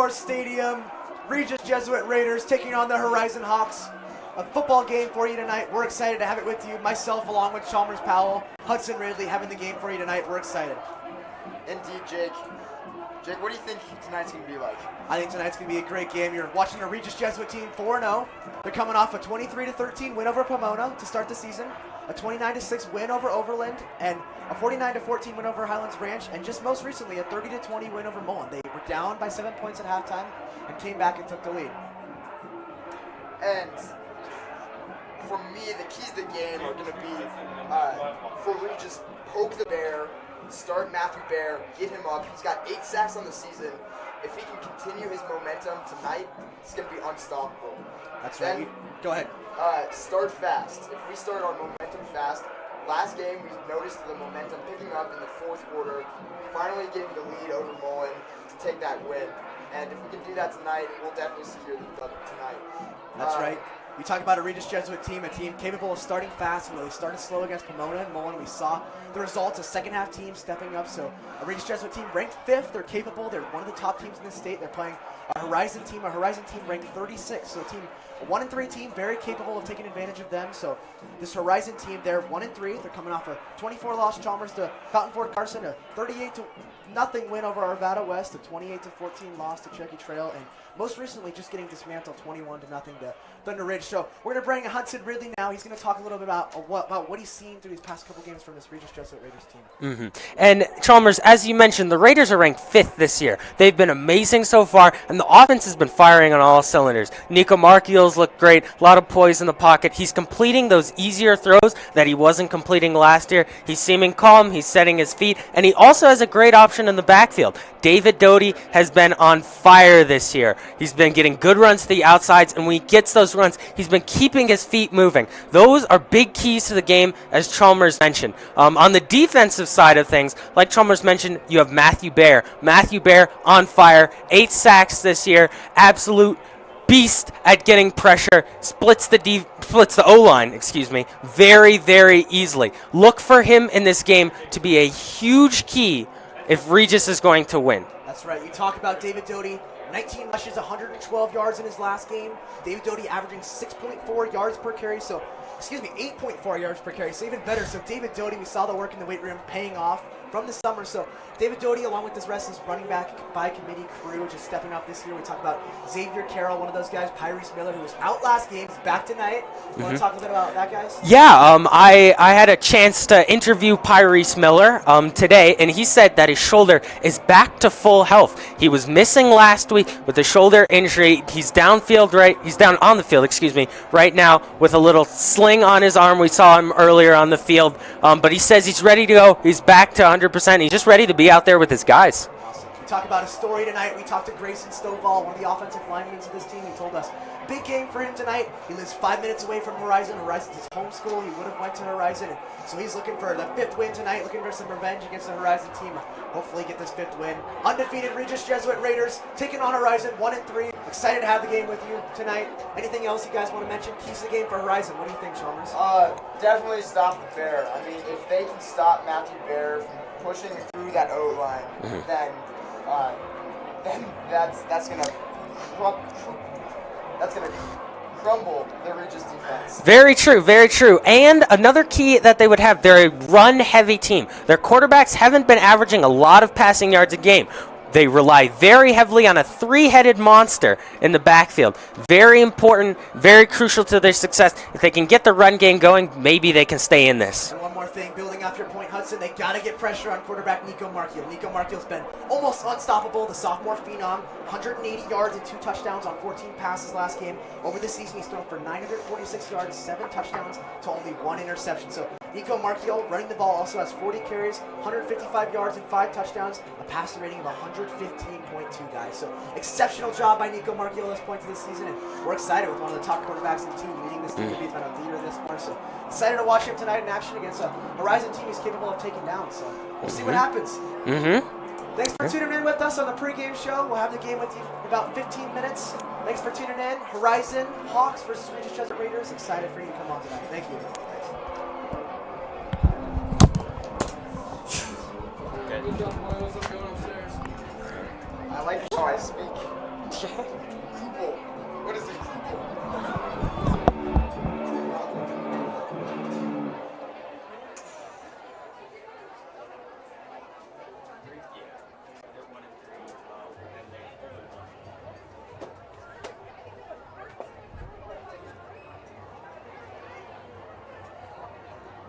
Moore Stadium. Regis Jesuit Raiders taking on the Horizon Hawks. A football game for you tonight. We're excited to have it with you. Myself, along with Chalmers Powell, Hudson Ridley, having the game for you tonight. We're excited. Indeed, Jake. Jake, what do you think tonight's going to be like? I think tonight's going to be a great game. You're watching a Regis Jesuit team 4-0. They're coming off a 23-13 win over Pomona to start the season, a 29-6 win over Overland, and a 49-14 win over Highlands Ranch, and just most recently a 30-20 win over Mullen. They were down by 7 points at halftime and came back and took the lead. And for me, the keys to the game are going to be for Regis, poke the bear, start Matthew Bear, get him up. He's got 8 sacks on the season. If he can continue his momentum tonight, it's going to be unstoppable. That's right. Then, go ahead. Start fast. If we start our momentum fast, last game we noticed the momentum picking up in the fourth quarter, finally getting the lead over Mullen to take that win. And if we can do that tonight, we'll definitely secure the dub tonight. That's right. We talk about a Regis Jesuit team, a team capable of starting fast. They started slow against Pomona and Mullen. We saw the results, a second-half team stepping up. So a Regis Jesuit team ranked 5th. They're capable. They're one of the top teams in the state. They're playing a Horizon team ranked 36. So a 1-3 team, very capable of taking advantage of them. So this Horizon team, they're 1-3. They're coming off a 24-loss Chalmers to Fountain Ford Carson, a 38-0 win over Arvada West, a 28-14 loss to Cherokee Trail, and most recently just getting dismantled 21-0 to Thunder Ridge. So we're going to bring Hudson Ridley now. He's going to talk a little bit about what he's seen through these past couple games from this Regis Jesuit Raiders team. And Chalmers, as you mentioned, the Raiders are ranked 5th this year. They've been amazing so far, and the offense has been firing on all cylinders. Nico Marchios look great, a lot of poise in the pocket. He's completing those easier throws that he wasn't completing last year. He's seeming calm, he's setting his feet, and he also has a great option in the backfield. David Doty has been on fire this year. He's been getting good runs to the outsides, and when he gets those runs, he's been keeping his feet moving. Those are big keys to the game, as Chalmers mentioned. On the defensive side of things, like Chalmers mentioned, you have Matthew Bear. Matthew Bear on fire, 8 sacks this year, absolute beast at getting pressure, splits the O-line, very, very easily. Look for him in this game to be a huge key if Regis is going to win. That's right. You talk about David Doty, 19 rushes, 112 yards in his last game. David Doty averaging 6.4 yards per carry, 8.4 yards per carry, so even better. So David Doty, we saw the work in the weight room paying off from the summer. So David Doty, along with this rest of his running back by committee crew, just stepping up this year. We talk about Xavier Carroll, one of those guys, Pyrese Miller, who was out last game. He's back tonight. You want to talk a little bit about that, guys? Yeah, I had a chance to interview Pyrese Miller today, and he said that his shoulder is back to full health. He was missing last week with a shoulder injury. He's down on the field, right now with a little sling on his arm. We saw him earlier on the field, but he says he's ready to go. He's back to 100%. He's just ready to be out there with his guys. Awesome. We talk about a story tonight. We talked to Grayson Stovall, one of the offensive linemen of this team. He told us big game for him tonight. He lives 5 minutes away from Horizon. Horizon's his home school. He would have went to Horizon. So he's looking for the 5th win tonight, looking for some revenge against the Horizon team. Hopefully get this 5th win. Undefeated Regis Jesuit Raiders taking on Horizon 1-3. Excited to have the game with you tonight. Anything else you guys want to mention? Keys to the game for Horizon. What do you think, Chalmers? Definitely stop the bear. I mean, if they can stop Matthew Bear from pushing through that O-line, then that's gonna crumble the Regis defense. Very true, very true. And another key that they would have, they're a run-heavy team. Their quarterbacks haven't been averaging a lot of passing yards a game. They rely very heavily on a 3-headed monster in the backfield. Very important, very crucial to their success. If they can get the run game going, maybe they can stay in this. And one more thing, building off your point, Hudson, they got to get pressure on quarterback Nico Marchios. Nico Marchios been almost unstoppable, the sophomore phenom. 180 yards and 2 touchdowns on 14 passes last game. Over this season, he's thrown for 946 yards, 7 touchdowns to only 1 interception. So Nico Marchios running the ball also has 40 carries, 155 yards and 5 touchdowns, a passer rating of 115.2, guys. So exceptional job by Nico Marchios at this point of the season, and we're excited with one of the top quarterbacks in the team leading this team to be a leader this far. So excited to watch him tonight in action against a Horizon team he's capable of taking down. So we'll see what happens. Thanks for tuning in with us on the pregame show. We'll have the game with you in about 15 minutes. Thanks for tuning in. Horizon Hawks versus Regis Jesuit Raiders. Excited for you to come on tonight. Thank you. I like how I speak.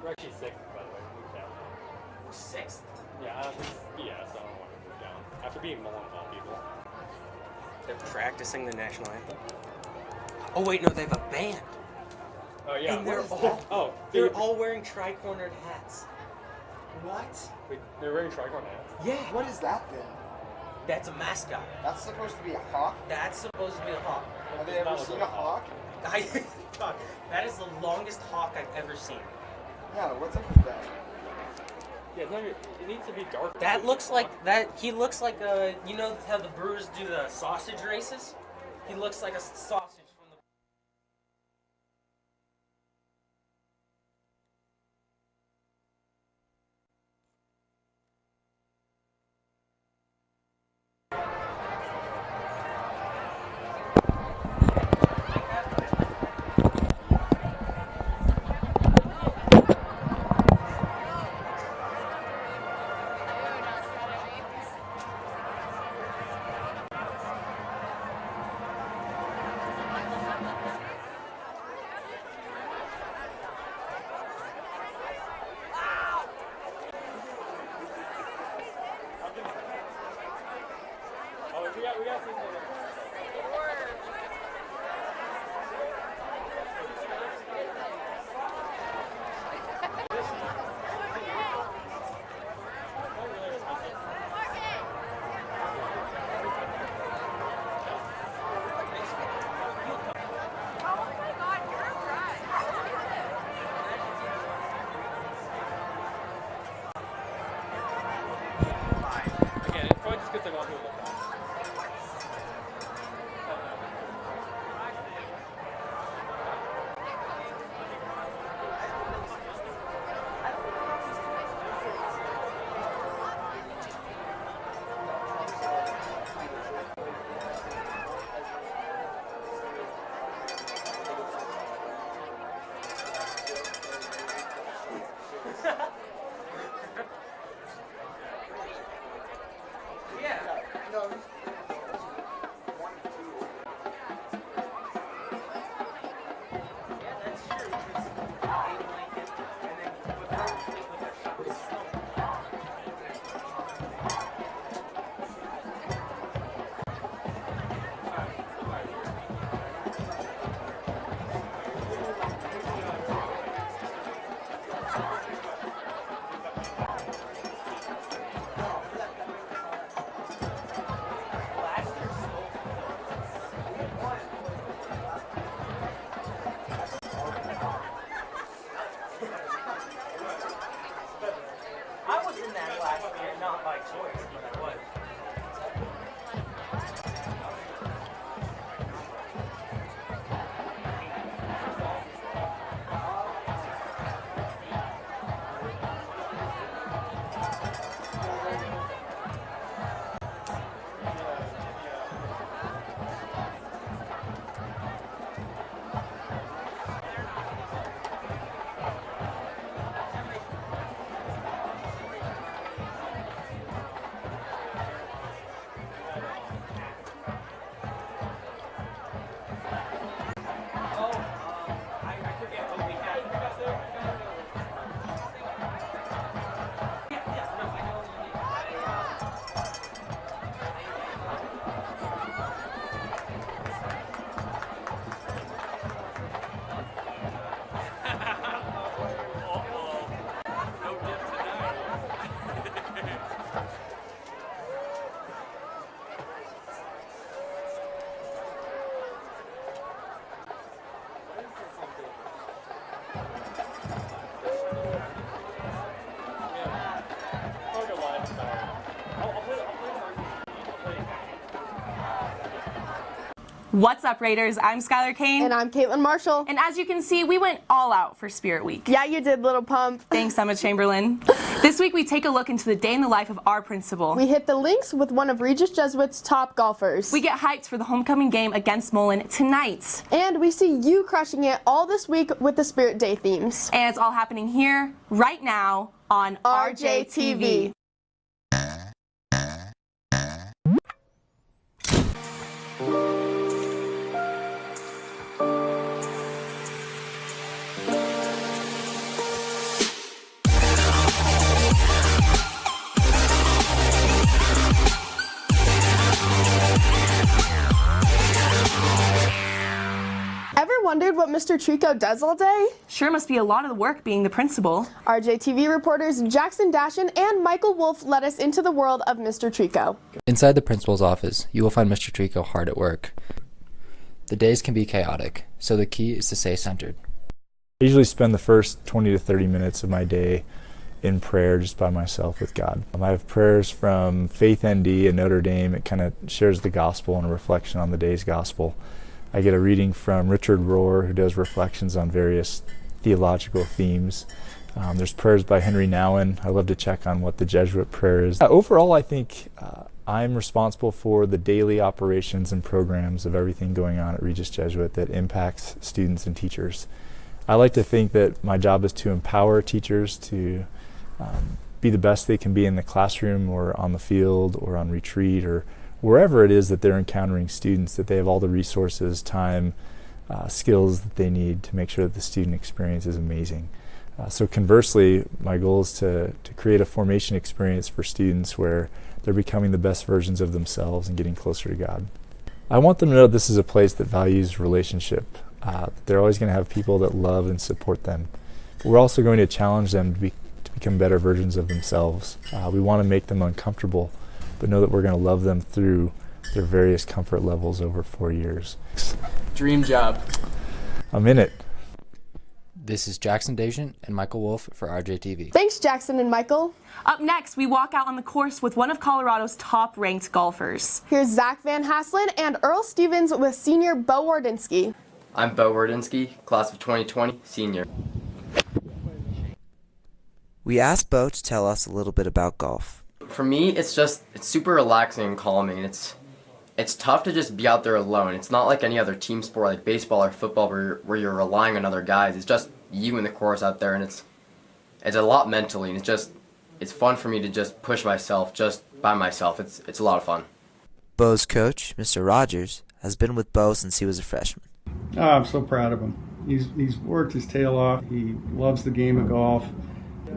We're actually sixth, by the way. We moved down. We're sixth. Yeah, so I don't want to move down. After being Mullen of all people. They're practicing the national anthem. Oh wait, no, they have a band. Oh yeah. And they're they're all wearing tri-cornered hats. What? Wait, they're wearing tricorn hats. Yeah. What is that then? That's a mascot. That's supposed to be a hawk? That's supposed to be a hawk. Have they ever seen a hawk? That is the longest hawk I've ever seen. Yeah, what's up with that? Yeah, it needs to be dark. That looks like that. He looks like you know how the Brewers do the sausage races? He looks like a sausage from the. Oh, we got to see Again, it's probably just because I want to look back. Yeah. No. Yeah, that's true. 'Cause they like it, and then with their shots. I was in that last year, not by choice, but I was. I forget what we had. Yeah, no, I know you need. What's up, Raiders? I'm Skylar Kane. And I'm Caitlin Marshall. And as you can see, we went all out for Spirit Week. Yeah, you did, little pump. Thanks, Emma Chamberlain. This week, we take a look into the day in the life of our principal. We hit the links with one of Regis Jesuit's top golfers. We get hyped for the homecoming game against Mullen tonight. And we see you crushing it all this week with the Spirit Day themes. And it's all happening here, right now, on RJTV. Mr. Trico does all day? Sure must be a lot of the work being the principal. RJTV reporters Jackson Dashin and Michael Wolf led us into the world of Mr. Trico. Inside the principal's office, you will find Mr. Trico hard at work. The days can be chaotic, so the key is to stay centered. I usually spend the first 20 to 30 minutes of my day in prayer just by myself with God. I have prayers from Faith ND and Notre Dame. It kind of shares the gospel and a reflection on the day's gospel. I get a reading from Richard Rohr, who does reflections on various theological themes. There's prayers by Henry Nouwen. I love to check on what the Jesuit prayer is. Overall, I think I'm responsible for the daily operations and programs of everything going on at Regis Jesuit that impacts students and teachers. I like to think that my job is to empower teachers to be the best they can be in the classroom or on the field or on retreat or wherever it is that they're encountering students, that they have all the resources, time, skills that they need to make sure that the student experience is amazing. So conversely, my goal is to create a formation experience for students where they're becoming the best versions of themselves and getting closer to God. I want them to know this is a place that values relationship. They're always going to have people that love and support them. We're also going to challenge them to become better versions of themselves. We want to make them uncomfortable, but know that we're going to love them through their various comfort levels over 4 years. Dream job. I'm in it. This is Jackson Dashin and Michael Wolf for RJTV. Thanks, Jackson and Michael. Up next, we walk out on the course with one of Colorado's top-ranked golfers. Here's Zach Van Hasselen and Earl Stevens with senior Bo Wardinsky. I'm Bo Wardinsky, class of 2020, senior. We asked Bo to tell us a little bit about golf. For me, it's super relaxing and calming. It's tough to just be out there alone. It's not like any other team sport like baseball or football where you're relying on other guys. It's just you and the course out there, and it's a lot mentally, and it's fun for me to just push myself just by myself. It's a lot of fun. Bo's coach, Mr. Rogers, has been with Bo since he was a freshman. Oh, I'm so proud of him. He's worked his tail off. He loves the game of golf.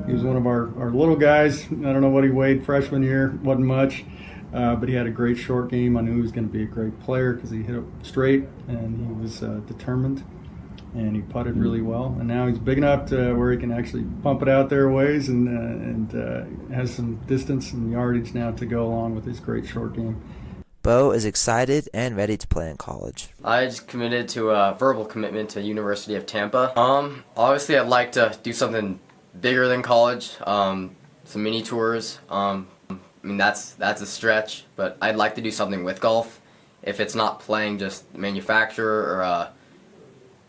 He was one of our little guys. I don't know what he weighed freshman year. Wasn't much. But he had a great short game. I knew he was going to be a great player because he hit it straight and he was determined. And he putted really well. And now he's big enough to where he can actually pump it out there a ways and has some distance and yardage now to go along with his great short game. Bo is excited and ready to play in college. I just committed to a verbal commitment to University of Tampa. Obviously, I'd like to do something bigger than college, some mini tours. I mean, that's a stretch, but I'd like to do something with golf. If it's not playing, just manufacturer or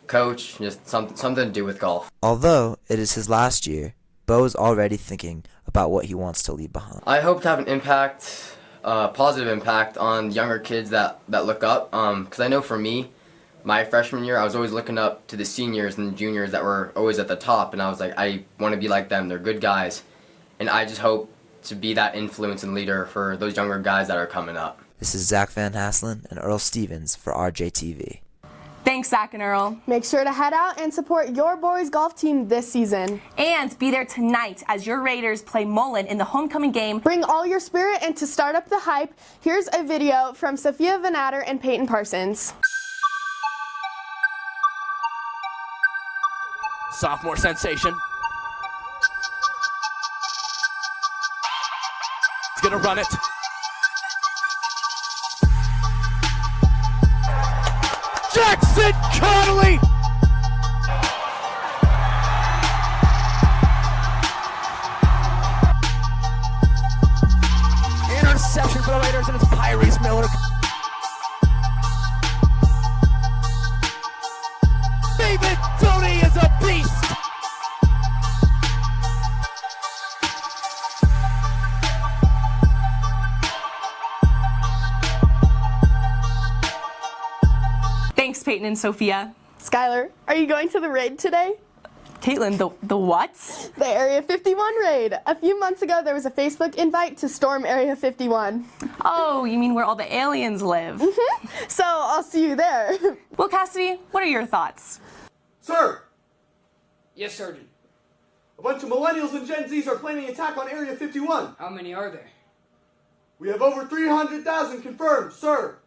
coach, just something to do with golf. Although it is his last year, Bo is already thinking about what he wants to leave behind. I hope to have an impact, positive impact on younger kids that look up, because I know for me, my freshman year, I was always looking up to the seniors and the juniors that were always at the top, and I was like, I want to be like them. They're good guys, and I just hope to be that influence and leader for those younger guys that are coming up. This is Zach Van Hasselen and Earl Stevens for RJTV. Thanks, Zach and Earl. Make sure to head out and support your boys' golf team this season. And be there tonight as your Raiders play Mullen in the homecoming game. Bring all your spirit, and to start up the hype, here's a video from Sophia Vanatter and Peyton Parsons. Sophomore sensation. He's gonna run it. Jackson Connolly! Interception for the Raiders, and it's Tyrese Miller. David Tony is a beast! Thanks, Peyton and Sophia. Skylar, are you going to the raid today? Caitlin, the what? The Area 51 raid. A few months ago, there was a Facebook invite to storm Area 51. Oh, you mean where all the aliens live? Mm-hmm. So I'll see you there. Well, Cassidy, what are your thoughts? Sir! Yes, Sergeant. A bunch of millennials and Gen Zs are planning an attack on Area 51. How many are there? We have over 300,000 confirmed, sir.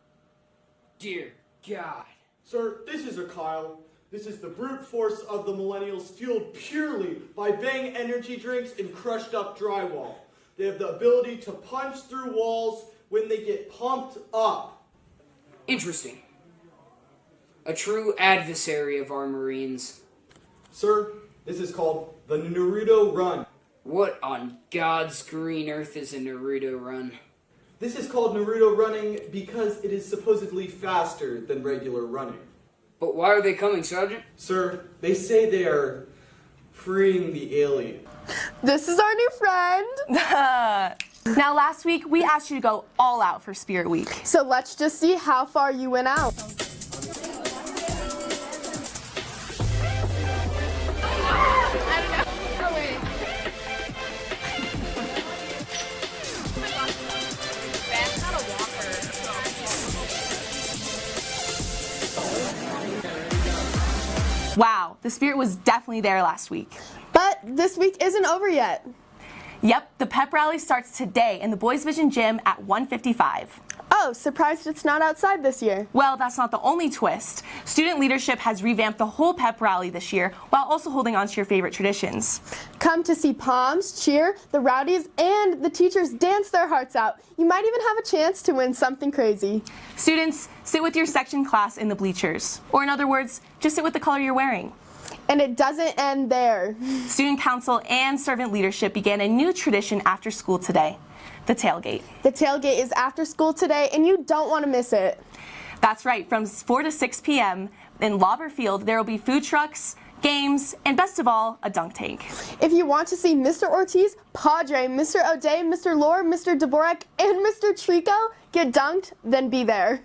Dear God. Sir, this is a Kyle. This is the brute force of the millennials, fueled purely by Bang energy drinks and crushed up drywall. They have the ability to punch through walls when they get pumped up. Interesting. A true adversary of our Marines. Sir, this is called the Naruto Run. What on God's green earth is a Naruto run? This is called Naruto running because it is supposedly faster than regular running. But why are they coming, Sergeant? Sir, they say they are freeing the alien. This is our new friend. Now, last week, we asked you to go all out for Spirit Week. So let's just see how far you went out. Wow, the spirit was definitely there last week. But this week isn't over yet. Yep, the pep rally starts today in the Boys Vision Gym at 1:55. Oh, surprised it's not outside this year. Well, that's not the only twist. Student leadership has revamped the whole pep rally this year while also holding on to your favorite traditions. Come to see Poms, cheer, the rowdies, and the teachers dance their hearts out. You might even have a chance to win something crazy. Students, sit with your section class in the bleachers. Or in other words, just sit with the color you're wearing. And it doesn't end there. Student council and servant leadership began a new tradition after school today, the tailgate. The tailgate is after school today, and you don't want to miss it. That's right, from 4 to 6 p.m. in Lauber Field, there will be food trucks, games, and best of all, a dunk tank. If you want to see Mr. Ortiz, Padre, Mr. O'Day, Mr. Lore, Mr. Dvorak, and Mr. Trico get dunked, then be there.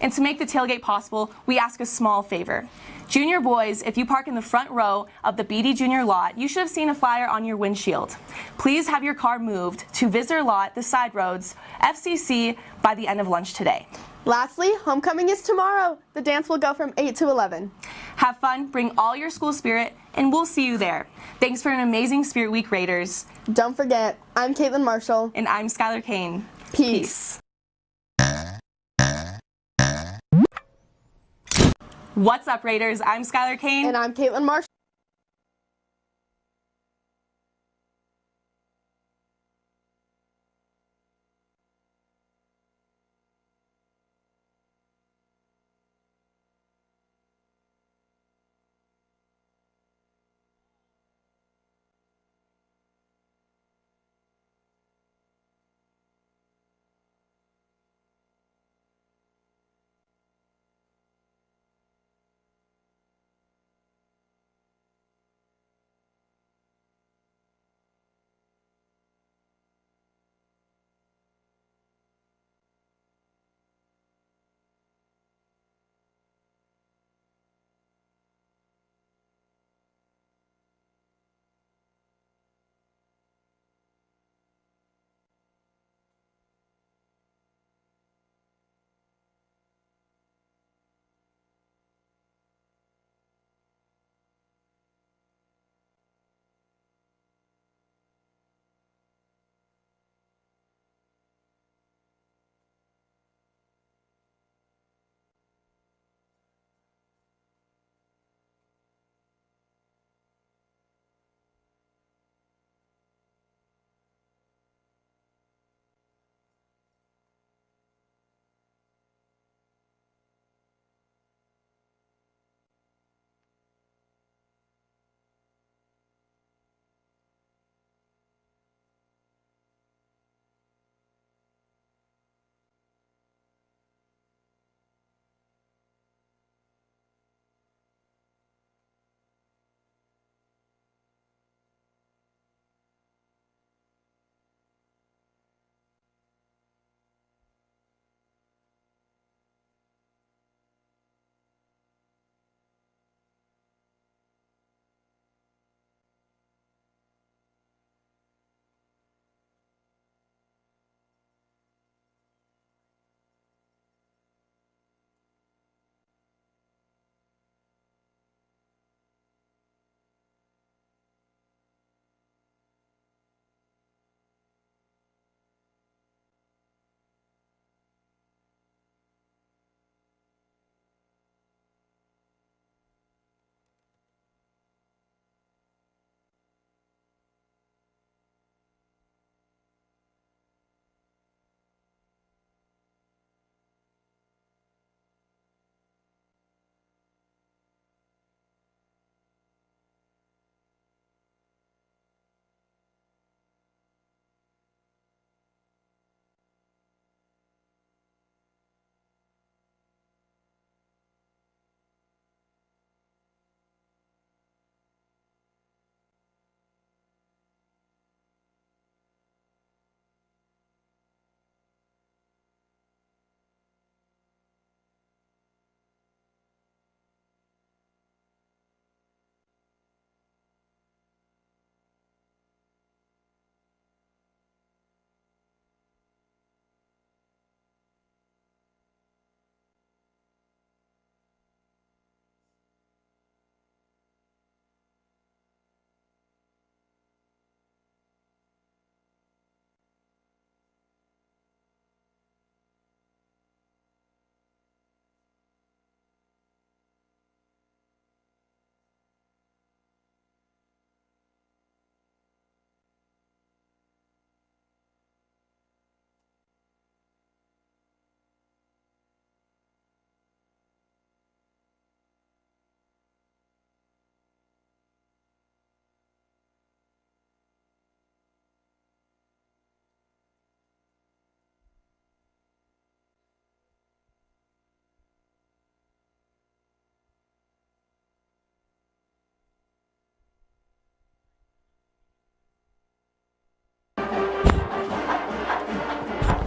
And to make the tailgate possible, we ask a small favor. Junior boys, if you park in the front row of the BD Junior lot, you should have seen a flyer on your windshield. Please have your car moved to visitor lot, the side roads, FCC, by the end of lunch today. Lastly, homecoming is tomorrow. The dance will go from 8 to 11. Have fun, bring all your school spirit, and we'll see you there. Thanks for an amazing Spirit Week, Raiders. Don't forget, I'm Caitlin Marshall. And I'm Skylar Kane. Peace. What's up, Raiders? I'm Skylar Kane. And I'm Caitlin Marshall.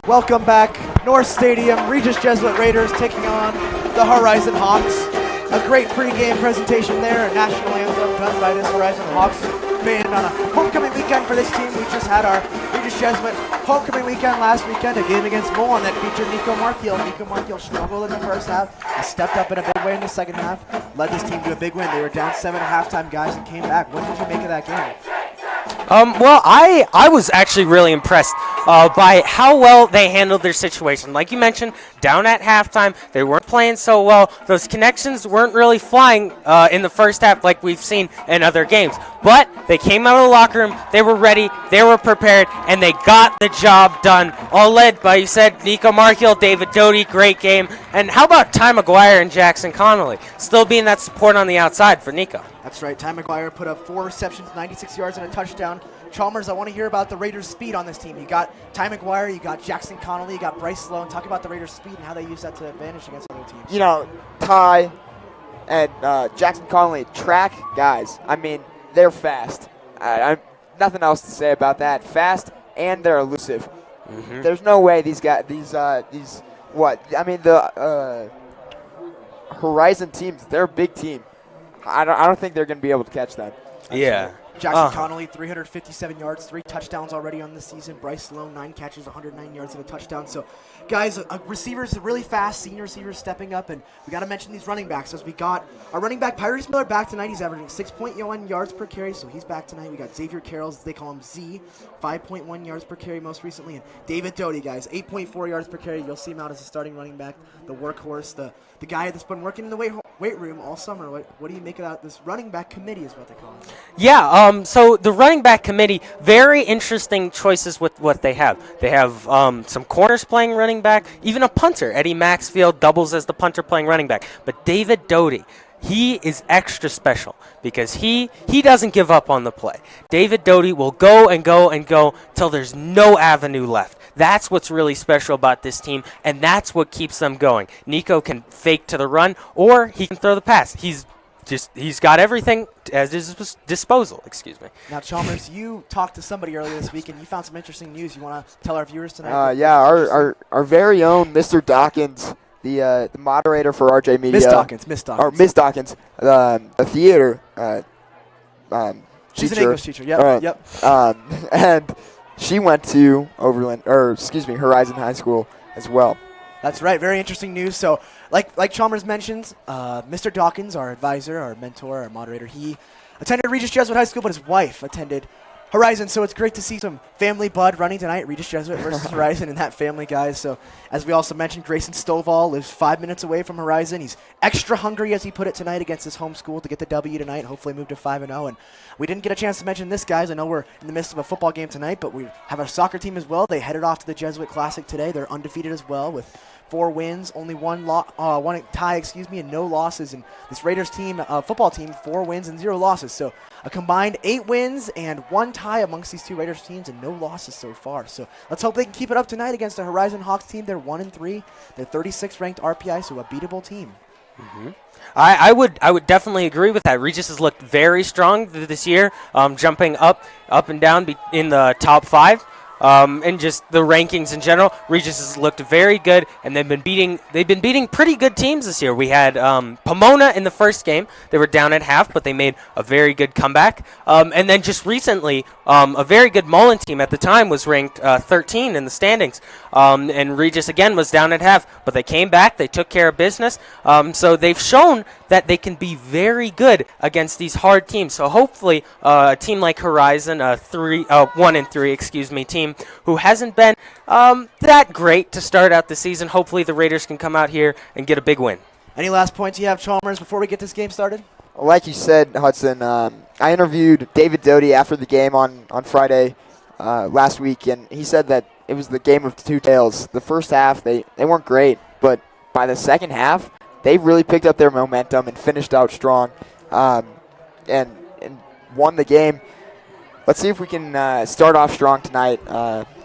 Welcome back. North Stadium, Regis Jesuit Raiders taking on the Horizon Hawks. A great pregame presentation there, a national anthem done by this Horizon Hawks band on a homecoming weekend for this team. We just had our Regis Jesuit homecoming weekend last weekend, a game against Mullen that featured Nico Markiel. Nico Markiel struggled in the first half. He stepped up in a big way in the second half, led this team to a big win. They were down 7 at halftime, guys, and came back. What did you make of that game? Well, I was actually really impressed by how well they handled their situation. Like you mentioned, down at halftime, they weren't playing so well. Those connections weren't really flying in the first half like we've seen in other games. But they came out of the locker room, they were ready, they were prepared, and they got the job done. All led by, you said, Nico Markiel, David Doty, great game. And how about Ty McGuire and Jackson Connolly? Still being that support on the outside for Nico. That's right. Ty McGuire put up 4 receptions, 96 yards, and a touchdown. Chalmers, I want to hear about the Raiders' speed on this team. You got Ty McGuire, you got Jackson Connolly, you got Bryce Sloan. Talk about the Raiders' speed and how they use that to advantage against other teams. You know, Ty and Jackson Connolly, track guys. I mean, they're fast. I'm nothing else to say about that. Fast, and they're elusive. Mm-hmm. There's no way these guys, the Horizon teams, they're a big team. I don't think they're going to be able to catch them. Yeah. Jackson Connolly, 357 yards, 3 touchdowns already on the season. Bryce Sloan, 9 catches, 109 yards and a touchdown. So, guys, receivers really fast, senior receivers stepping up, and we got to mention these running backs. As we got our running back, Pyrus Miller, back tonight. He's averaging 6.1 yards per carry, so he's back tonight. We got Xavier Carroll, as they call him Z, 5.1 yards per carry most recently, and David Doty, guys, 8.4 yards per carry. You'll see him out as a starting running back, the workhorse, the guy that's been working in the weight room all summer. What do you make of that? This running back committee is what they call it. Yeah, so the running back committee, very interesting choices with what they have. They have some corners playing running back, even a punter. Eddie Maxfield doubles as the punter playing running back. But David Doty, he is extra special because he doesn't give up on the play. David Doty will go and go and go till there's no avenue left. That's what's really special about this team, and that's what keeps them going. Nico can fake to the run, or he can throw the pass. He's got everything at his disposal. Excuse me. Now, Chalmers, you talked to somebody earlier this week, and you found some interesting news. You want to tell our viewers tonight? Yeah, our very own Mr. Dawkins, the moderator for RJ Media. Miss Dawkins. Or Miss Dawkins, a theater She's teacher. an English teacher. Yep. And she went to Horizon High School as well. That's right. Very interesting news. So, like Chalmers mentions, Mr. Dawkins, our advisor, our mentor, our moderator, he attended Regis Jesuit High School, but his wife attended Horizon. So it's great to see some family blood running tonight. Regis Jesuit versus Horizon and that family, guys. So as we also mentioned, Grayson Stovall lives 5 minutes away from Horizon. He's extra hungry, as he put it, tonight against his home school to get the W tonight. Hopefully move to 5-0. And we didn't get a chance to mention this, guys. I know we're in the midst of a football game tonight, but we have our soccer team as well. They headed off to the Jesuit Classic today. They're undefeated as well with 4 wins, only one tie, and no losses. And this Raiders team, football team, 4 wins and 0 losses. So a combined 8 wins and 1 tie amongst these 2 Raiders teams, and no losses so far. So let's hope they can keep it up tonight against the Horizon Hawks team. They're 1-3. They're 36th ranked RPI, so a beatable team. Mm-hmm. I would definitely agree with that. Regis has looked very strong this year, jumping up and down in the top 5. And just the rankings in general, Regis has looked very good, and they've been beating pretty good teams this year. We had Pomona in the first game. They were down at half, but they made a very good comeback. And then just recently, a very good Mullen team at the time was ranked 13 in the standings. And Regis again was down at half, but they came back. They took care of business. So they've shown that they can be very good against these hard teams. So hopefully, a team like Horizon, 1-3, team who hasn't been that great to start out the season. Hopefully the Raiders can come out here and get a big win. Any last points you have, Chalmers, before we get this game started? Like you said, Hudson, I interviewed David Doty after the game on Friday last week, and he said that it was the game of 2 tails. The first half, they weren't great, but by the second half, they really picked up their momentum and finished out strong and won the game. Let's see if we can start off strong tonight.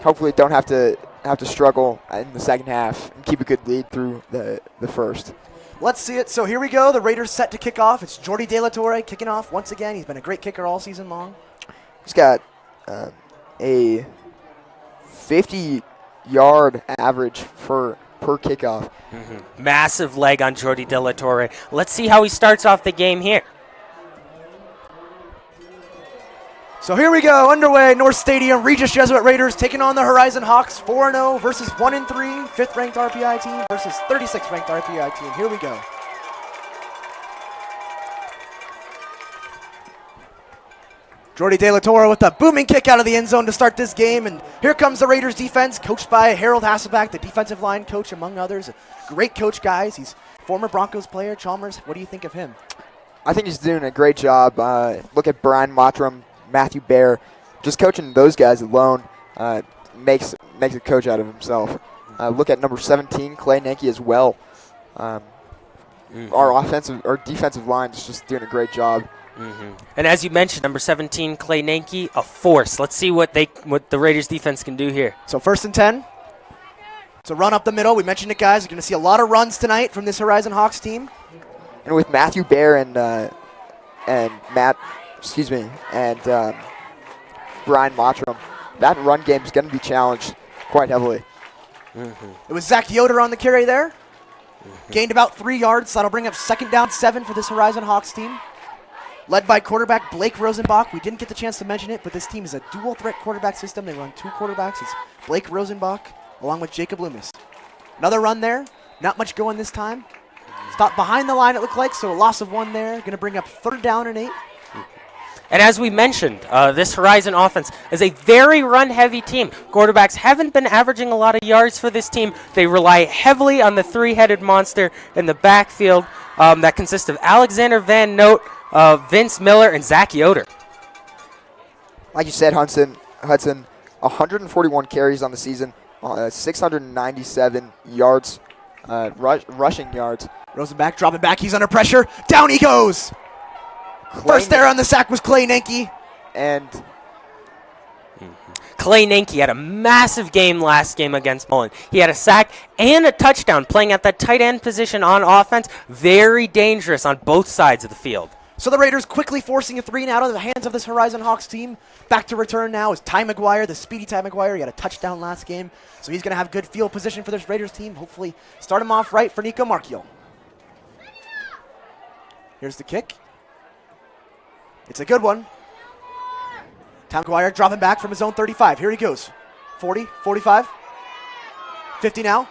Hopefully don't have to struggle in the second half and keep a good lead through the first. Let's see it. So here we go. The Raiders set to kick off. It's Jordy De La Torre kicking off once again. He's been a great kicker all season long. He's got a 50 yard average per kickoff. Massive leg on Jordi De La Torre. Let's see how he starts off the game here. So here we go, underway, North Stadium, Regis Jesuit Raiders taking on the Horizon Hawks, 4-0 versus 1-3, 5th ranked RPI team versus 36th ranked RPI team. Here we go. Jordi De La Torre with a booming kick out of the end zone to start this game, and here comes the Raiders defense, coached by Harold Hasselback, the defensive line coach, among others. A great coach, guys. He's former Broncos player. Chalmers, what do you think of him? I think he's doing a great job. Look at Brian Mottram, Matthew Baer. Just coaching those guys alone makes a coach out of himself. Look at number 17, Clay Nanke, as well. Our defensive line is just doing a great job. And as you mentioned, number 17, Clay Nanke, a force. Let's see what the Raiders defense can do here. So 1st and 10. It's a run up the middle. We mentioned it, guys. You're going to see a lot of runs tonight from this Horizon Hawks team. And with Matthew Baer and Brian Mottram, that run game is going to be challenged quite heavily. It was Zach Yoder on the carry there. Gained about 3 yards, so that'll bring up 2nd down 7 for this Horizon Hawks team. Led by quarterback Blake Rosenbach. We didn't get the chance to mention it, but this team is a dual threat quarterback system. They run 2 quarterbacks. It's Blake Rosenbach along with Jacob Loomis. Another run there. Not much going this time. Stopped behind the line, it looked like, so a loss of 1 there. Going to bring up 3rd down and 8. And as we mentioned, this Horizon offense is a very run-heavy team. Quarterbacks haven't been averaging a lot of yards for this team. They rely heavily on the 3-headed monster in the backfield that consists of Alexander Van Note, Vince Miller, and Zach Yoder. Like you said, Hudson, 141 carries on the season, 697 yards, rushing yards. Rosenbach dropping back. He's under pressure. Down he goes. First there on the sack was Clay Nanke. And Clay Nanke had a massive game last game against Mullen. He had a sack and a touchdown playing at that tight end position on offense. Very dangerous on both sides of the field. So the Raiders quickly forcing a 3 and out of the hands of this Horizon Hawks team. Back to return now is Ty McGuire, the speedy Ty McGuire. He had a touchdown last game, so he's going to have good field position for this Raiders team. Hopefully start him off right for Nico Marchiol. Here's the kick. It's a good one. Ty McGuire dropping back from his own 35. Here he goes. 40, 45, 50 now.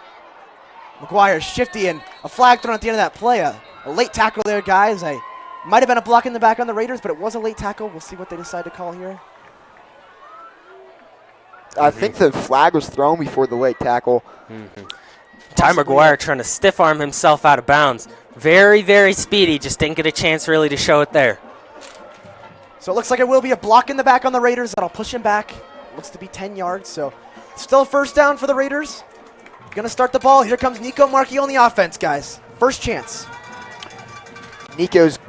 McGuire shifty and a flag thrown at the end of that play. A late tackle there, guys. Might have been a block in the back on the Raiders, but it was a late tackle. We'll see what they decide to call here. I think the flag was thrown before the late tackle. Ty McGuire trying to stiff arm himself out of bounds. Very, very speedy. Just didn't get a chance really to show it there. So it looks like it will be a block in the back on the Raiders. That'll push him back. Looks to be 10 yards. So still a 1st down for the Raiders. Going to start the ball. Here comes Nico Marchiol on the offense, guys. First chance. Nico's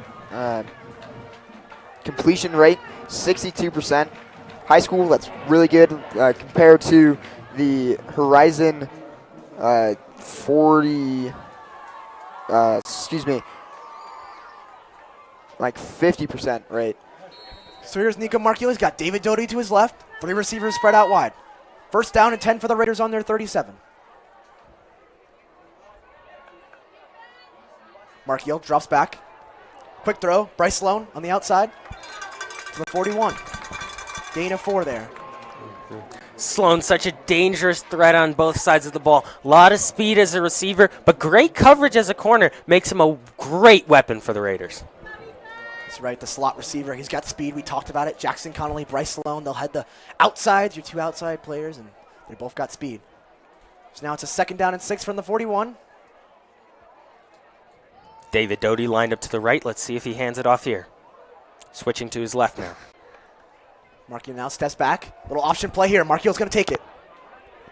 completion rate, 62%. High school, that's really good compared to the Horizon 50% rate. So here's Nico Marchiol. He's got David Doty to his left. 3 receivers spread out wide. 1st down and 10 for the Raiders on their 37. Marchiol drops back. Quick throw. Bryce Sloan on the outside to the 41. Gain of 4 there. Sloan, such a dangerous threat on both sides of the ball. A lot of speed as a receiver, but great coverage as a corner makes him a great weapon for the Raiders. That's right, the slot receiver. He's got speed. We talked about it. Jackson Connolly, Bryce Sloan. They'll head the outsides, your 2 outside players, and they both got speed. So now it's a 2nd down and 6 from the 41. David Doty lined up to the right. Let's see if he hands it off here. Switching to his left now. Marchiol now steps back. Little option play here. Marchiol's going to take it.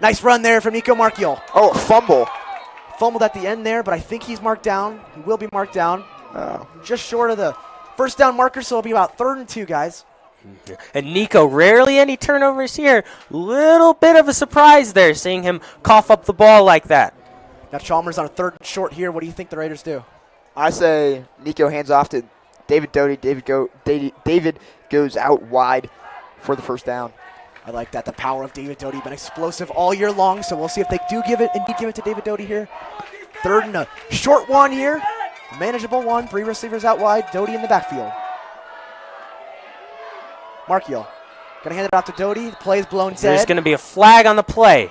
Nice run there from Nico Marchiol. Oh, fumble. Fumbled at the end there, but I think he's marked down. He will be marked down. Just short of the 1st down marker, so it'll be about 3rd and 2, guys. And Nico, rarely any turnovers here. Little bit of a surprise there, seeing him cough up the ball like that. Now Chalmers on a 3rd and short here. What do you think the Raiders do? I say Nico hands off to David Doty. David goes out wide for the 1st down. I like that. The power of David Doty been explosive all year long, so we'll see if they do give it to David Doty here. Third and a short one here. Manageable one. 3 receivers out wide. Doty in the backfield. Markiel gonna hand it off to Doty. The play is blown dead. There's gonna be a flag on the play.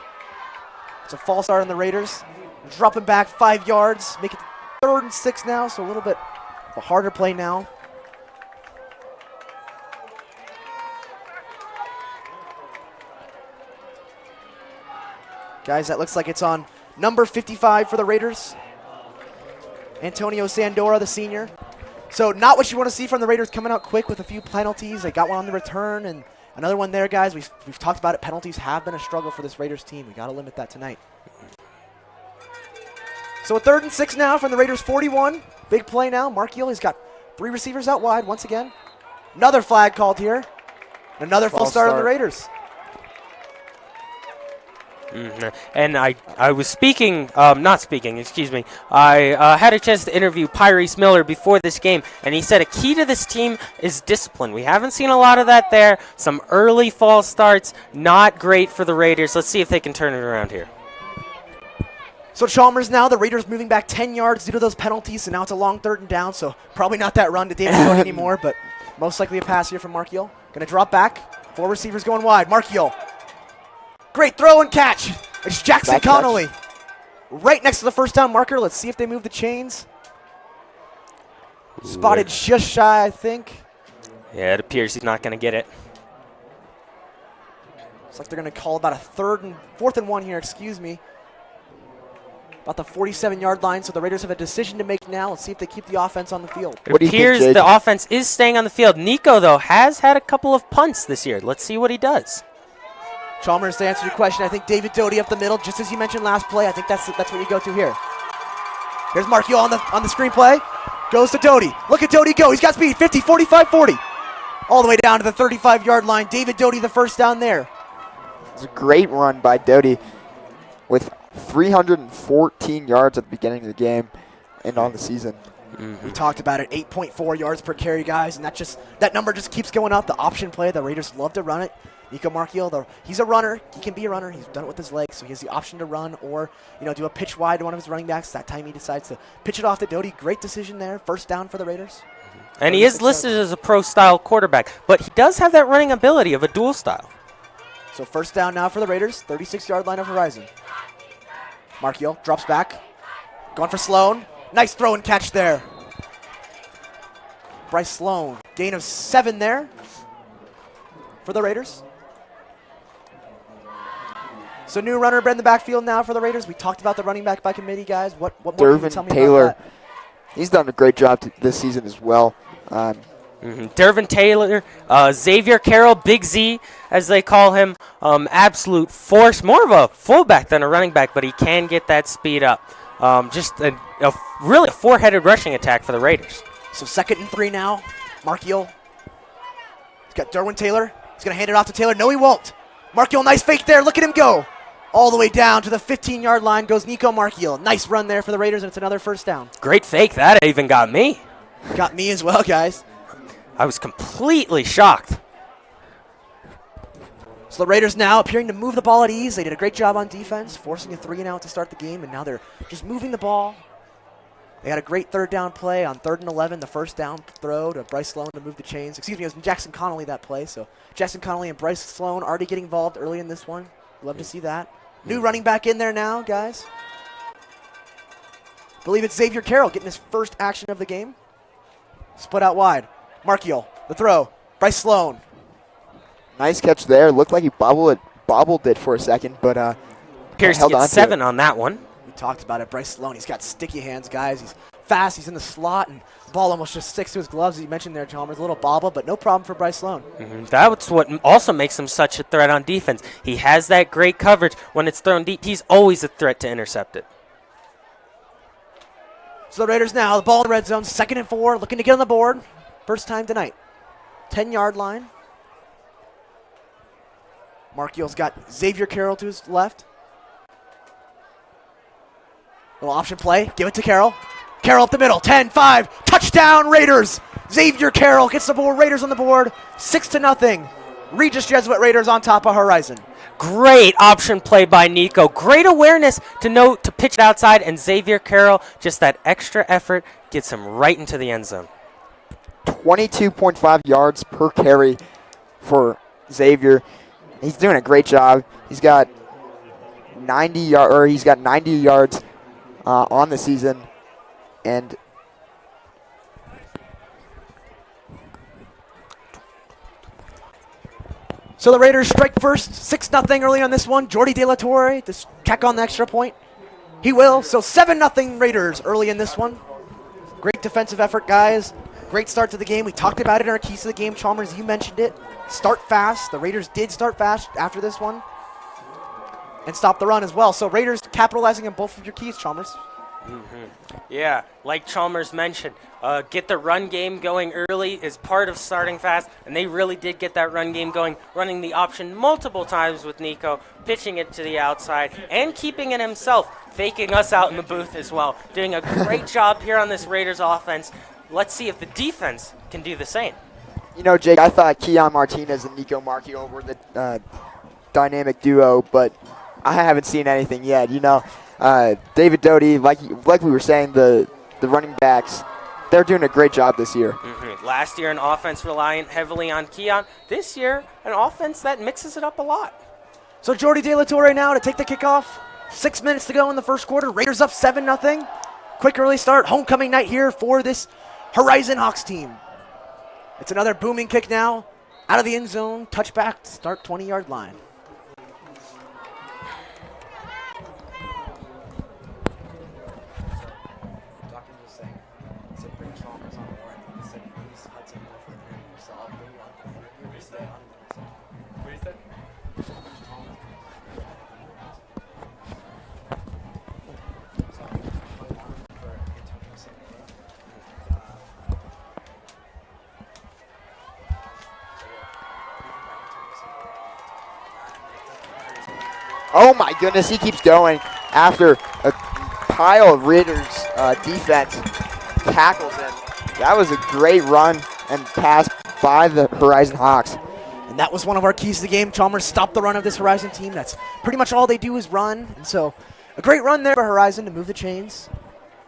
It's a false start on the Raiders. Dropping back 5 yards. Make it 3rd and 6 now, so a little bit of a harder play now. Guys, that looks like it's on number 55 for the Raiders. Antonio Sandora, the senior. So not what you want to see from the Raiders, coming out quick with a few penalties. They got one on the return and another one there, guys. We've talked about it. Penalties have been a struggle for this Raiders team. We got to limit that tonight. So a 3rd and 6 now from the Raiders 41. Big play now. Markiel, he's got 3 receivers out wide once again. Another flag called here. Another full start on the Raiders. And I was speaking, not speaking, excuse me. I had a chance to interview Pyrese Miller before this game, and he said a key to this team is discipline. We haven't seen a lot of that there. Some early false starts, not great for the Raiders. Let's see if they can turn it around here. So Chalmers now, the Raiders moving back 10 yards due to those penalties, and now it's a long 3rd and down, so probably not that run to David Doty anymore, but most likely a pass here from Markiel. Gonna drop back, 4 receivers going wide. Markiel. Great throw and catch. It's Jackson Connolly. Right next to the first down marker. Let's see if they move the chains. Spotted just shy, I think. Yeah, it appears he's not going to get it. Looks like they're going to call about a 4th and 1 here, excuse me. About the 47-yard line, so the Raiders have a decision to make now. Let's see if they keep the offense on the field. It appears the offense is staying on the field. Nico, though, has had a couple of punts this year. Let's see what he does. Chalmers, to answer your question, I think David Doty up the middle, just as you mentioned last play. I think that's what you go to here. Here's Markiel on the screenplay. Goes to Doty. Look at Doty go. He's got speed. 50, 45, 40. All the way down to the 35-yard line. David Doty, the first down there. It's a great run by Doty with 314 yards at the beginning of the game and on the season. We talked about it, 8.4 yards per carry, guys, and that number just keeps going up. The option play, the Raiders love to run it. Nico Markiel, he's a runner. He can be a runner. He's done it with his legs, so he has the option to run or do a pitch wide to one of his running backs. That time he decides to pitch it off to Doty. Great decision there. First down for the Raiders. And he is listed as a pro-style quarterback, but he does have that running ability of a dual style. So first down now for the Raiders, 36-yard line of horizon. Markiel drops back. Going for Sloan. Nice throw and catch there. Bryce Sloan. Gain of 7 there for the Raiders. So new runner in the backfield now for the Raiders. We talked about the running back by committee, guys. What more can you tell me Taylor. about that? He's done a great job this season as well. Dervin Taylor, Xavier Carroll, Big Z, as they call him, absolute force. More of a fullback than a running back, but he can get that speed up. Just really a 4-headed rushing attack for the Raiders. So 2nd and 3 now. Markiel. He's got Derwin Taylor. He's going to hand it off to Taylor. No, he won't. Markiel, nice fake there. Look at him go. All the way down to the 15-yard line goes Nico Markiel. Nice run there for the Raiders, and it's another first down. Great fake. That even got me. Got me as well, guys. I was completely shocked. So the Raiders now appearing to move the ball at ease. They did a great job on defense, forcing a 3-and-out to start the game, and now they're just moving the ball. They had a great 3rd down play on 3rd and 11, the first down throw to Bryce Sloan to move the chains. Excuse me, it was Jackson Connolly that play. So Jackson Connolly and Bryce Sloan already getting involved early in this one. Love to see that. New running back in there now, guys. Believe it's Xavier Carroll getting his first action of the game. Split out wide. Markiel, the throw. Bryce Sloan. Nice catch there. Looked like he bobbled it for a second, but appears to get 7 on that one. We talked about it. Bryce Sloan, he's got sticky hands, guys. He's fast. He's in the slot, and the ball almost just sticks to his gloves. As you mentioned there, Chalmers, a little bobble, but no problem for Bryce Sloan. That's what also makes him such a threat on defense. He has that great coverage. When it's thrown deep, he's always a threat to intercept it. So the Raiders now, the ball in the red zone, 2nd and 4, looking to get on the board. First time tonight. 10-yard line. Markiel's got Xavier Carroll to his left. Little option play. Give it to Carroll. Carroll up the middle. 10-5. Touchdown Raiders. Xavier Carroll gets the board. Raiders on the board. 6-0. Regis Jesuit Raiders on top of Horizon. Great option play by Nico. Great awareness to know to pitch it outside, and Xavier Carroll, just that extra effort, gets him right into the end zone. 22.5 yards per carry for Xavier. He's doing a great job. He's got 90 yards on the season, and so the Raiders strike first, 6-0 early on this one. Jordy De La Torre to tack on the extra point. He will. So 7-0 Raiders early in this one. Great defensive effort, guys. Great start to the game. We talked about it in our keys to the game. Chalmers, you mentioned it. Start fast. The Raiders did start fast after this one. And stop the run as well. So Raiders capitalizing on both of your keys, Chalmers. Yeah, like Chalmers mentioned, get the run game going early is part of starting fast, and they really did get that run game going, running the option multiple times with Nico, pitching it to the outside, and keeping it himself, faking us out in the booth as well. Doing a great job here on this Raiders offense. Let's see if the defense can do the same. you know, Jake, I thought Keon Martinez and Nico Marchio were the dynamic duo, but I haven't seen anything yet. You know, David Doty, like we were saying, the running backs, they're doing a great job this year. Last year, an offense reliant heavily on Keon. This year, an offense that mixes it up a lot. So Jordy De La Torre now to take the kickoff. 6 minutes to go in the first quarter. Raiders up 7-0. Quick early start. Homecoming night here for this Horizon Hawks team. It's another booming kick now. Out of the end zone. Touchback. Start 20-yard line. Oh my goodness, he keeps going after a pile of Raiders defense tackles him. That was a great run and pass by the Horizon Hawks. And that was one of our keys to the game. Chalmers stopped the run of this Horizon team. That's pretty much all they do is run. And so a great run there for Horizon to move the chains.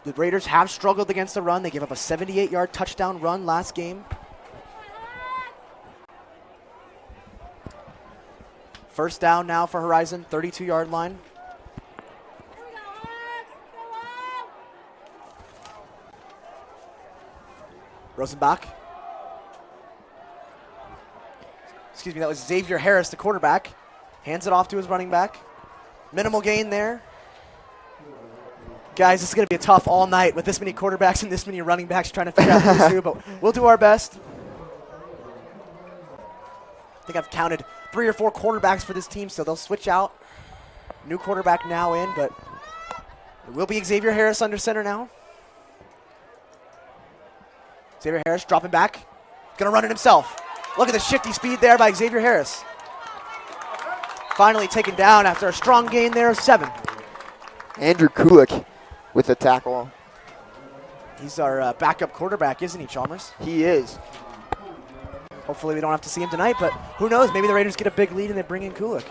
The Raiders have struggled against the run. They gave up a 78-yard touchdown run last game. First down now for Horizon, 32-yard line. Rosenbach. Excuse me, that was Xavier Harris, the quarterback. Hands it off to his running back. Minimal gain there. Guys, this is going to be a tough all night with this many quarterbacks and this many running backs trying to figure out who's who, but we'll do our best. I think I've counted 3 or 4 quarterbacks for this team, so they'll switch out. New quarterback now in, but it will be Xavier Harris under center now. Xavier Harris dropping back. Going to run it himself. Look at the shifty speed there by Xavier Harris. Finally taken down after a strong gain there of 7. Andrew Kulik with the tackle. He's our backup quarterback, isn't he, Chalmers? He is. Hopefully we don't have to see him tonight, but who knows? Maybe the Raiders get a big lead and they bring in Kulik.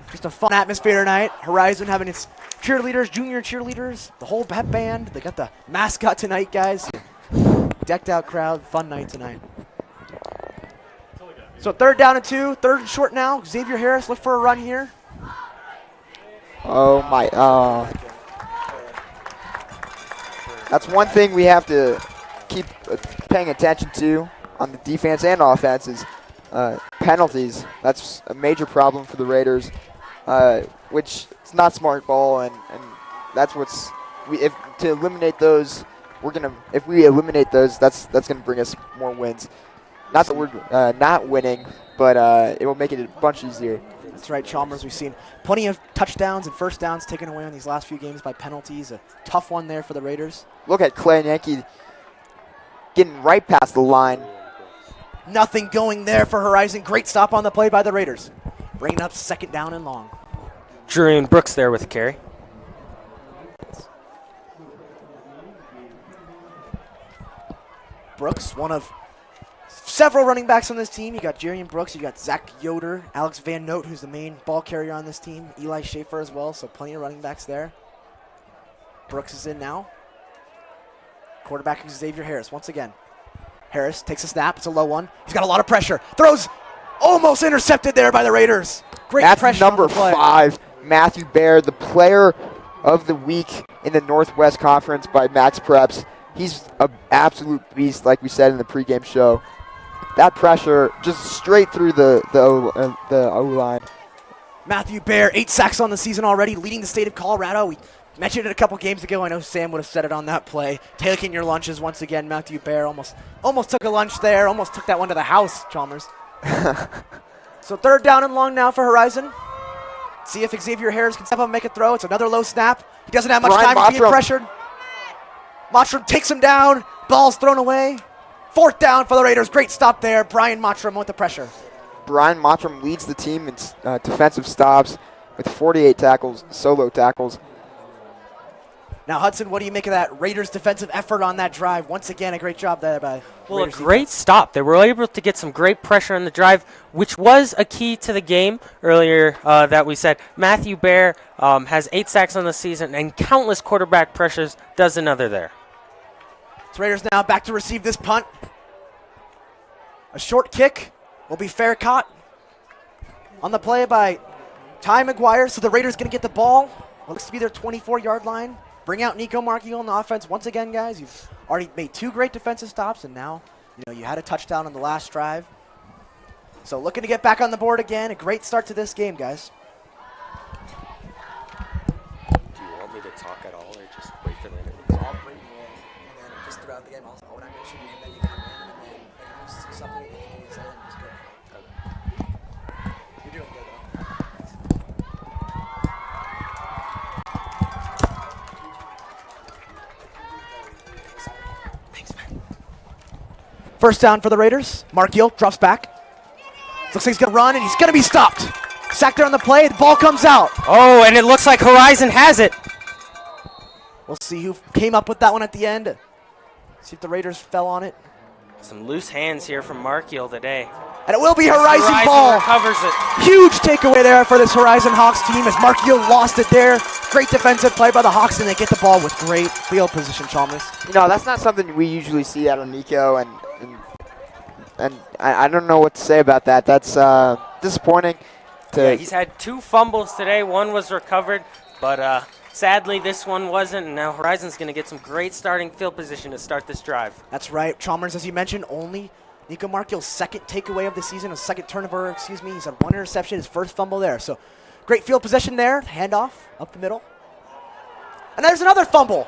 Just a fun atmosphere tonight. Horizon having its cheerleaders, junior cheerleaders, the whole pep band. They got the mascot tonight, guys. Decked out crowd, fun night tonight. So 3rd down and 2, 3rd and short now. Xavier Harris, look for a run here. Oh my, that's one thing we have to keep paying attention to on the defense and offense is penalties. That's a major problem for the Raiders, which it's not smart ball, and that's what's to eliminate those. If we eliminate those, that's gonna bring us more wins. Not that we're not winning, but it will make it a bunch easier. That's right, Chalmers. We've seen plenty of touchdowns and first downs taken away on these last few games by penalties. A tough one there for the Raiders. Look at Clay Yankee getting right past the line. Nothing going there for Horizon. Great stop on the play by the Raiders. Bringing up 2nd down and long. Jurian Brooks there with the carry. Brooks, one of several running backs on this team. You got Jerian Brooks, you got Zach Yoder, Alex Van Note, who's the main ball carrier on this team, Eli Schaefer as well, so plenty of running backs there. Brooks is in now. Quarterback is Xavier Harris once again. Harris takes a snap. It's a low one. He's got a lot of pressure. Throws almost intercepted there by the Raiders. Great That's pressure number on the play. 5, Matthew Baer, the player of the week in the Northwest Conference by Max Preps. He's an absolute beast, like we said in the pregame show. That pressure just straight through the O-line. Matthew Baer, 8 sacks on the season already, leading the state of Colorado. We mentioned it a couple games ago. I know Sam would have said it on that play. Taking your lunches once again. Matthew Baer almost took a lunch there. Almost took that one to the house, Chalmers. So 3rd down and long now for Horizon. See if Xavier Harris can step up and make a throw. It's another low snap. He doesn't have much Brian time. He's being Mottram. pressured. Mottram takes him down. Ball's thrown away. 4th down for the Raiders. Great stop there. Brian Mottram with the pressure. Brian Mottram leads the team in defensive stops with 48 tackles, solo tackles. Now, Hudson, what do you make of that Raiders defensive effort on that drive? Once again, a great job there by Well, Raiders a great stop. They were able to get some great pressure on the drive, which was a key to the game earlier that we said. Matthew Baer has 8 sacks on the season and countless quarterback pressures, does another there. So Raiders now back to receive this punt. A short kick will be fair caught on the play by Ty McGuire. So the Raiders going to get the ball. Looks to be their 24-yard line. Bring out Nico Markey on the offense. Once again, guys, you've already made 2 great defensive stops, and now you had a touchdown on the last drive. So looking to get back on the board again. A great start to this game, guys. Do you want me to talk at all or just wait for the interview? I'll bring you in, and then just throughout the game, when I mention your name, then you come in, and then if you see something that you can say, then just go. You're doing good, though. Thanks, man. First down for the Raiders. Mark Gill drops back. Looks like he's going to run, and he's going to be stopped. Sacked there on the play. The ball comes out. Oh, and it looks like Horizon has it. We'll see who came up with that one at the end. See if the Raiders fell on it. Some loose hands here from Markiel today. And it will be Horizon ball. Recovers it. Huge takeaway there for this Horizon Hawks team as Mark Gill lost it there. Great defensive play by the Hawks, and they get the ball with great field position, Chalmers. That's not something we usually see out of Nico, and I don't know what to say about that. That's disappointing. Yeah, he's had 2 fumbles today. One was recovered, but sadly this one wasn't. And now Horizon's going to get some great starting field position to start this drive. That's right. Chalmers, as you mentioned, only Nico Markiel's 2nd takeaway of the season, a 2nd turnover, He's had 1 interception, his 1st fumble there. So great field possession there. Handoff up the middle. And there's another fumble.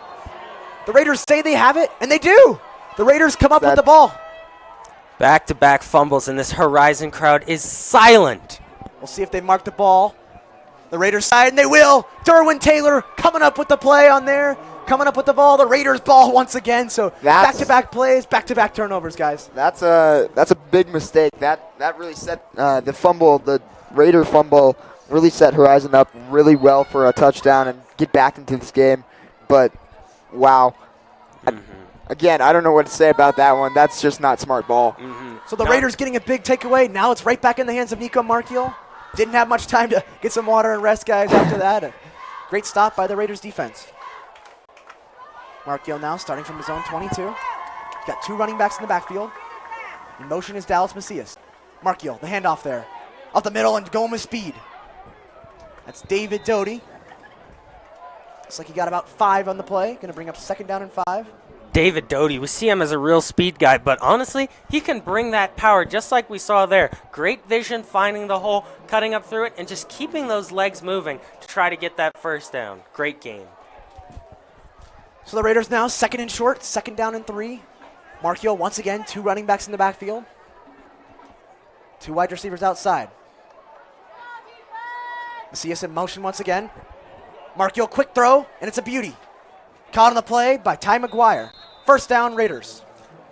The Raiders say they have it, and they do. The Raiders come up with the ball. Back-to-back fumbles, and this Horizon crowd is silent. We'll see if they mark the ball. The Raiders side, and they will. Derwin Taylor coming up with the play on there. Coming up with the ball. The Raiders ball once again. So back-to-back plays, back-to-back turnovers, guys. That's a big mistake. That really set the Raider fumble really set Horizon up really well for a touchdown and get back into this game. But, wow. Again, I don't know what to say about that one. That's just not smart ball. So the Raiders getting a big takeaway. Now it's right back in the hands of Nico Markiel. Didn't have much time to get some water and rest, guys, after that. A great stop by the Raiders defense. Markiel now starting from his own 22. Got 2 running backs in the backfield. In motion is Dallas Macias. Markiel, the handoff there. Up the middle and going with speed. That's David Doty. Looks like he got about 5 on the play. Going to bring up 2nd down and 5. David Doty, we see him as a real speed guy, but honestly, he can bring that power just like we saw there. Great vision, finding the hole, cutting up through it, and just keeping those legs moving to try to get that 1st down. Great game. So the Raiders now 2nd and short, 2nd down and 3. Markiel once again, 2 running backs in the backfield. 2 wide receivers outside. Macias in motion once again. Markiel, quick throw, and it's a beauty. Caught on the play by Ty McGuire. 1st down, Raiders.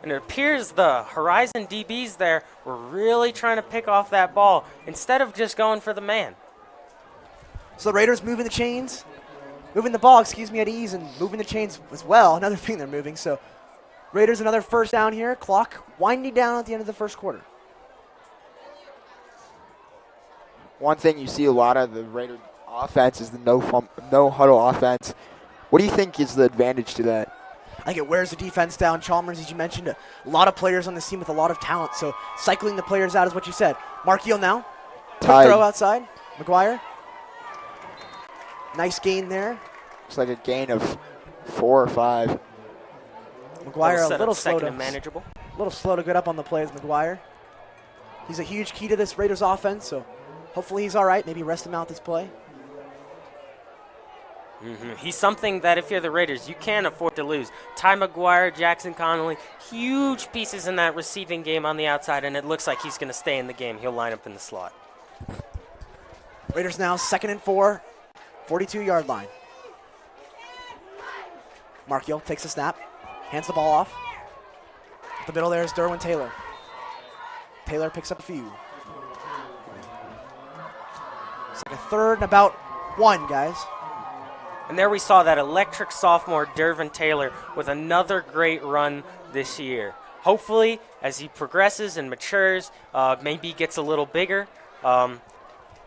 And it appears the Horizon DBs there were really trying to pick off that ball instead of just going for the man. So the Raiders moving the ball, at ease, and moving the chains as well. Another thing they're moving. So Raiders another first down here. Clock winding down at the end of the first quarter. One thing you see a lot of the Raider offense is the no huddle offense. What do you think is the advantage to that? I think it wears the defense down. Chalmers, as you mentioned, a lot of players on this team with a lot of talent. So cycling the players out is what you said. Markeel now. Quick throw outside. McGuire. Nice gain there. It's like a gain of 4 or 5. McGuire a little slow second to and manageable. A little slow to get up on the plays, McGuire. He's a huge key to this Raiders offense, so hopefully he's all right. Maybe rest him out this play. He's something that if you're the Raiders, you can't afford to lose. Ty McGuire, Jackson Connolly, huge pieces in that receiving game on the outside, and it looks like he's going to stay in the game. He'll line up in the slot. Raiders now 2nd and 4, 42-yard line. Markeel takes a snap, hands the ball off. The middle there is Derwin Taylor. Taylor picks up a few. It's like a 3rd and about 1, guys. And there we saw that electric sophomore, Dervin Taylor, with another great run this year. Hopefully, as he progresses and matures, maybe gets a little bigger,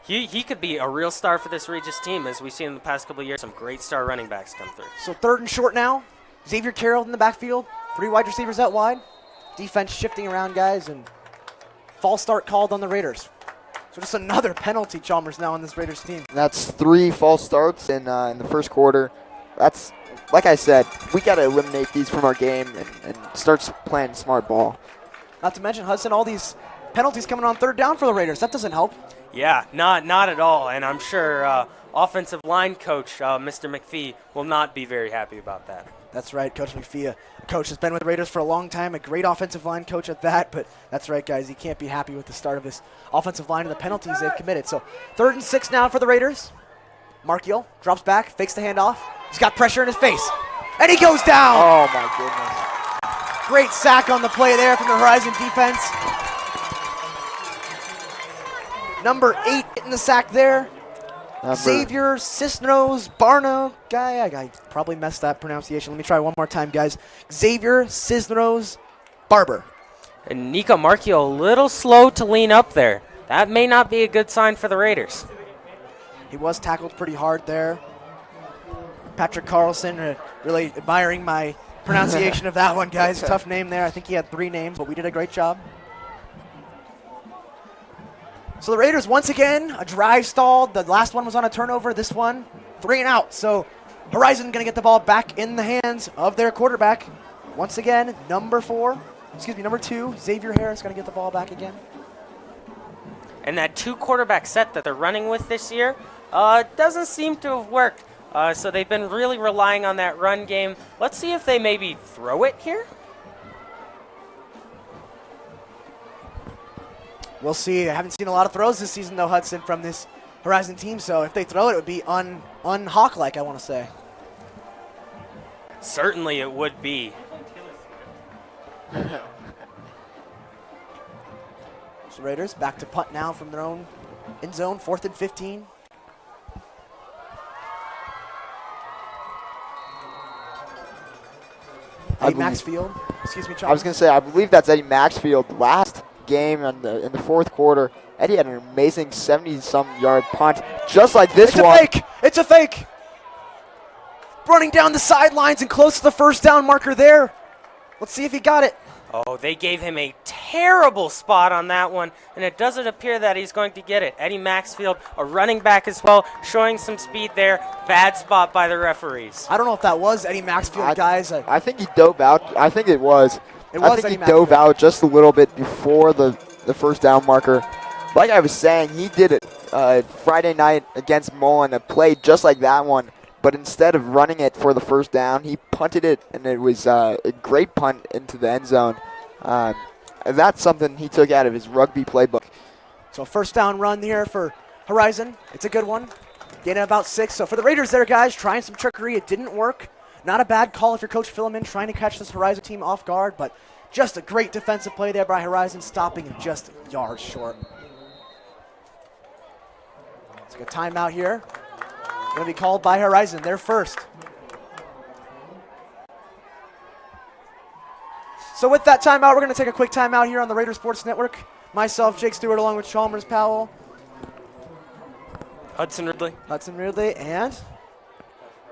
he could be a real star for this Regis team, as we've seen in the past couple of years. Some great star running backs come through. So 3rd and short now. Xavier Carroll in the backfield. 3 wide receivers out wide. Defense shifting around, guys, and false start called on the Raiders. So just another penalty, Chalmers, now on this Raiders team. That's 3 false starts in the first quarter. That's, like I said, we got to eliminate these from our game and start playing smart ball. Not to mention, Hudson, all these penalties coming on 3rd down for the Raiders. That doesn't help. Yeah, not at all. And I'm sure offensive line coach, Mr. McPhee, will not be very happy about that. That's right, Coach McPhee, a coach has been with the Raiders for a long time, a great offensive line coach at that, but that's right, guys, he can't be happy with the start of this offensive line and the penalties they've committed. So 3rd and 6 now for the Raiders. Markeel drops back, fakes the handoff. He's got pressure in his face, and he goes down. Oh, my goodness. Great sack on the play there from the Horizon defense. Number 8 getting the sack there. Xavier Cisneros Barno guy. I probably messed that pronunciation. Let me try one more time, guys. Xavier Cisneros Barber. And Nico Markeel a little slow to lean up there. That may not be a good sign for the Raiders. He was tackled pretty hard there. Patrick Carlson really admiring my pronunciation of that one, guys. Tough name there. I think he had 3 names, but we did a great job. So the Raiders, once again, a drive stalled. The last one was on a turnover. This one, 3 and out. So Horizon going to get the ball back in the hands of their quarterback. Once again, number 2, Xavier Harris going to get the ball back again. And that 2 quarterback set that they're running with this year doesn't seem to have worked. So they've been really relying on that run game. Let's see if they maybe throw it here. We'll see. I haven't seen a lot of throws this season, though, Hudson, from this Horizon team. So if they throw it, it would be un-Hawk-like, I want to say. Certainly it would be. So Raiders back to punt now from their own end zone, 4th and 15. Eddie Maxfield. Excuse me, Charles. I was going to say, I believe that's Eddie Maxfield. Last game in the 4th quarter, Eddie had an amazing 70-some yard punt, just like this one. It's a fake. It's a fake. Running down the sidelines and close to the first down marker there. Let's see if he got it. Oh, they gave him a terrible spot on that one, and it doesn't appear that he's going to get it. Eddie Maxfield, a running back as well, showing some speed there. Bad spot by the referees. I don't know if that was Eddie Maxfield, guys. I think he dove out. I think it was. I think Eddie he dove out just a little bit before the first down marker. Like I was saying, he did it Friday night against Mullen, a play just like that one. But instead of running it for the first down, he punted it, and it was a great punt into the end zone. That's something he took out of his rugby playbook. So first down run here for Horizon. It's a good one. Getting about 6. So for the Raiders there, guys, trying some trickery. It didn't work. Not a bad call if you're Coach Phileman trying to catch this Horizon team off guard, but just a great defensive play there by Horizon, stopping him just a yard short. It's like a timeout here. Going to be called by Horizon. They're first. So with that timeout, we're going to take a quick timeout here on the Raider Sports Network. Myself, Jake Stewart, along with Chalmers Powell, Hudson Ridley, and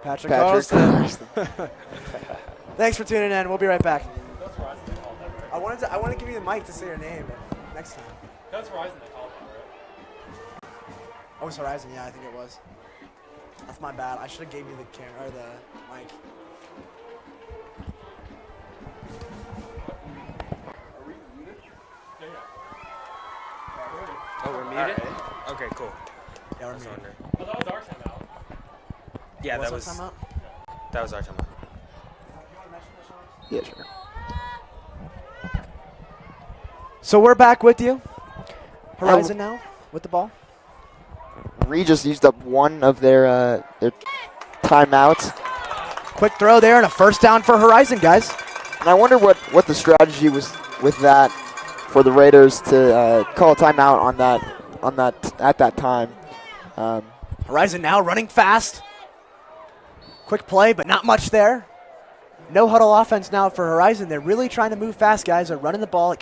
Patrick Carlson. Thanks for tuning in. We'll be right back. I wanted to give you the mic to say your name next time. That's Verizon they called that, right? Oh, it's Horizon. Yeah, I think it was. That's my bad. I should have gave you the camera or the mic. Oh, we're muted? Okay, cool. Yeah, we're muted. Oh, that was our timeout. Yeah, What's that was our timeout? that was our timeout. Yeah, sure. So we're back with you. Horizon now with the ball. Regis used up one of their timeouts. Quick throw there and a first down for Horizon, guys. And I wonder what the strategy was with that for the Raiders to call a timeout on that at that time. Horizon now running fast. Quick play, but not much there. No huddle offense now for Horizon. They're really trying to move fast, guys. They're running the ball.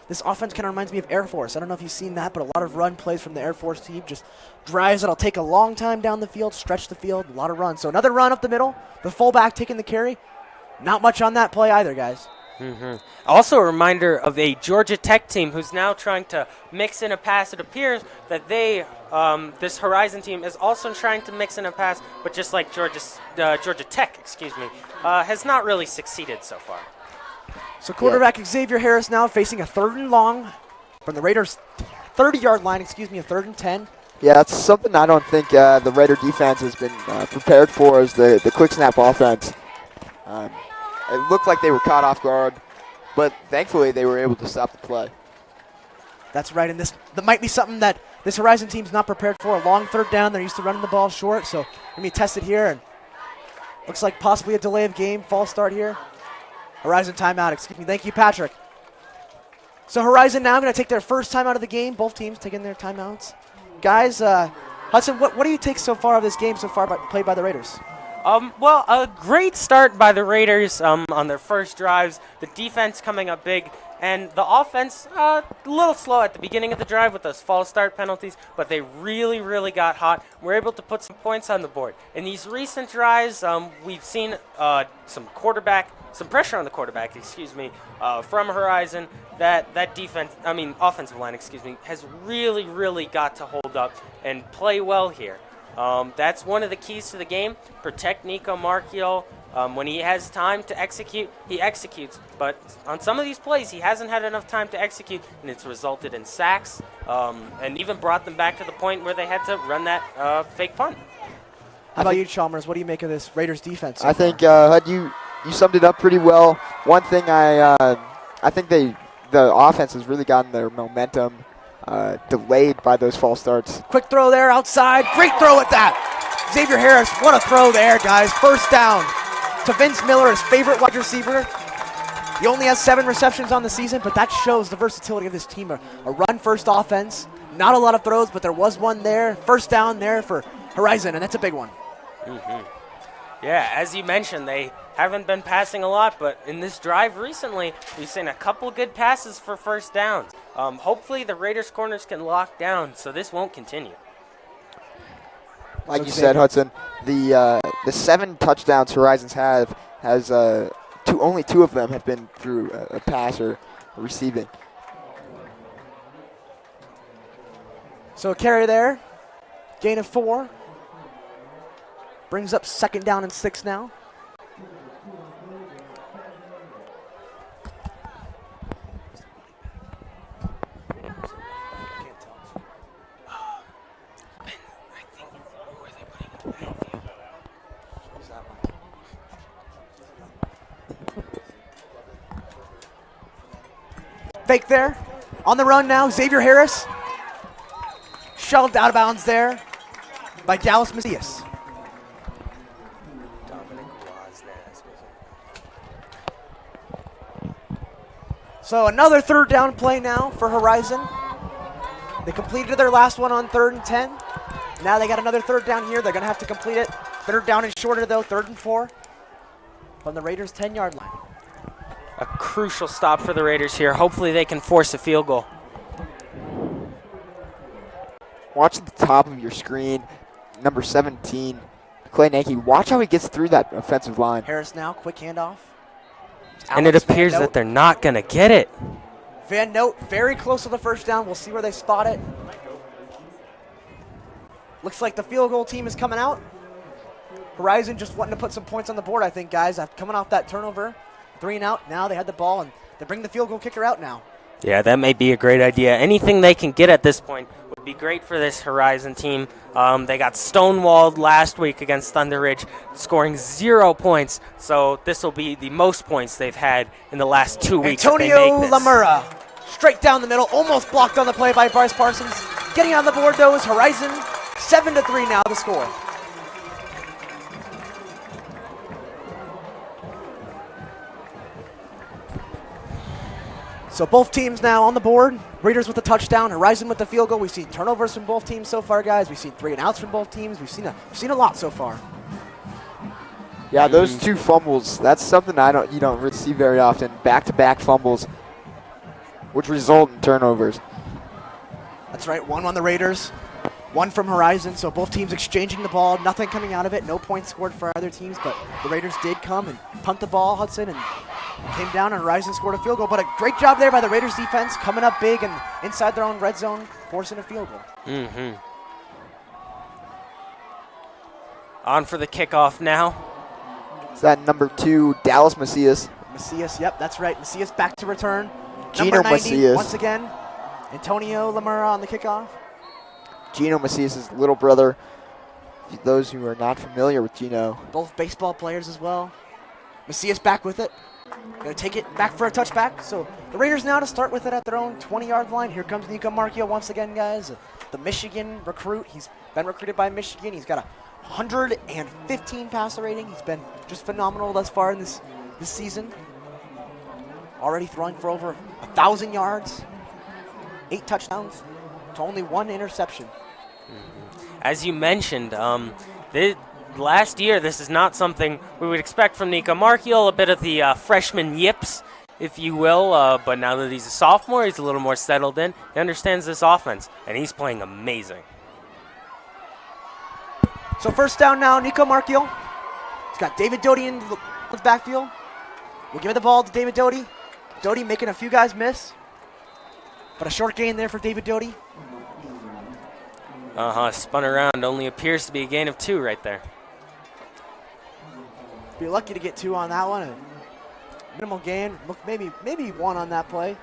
This offense kind of reminds me of Air Force. I don't know if you've seen that, but a lot of run plays from the Air Force team. Just drives that'll take a long time down the field, stretch the field, a lot of runs. So another run up the middle. The fullback taking the carry. Not much on that play either, guys. Also a reminder of a Georgia Tech team who's now trying to mix in a pass. It appears that this Horizon team is also trying to mix in a pass, but just like Georgia Tech, has not really succeeded so far. So quarterback Xavier Harris now facing a 3rd and long from the Raiders' 30-yard line, a 3rd and 10. Yeah, that's something I don't think the Raider defense has been prepared for, is the quick snap offense. It looked like they were caught off guard, but thankfully they were able to stop the play. That's right, and that might be something that this Horizon team's not prepared for. A long 3rd down. They're used to running the ball short, so going to be tested here. And looks like possibly a delay of game, false start here. Horizon timeout, excuse me. Thank you, Patrick. So Horizon now going to take their first time out of the game. Both teams taking their timeouts. Guys, Hudson, what do you take so far of this game so far played by the Raiders? Well, a great start by the Raiders on their first drives. The defense coming up big, and the offense a little slow at the beginning of the drive with those false start penalties, but they really, really got hot. We're able to put some points on the board. In these recent drives, we've seen some pressure on the quarterback, from Horizon. That offensive line, has really, really got to hold up and play well here. That's one of the keys to the game. Protect Nico Marchiol. When he has time to execute, he executes. But on some of these plays, he hasn't had enough time to execute, and it's resulted in sacks and even brought them back to the point where they had to run that fake punt. How about you, Chalmers? What do you make of this Raiders defense so I think, Hud, you summed it up pretty well. One thing I think the offense has really gotten their momentum delayed by those false starts. Quick throw there outside. Great throw at that. Xavier Harris, what a throw there, guys. First down to Vince Miller, his favorite wide receiver. He only has 7 receptions on the season, but that shows the versatility of this team. A run-first offense. Not a lot of throws, but there was one there. First down there for Horizon, and that's a big one. Yeah, as you mentioned, they haven't been passing a lot, but in this drive recently, we've seen a couple good passes for first downs. Hopefully the Raiders corners can lock down so this won't continue. Like you said, Hudson, the 7 touchdowns Horizons only 2 of them have been through a pass or receiving. So a carry there, gain of 4. Brings up 2nd down and 6 now. Fake there. On the run now, Xavier Harris. Shoved out of bounds there by Dallas Macias. So another 3rd down play now for Horizon. They completed their last one on 3rd and 10. Now they got another 3rd down here. They're going to have to complete it. 3rd down and shorter, though, 3rd and 4 from the Raiders' 10-yard line. A crucial stop for the Raiders here. Hopefully they can force a field goal. Watch at the top of your screen, number 17, Clay Nanke. Watch how he gets through that offensive line. Harris now, quick handoff. And it appears that they're not going to get it. Van Note very close to the first down. We'll see where they spot it. Looks like the field goal team is coming out. Horizon just wanting to put some points on the board, I think, guys. Coming off that turnover, 3 and out. Now they had the ball, and they bring the field goal kicker out now. Yeah, that may be a great idea. Anything they can get at this point would be great for this Horizon team. They got stonewalled last week against Thunder Ridge, scoring 0 points. So this will be the most points they've had in the last 2 weeks. Antonio Lamura, straight down the middle, almost blocked on the play by Bryce Parsons. Getting on the board, though, is Horizon. 7-3 now the score. So both teams now on the board. Raiders with the touchdown, Horizon with the field goal. We've seen turnovers from both teams so far, guys. We've seen 3 and outs from both teams. We've seen a lot so far. Yeah, those 2 fumbles, that's something you don't really see very often. Back-to-back fumbles, which result in turnovers. That's right, 1 on the Raiders, 1 from Horizon. So both teams exchanging the ball, nothing coming out of it. No points scored for either teams, but the Raiders did come and punt the ball, Hudson, and came down, and Horizon scored a field goal. But a great job there by the Raiders defense, coming up big and inside their own red zone, forcing a field goal. On for the kickoff now. Is that number 2, Dallas Macias? Macias, yep, that's right. Macias back to return. Gino Number 90, Macias. once again. Antonio Lamura on the kickoff. Gino Macias' little brother. Those who are not familiar with Gino. Both baseball players as well. Macias back with it. Gonna take it back for a touchback. So the Raiders now to start with it at their own 20-yard line. Here comes Nico Marchio once again, guys. The Michigan recruit. He's been recruited by Michigan. He's got a 115 passer rating. He's been just phenomenal thus far in this season. Already throwing for over 1,000 yards, 8 touchdowns to only 1 interception. As you mentioned, last year this is not something we would expect from Nico Marchiol, a bit of the freshman yips, if you will, but now that he's a sophomore, he's a little more settled in. He understands this offense, and he's playing amazing. So first down now, Nico Marchiol. He's got David Doty in the backfield. We'll give the ball to David Doty. Doty making a few guys miss, but a short gain there for David Doty. Spun around, only appears to be a gain of 2 right there. Be lucky to get 2 on that one. Minimal gain, look, maybe 1 on that play.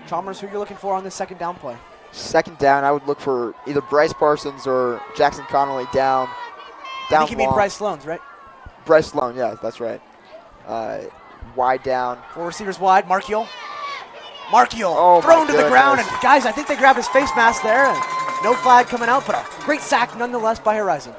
Chalmers, who you're looking for on this second down play? Second down, I would look for either Bryce Parsons or Jackson Connolly down. I think you mean Bryce Sloan's, right? Bryce Sloan, yeah, that's right. Wide down. 4 receivers wide, Marchiol. Thrown to the ground, and guys, I think they grabbed his face mask there, and no flag coming out, but a great sack nonetheless by Horizon.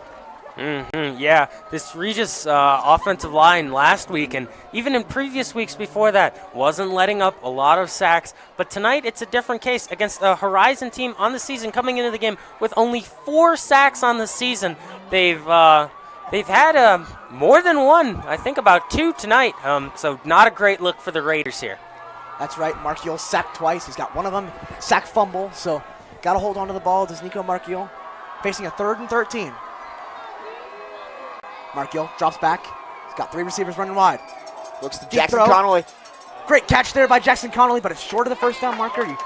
Yeah, this Regis offensive line last week, and even in previous weeks before that, wasn't letting up a lot of sacks. But tonight, it's a different case against a Horizon team on the season coming into the game with only 4 sacks on the season. They've had more than 1, I think about 2 tonight. So not a great look for the Raiders here. That's right, Marchiol sacked twice. He's got one of them sack fumble, so got to hold on to the ball. Does Nico Marchiol facing a 3rd and 13. Marchiol drops back. He's got 3 receivers running wide. Looks to Jackson Connolly. Great catch there by Jackson Connolly, but it's short of the first down marker. He's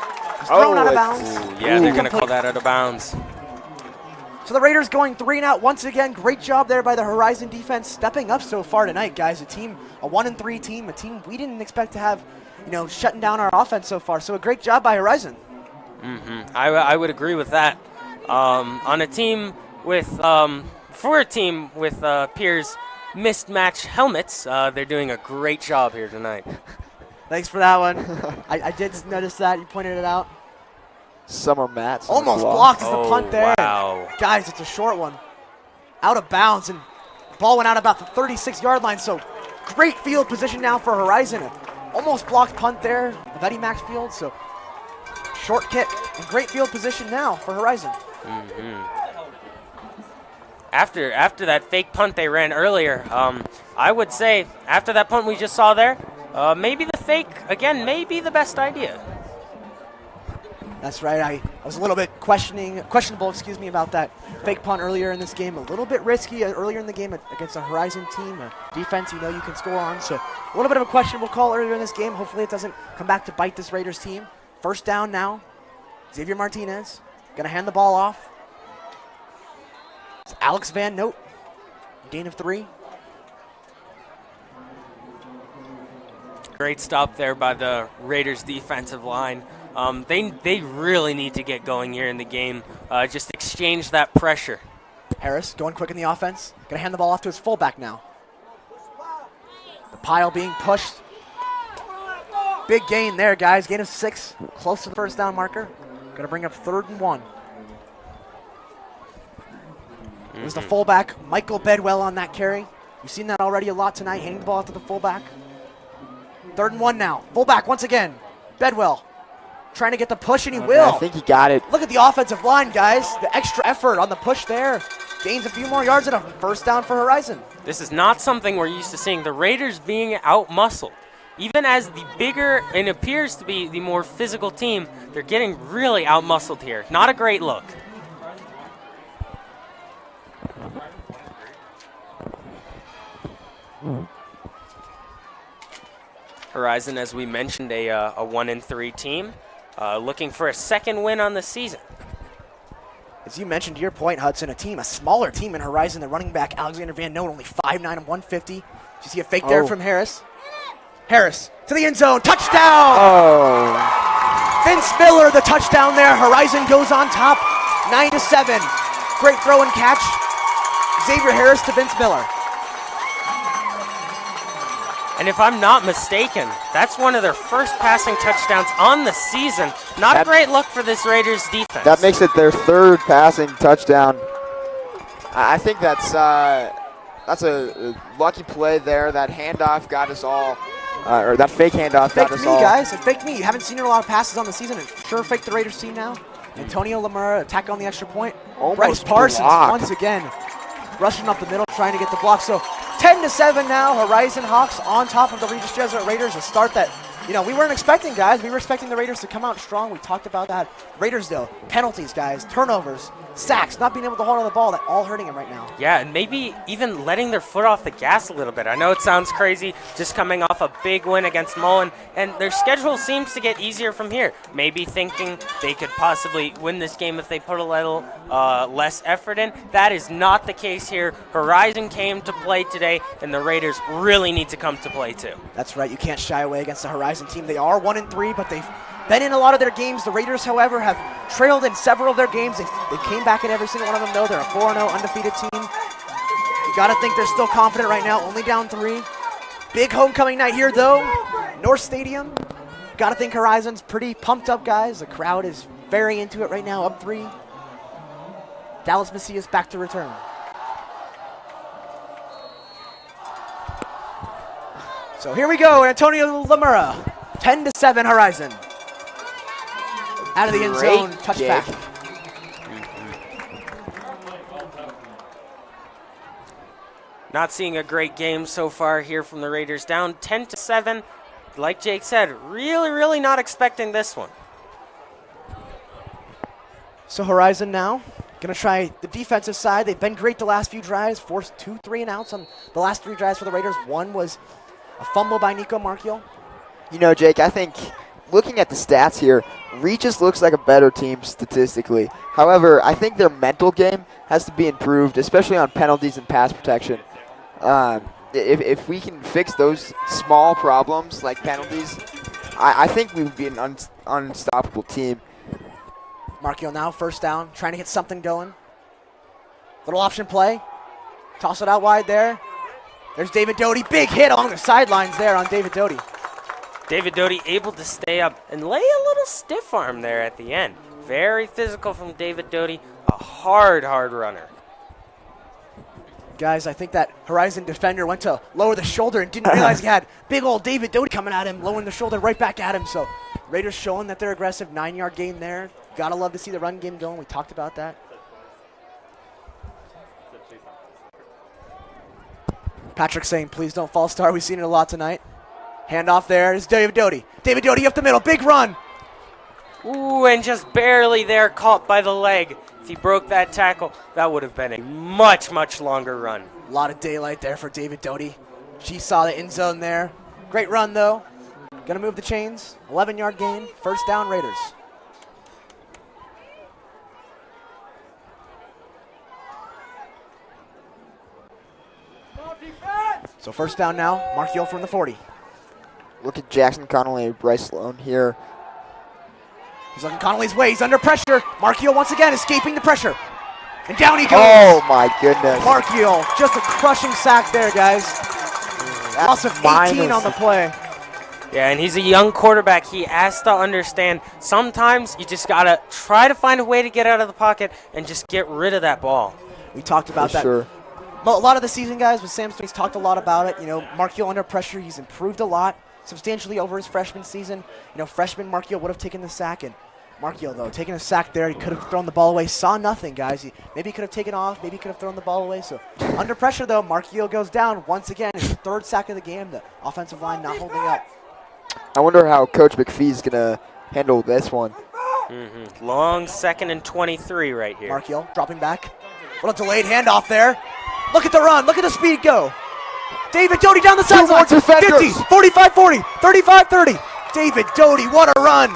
thrown out of bounds. Yeah, they're going to call that out of bounds. So the Raiders going 3 and out once again. Great job there by the Horizon defense, stepping up so far tonight, guys. A 1-3 team, a team we didn't expect to have, shutting down our offense so far. So a great job by Horizon. I would agree with that. On a team with, for a team with Pier's mismatched helmets, they're doing a great job here tonight. Thanks for that one. I did notice that. You pointed it out. Summer Mats. Almost blocked as the punt there. Wow. Guys, it's a short one. Out of bounds, and the ball went out about the 36-yard line, so great field position now for Horizon. Almost blocked punt there of Eddie Maxfield, so short kick and great field position now for Horizon. after that fake punt they ran earlier, I would say after that punt we just saw there, maybe the fake, again, may be the best idea. That's right. I was a little bit questionable, about that fake punt earlier in this game. A little bit risky earlier in the game against a Horizon team, a defense you know you can score on. So a little bit of a questionable call earlier in this game. Hopefully it doesn't come back to bite this Raiders team. First down now. Xavier Martinez going to hand the ball off. It's Alex Van Note. Gain of 3. Great stop there by the Raiders defensive line. They really need to get going here in the game. Just exchange that pressure. Harris going quick in the offense. Going to hand the ball off to his fullback now. The pile being pushed. Big gain there, guys. Gain of 6. Close to the first down marker. Going to bring up 3rd and 1. It was the fullback, Michael Bedwell, on that carry. You've seen that already a lot tonight, handing the ball out to the fullback. 3rd and 1 now. Fullback once again. Bedwell trying to get the push, and he will. I think he got it. Look at the offensive line, guys. The extra effort on the push there. Gains a few more yards and a first down for Horizon. This is not something we're used to seeing. The Raiders being out-muscled. Even as the bigger and appears to be the more physical team, they're getting really out-muscled here. Not a great look. Horizon, as we mentioned, a 1-3 team, looking for a second win on the season. As you mentioned to your point, Hudson, a smaller team in Horizon. The running back, Alexander Van Note, only 5'9" and 150. Did you see a fake there from Harris? Harris to the end zone, touchdown! Oh. Vince Miller, the touchdown there. Horizon goes on top, 9-7. Great throw and catch. Xavier Harris to Vince Miller. And if I'm not mistaken, that's one of their first passing touchdowns on the season. Not a great look for this Raiders defense. That makes it their 3rd passing touchdown. I think that's a lucky play there. That handoff got us all, or that fake handoff got us all. Fake me, guys. It faked me. You haven't seen a lot of passes on the season. It sure faked the Raiders team now. Antonio Lamura attack on the extra point. Almost Bryce Parsons blocked. once again rushing up the middle, trying to get the block. So 10-7 now. Horizon Hawks on top of the Regis Jesuit Raiders. A start that, we weren't expecting, guys. We were expecting the Raiders to come out strong. We talked about that. Raiders, though, penalties, guys, turnovers, sacks, not being able to hold on the ball, that all hurting him right now. Yeah, and maybe even letting their foot off the gas a little bit. I know it sounds crazy, just coming off a big win against Mullen, and their schedule seems to get easier from here. Maybe thinking they could possibly win this game if they put a little less effort in. That is not the case here. Horizon came to play today, and the Raiders really need to come to play too. That's right. You can't shy away against the Horizon team. They are 1-3, but they've been in a lot of their games. The Raiders, however, have trailed in several of their games. They came back in every single one of them, though. They're a 4-0 undefeated team. You got to think they're still confident right now, only down 3. Big homecoming night here, though. North Stadium. Got to think Horizon's pretty pumped up, guys. The crowd is very into it right now, up 3. Dallas Macias back to return. So here we go, Antonio Lamura, 10-7 Horizon. Out of the end zone, touchback. Not seeing a great game so far here from the Raiders, down 10-7. Like Jake said, really not expecting this one. So Horizon now going to try the defensive side. They've been great the last few drives, forced 2 3-and-outs on the last 3 drives for the Raiders. One was a fumble by Nico Marchiol. Jake, I think looking at the stats here, Regis looks like a better team statistically. However, I think their mental game has to be improved, especially on penalties and pass protection. If we can fix those small problems like penalties, I think we would be an unstoppable team. Marchiol now first down, trying to get something going. Little option play. Toss it out wide there. There's David Doty. Big hit along the sidelines there on David Doty. David Doty able to stay up and lay a little stiff arm there at the end. Very physical from David Doty. A hard runner. Guys, I think that Horizon defender went to lower the shoulder and didn't realize he had big old David Doty coming at him, lowering the shoulder right back at him. So Raiders showing that they're aggressive. 9-yard gain there. Gotta love to see the run game going. We talked about that. Patrick saying, please don't false start. We've seen it a lot tonight. Handoff there is David Doty. David Doty up the middle. Big run. Ooh, and just barely there, caught by the leg. If he broke that tackle, that would have been a much, much longer run. A lot of daylight there for David Doty. She saw the end zone there. Great run, though. Gonna move the chains. 11-yard gain. First down, Raiders. So first down now. Markiel from the 40. Look at Jackson Connolly and Bryce Sloan here. He's looking Connolly's way. He's under pressure. Markiel once again escaping the pressure. And down he goes. Oh, my goodness. Markiel, just a crushing sack there, guys. Loss of 18 on the play. Yeah, and he's a young quarterback. He has to understand sometimes you just got to try to find a way to get out of the pocket and just get rid of that ball. We talked about that. Sure. A lot of the season, guys, with Sam Stone, he's talked a lot about it. You know, Markiel under pressure, he's improved a lot, substantially over his freshman season. You know, freshman Markiel would have taken the sack, and Markiel, though, taking a sack there, he could have thrown the ball away. Saw nothing, guys. Maybe he could have taken off. Maybe he could have thrown the ball away. So under pressure, though, Markiel goes down once again. His third sack of the game. The offensive line not holding up. I wonder how Coach McPhee's going to handle this one. Long 2nd and 23 right here. Markiel dropping back. What a delayed handoff there. Look at the run. Look at the speed go. David Doty down the sideline. 50, 45, 40, 35, 30. David Doty, what a run.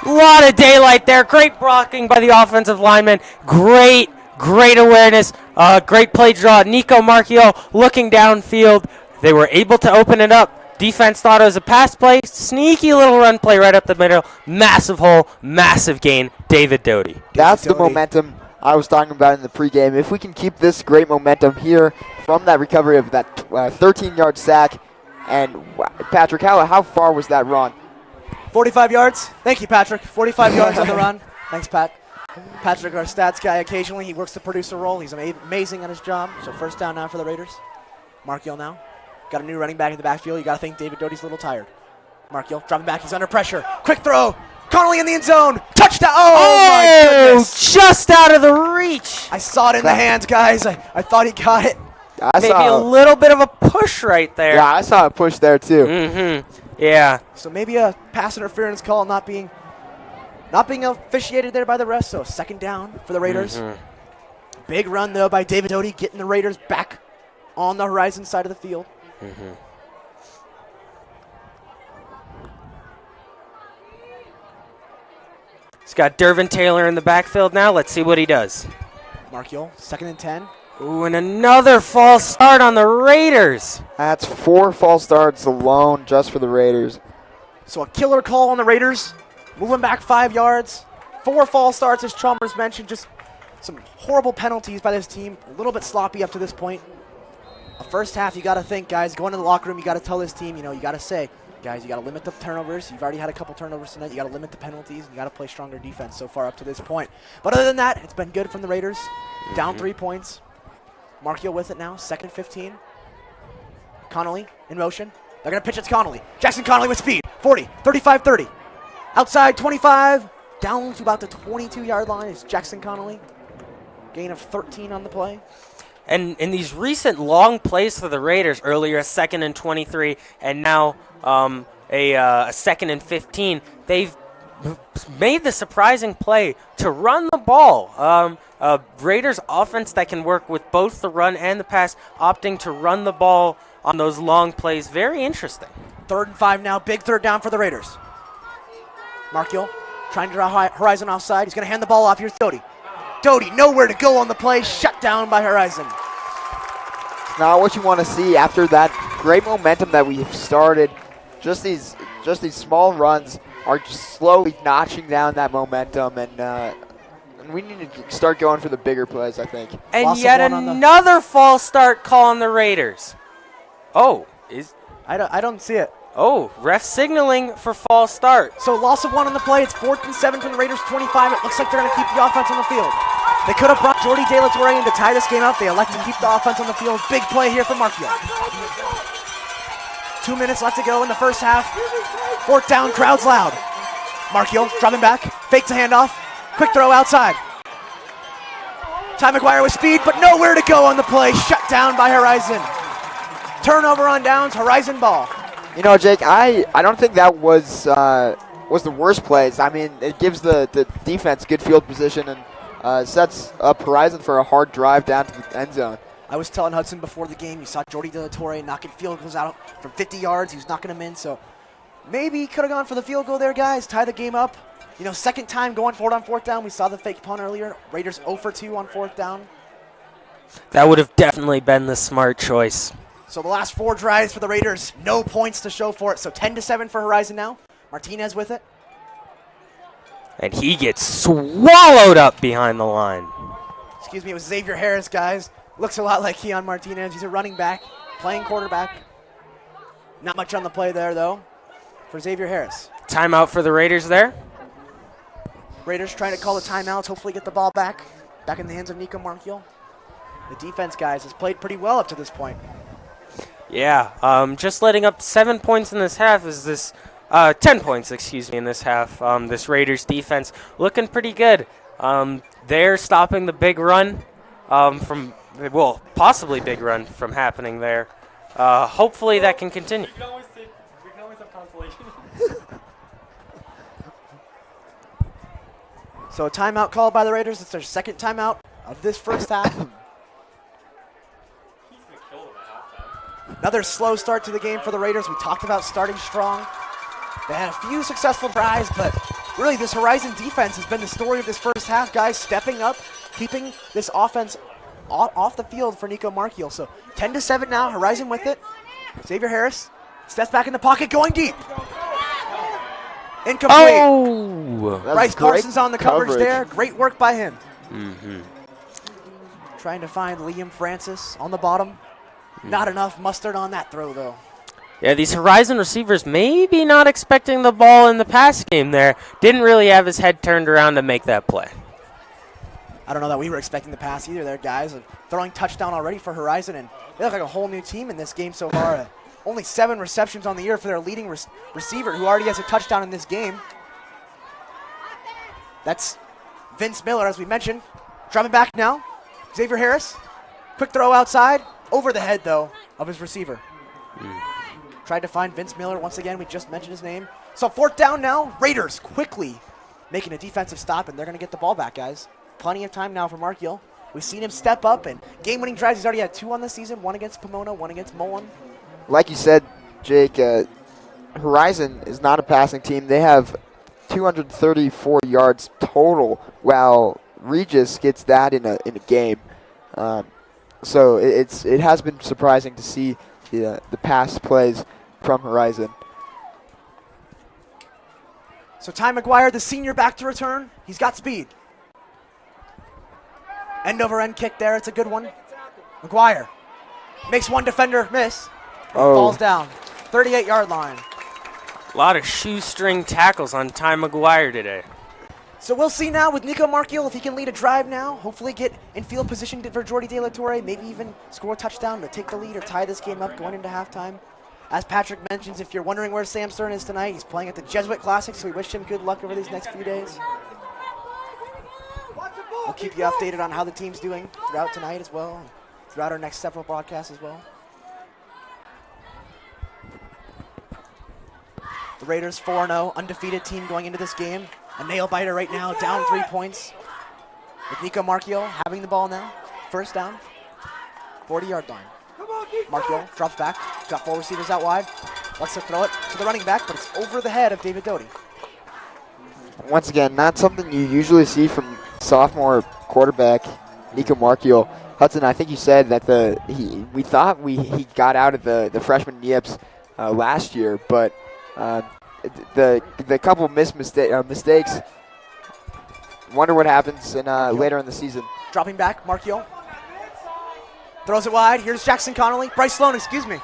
A lot of daylight there. Great blocking by the offensive lineman. Great awareness. Great play draw. Nico Markiel looking downfield. They were able to open it up. Defense thought it was a pass play. Sneaky little run play right up the middle. Massive hole. Massive gain. David Doty. That's the momentum I was talking about in the pregame. If we can keep this great momentum here from that recovery of that 13-yard sack, and Patrick, how far was that run? 45 yards. Thank you, Patrick. 45 yards on the run. Thanks, Pat. Patrick, our stats guy, occasionally he works the producer role. He's amazing at his job. So first down now for the Raiders. Markiel now. Got a new running back in the backfield. You got to think David Doty's a little tired. Markiel dropping back. He's under pressure. Quick throw. Connolly in the end zone. Touchdown. Oh, my goodness. Just out of the reach. I saw it in the hands, guys. I thought he got it. Maybe a little bit of a push right there. Yeah, I saw a push there, too. Yeah. So maybe a pass interference call not being officiated there by the refs. So second down for the Raiders. Big run, though, by David Doty, getting the Raiders back on the horizon side of the field. He's got Dervin Taylor in the backfield now. Let's see what he does. Markiel, 2nd and 10. Ooh, and another false start on the Raiders. That's 4 false starts alone just for the Raiders. So a killer call on the Raiders. Moving back 5 yards. 4 false starts, as Chalmers mentioned. Just some horrible penalties by this team. A little bit sloppy up to this point. A first half, you got to think, guys, going to the locker room, you got to tell this team, you got to say, guys, you got to limit the turnovers. You've already had a couple turnovers tonight. You got to limit the penalties. You got to play stronger defense so far up to this point. But other than that, it's been good from the Raiders. Down 3 points. Markiel with it now, 2nd and 15. Connolly in motion. They're going to pitch it to Connolly. Jackson Connolly with speed. 40, 35, 30. Outside, 25. Down to about the 22-yard line is Jackson Connolly. Gain of 13 on the play. And in these recent long plays for the Raiders, earlier a 2nd and 23, and now a 2nd and 15, they've made the surprising play to run the ball. Raiders offense that can work with both the run and the pass, opting to run the ball on those long plays. Very interesting. 3rd and 5 now. Big third down for the Raiders. Markiel trying to draw Horizon offside. He's going to hand the ball off. Here's Doty. Doty, nowhere to go on the play. Shut down by Horizon. Not what you want to see after that great momentum that we've started. Just these small runs are just slowly notching down that momentum, and we need to start going for the bigger plays, I think. And loss yet another false start call on the Raiders. Oh, I don't see it. Oh, ref signaling for false start. So loss of 1 on the play. It's 4th and 7 from the Raiders 25. It looks like they're going to keep the offense on the field. They could have brought Jordy De La Torre in to tie this game up. They elect to keep the offense on the field. Big play here for Markiel. 2 minutes left to go in the first half. 4th down, crowd's loud. Markiel dropping back, fakes a handoff, quick throw outside. Ty McGuire with speed, but nowhere to go on the play. Shut down by Horizon. Turnover on downs, Horizon ball. You know, Jake, I don't think that was the worst plays. I mean, it gives the defense good field position and sets up Horizon for a hard drive down to the end zone. I was telling Hudson before the game, you saw Jordy De La Torre knocking field goals out from 50 yards. He was knocking them in, so maybe he could have gone for the field goal there, guys. Tie the game up. You know, second time going for it on fourth down. We saw the fake punt earlier. Raiders 0 for 2 on fourth down. That would have definitely been the smart choice. So the last 4 drives for the Raiders, no points to show for it. So 10-7 for Horizon now. Martinez with it. And he gets swallowed up behind the line. Excuse me, it was Xavier Harris, guys. Looks a lot like Keon Martinez. He's a running back, playing quarterback. Not much on the play there, though, for Xavier Harris. Timeout for the Raiders there. Raiders trying to call the timeouts, hopefully get the ball back in the hands of Nico Markiel. The defense, guys, has played pretty well up to this point. Yeah, just letting up 7 points in this half is this 10 points, excuse me, in this half. This Raiders defense looking pretty good. They're stopping the big run possibly big run from happening there. Hopefully that can continue. We can always have consolation. So a timeout called by the Raiders. It's their second timeout of this first half. Another slow start to the game for the Raiders. We talked about starting strong. They had a few successful drives, but really this Horizon defense has been the story of this first half, guys, stepping up, keeping this offense off the field for Nico Markiel. So 10-7 now, Horizon with it. Xavier Harris steps back in the pocket, going deep. Incomplete. Oh! Bryce Parsons on the coverage there. Great work by him. Mm-hmm. Trying to find Liam Francis on the bottom. Not enough mustard on that throw, though. Yeah, these Horizon receivers maybe not expecting the ball in the pass game there. Didn't really have his head turned around to make that play. I don't know that we were expecting the pass either there, guys. Throwing touchdown already for Horizon, and they look like a whole new team in this game so far. Only 7 receptions on the year for their leading receiver, who already has a touchdown in this game. That's Vince Miller, as we mentioned. Dropping back now. Xavier Harris. Quick throw outside. Over the head, though, of his receiver. Tried to find Vince Miller once again. We just mentioned his name. So fourth down now. Raiders quickly making a defensive stop, and they're going to get the ball back, guys. Plenty of time now for Markiel. We've seen him step up, and game-winning drives. He's already had 2 on the season, 1 against Pomona, 1 against Mullen. Like you said, Jake, Horizon is not a passing team. They have 234 yards total, while Regis gets that in a game. So it has been surprising to see the pass plays from Horizon. So Ty McGuire, the senior, back to return. He's got speed. End-over-end kick there. It's a good one. McGuire makes one defender miss. Falls down. 38-yard line. A lot of shoestring tackles on Ty McGuire today. So we'll see now with Nico Markiel if he can lead a drive now. Hopefully get in field position for Jordy De La Torre. Maybe even score a touchdown to take the lead or tie this game up going into halftime. As Patrick mentions, if you're wondering where Sam Stern is tonight, he's playing at the Jesuit Classic, so we wish him good luck over these next few days. We'll keep you updated on how the team's doing throughout tonight as well, and throughout our next several broadcasts as well. The Raiders 4-0, undefeated team going into this game. A nail-biter right now, down 3 points. With Nico Markiel having the ball now. First down, 40-yard line. Markiel drops back, got 4 receivers out wide. Wants to throw it to the running back, but it's over the head of David Doty. Once again, not something you usually see from sophomore quarterback Nico Markiel. Hudson, I think you said that we thought he got out of the freshman yips last year, but the couple of mistakes. Wonder what happens later in the season. Dropping back, Markiel throws it wide. Here's Jackson Connolly. Bryce Sloan, excuse me.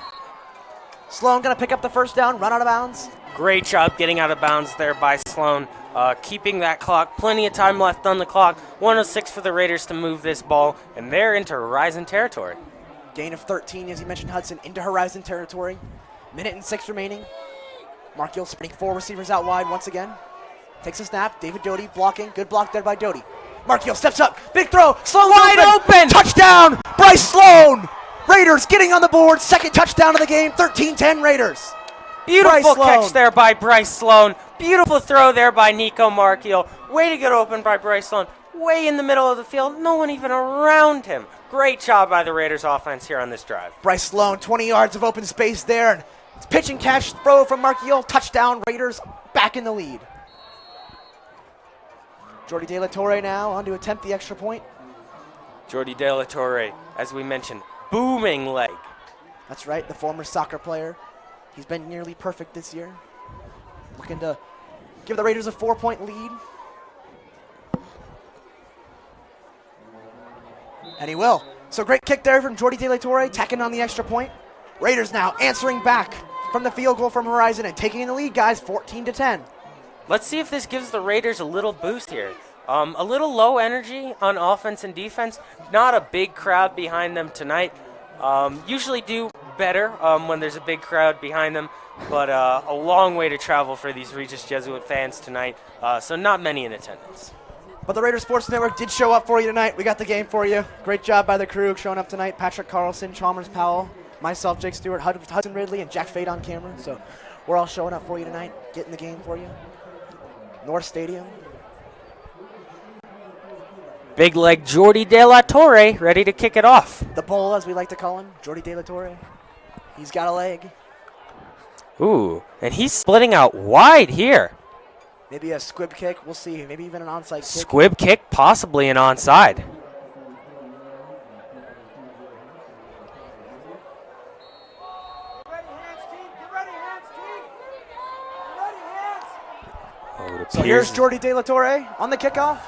Sloan going to pick up the first down, run out of bounds. Great job getting out of bounds there by Sloan. Keeping that clock. Plenty of time left on the clock. 1:06 for the Raiders to move this ball, and they're into Horizon territory. Gain of 13, as you mentioned, Hudson, into Horizon territory. 1:06 remaining. Markiel spreading 4 receivers out wide once again. Takes a snap. David Doty blocking. Good block there by Doty. Markiel steps up. Big throw. Sloan wide open. Touchdown. Bryce Sloan. Raiders getting on the board. Second touchdown of the game. 13-10 Raiders. Beautiful Bryce Sloan. catch there by Bryce Sloan. Beautiful throw there by Nico Markiel. Way to get open by Bryce Sloan. Way in the middle of the field. No one even around him. Great job by the Raiders offense here on this drive. Bryce Sloan, 20 yards of open space there. And it's pitch and catch throw from Markiel. Touchdown, Raiders back in the lead. Jordy De La Torre now on to attempt the extra point. Jordy De La Torre, as we mentioned, booming leg. That's right, the former soccer player. He's been nearly perfect this year. Looking to give the Raiders a 4-point lead. And he will. So great kick there from Jordy De La Torre, tacking on the extra point. Raiders now answering back from the field goal from Horizon and taking in the lead, guys, 14-10. Let's see if this gives the Raiders a little boost here. A little low energy on offense and defense. Not a big crowd behind them tonight. Usually do better when there's a big crowd behind them, but a long way to travel for these Regis Jesuit fans tonight, so not many in attendance. But the Raiders Sports Network did show up for you tonight. We got the game for you. Great job by the crew showing up tonight. Patrick Carlson, Chalmers Powell, myself, Jake Stewart, Hudson Ridley, and Jack Fade on camera. So we're all showing up for you tonight, getting the game for you. North Stadium. Big leg Jordy De La Torre ready to kick it off. The bull, as we like to call him, Jordy De La Torre. He's got a leg. Ooh, and he's splitting out wide here. Maybe a squib kick. We'll see. Maybe even an onside kick. Squib kick, possibly an onside. So here's Jordy De La Torre on the kickoff.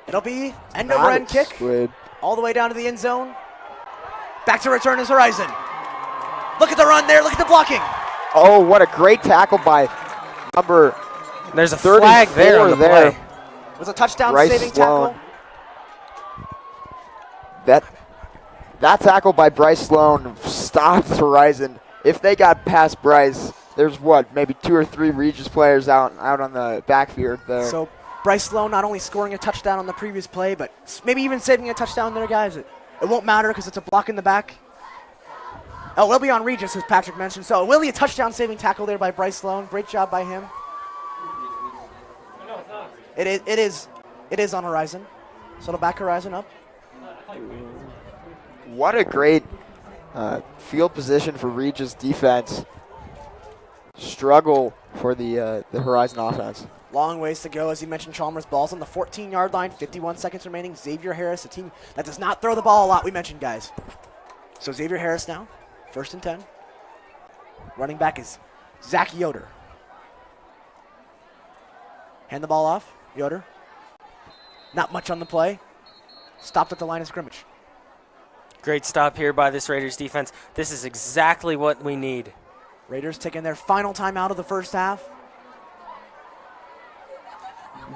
It'll be end-over-end kick. Squib. All the way down to the end zone. Back to return is Horizon. Look at the run there. Look at the blocking. Oh, what a great tackle by number There's a flag there on the play. It was a touchdown-saving tackle. That tackle by Bryce Sloan stopped Horizon. If they got past Bryce, there's maybe 2 or 3 Regis players out on the backfield there. So Bryce Sloan not only scoring a touchdown on the previous play, but maybe even saving a touchdown there, guys. It won't matter because it's a block in the back. Oh, we'll be on Regis, as Patrick mentioned. So it will be a touchdown-saving tackle there by Bryce Sloan. Great job by him. It is on Horizon. So it'll back Horizon up. What a great field position for Regis defense. Struggle for the Horizon offense. Long ways to go. As you mentioned, Chalmers ball's on the 14-yard line. 51 seconds remaining. Xavier Harris, a team that does not throw the ball a lot, we mentioned, guys. So Xavier Harris now, 1st and 10. Running back is Zach Yoder. Hand the ball off. Yoder. Not much on the play. Stopped at the line of scrimmage. Great stop here by this Raiders defense. This is exactly what we need. Raiders taking their final time out of the first half.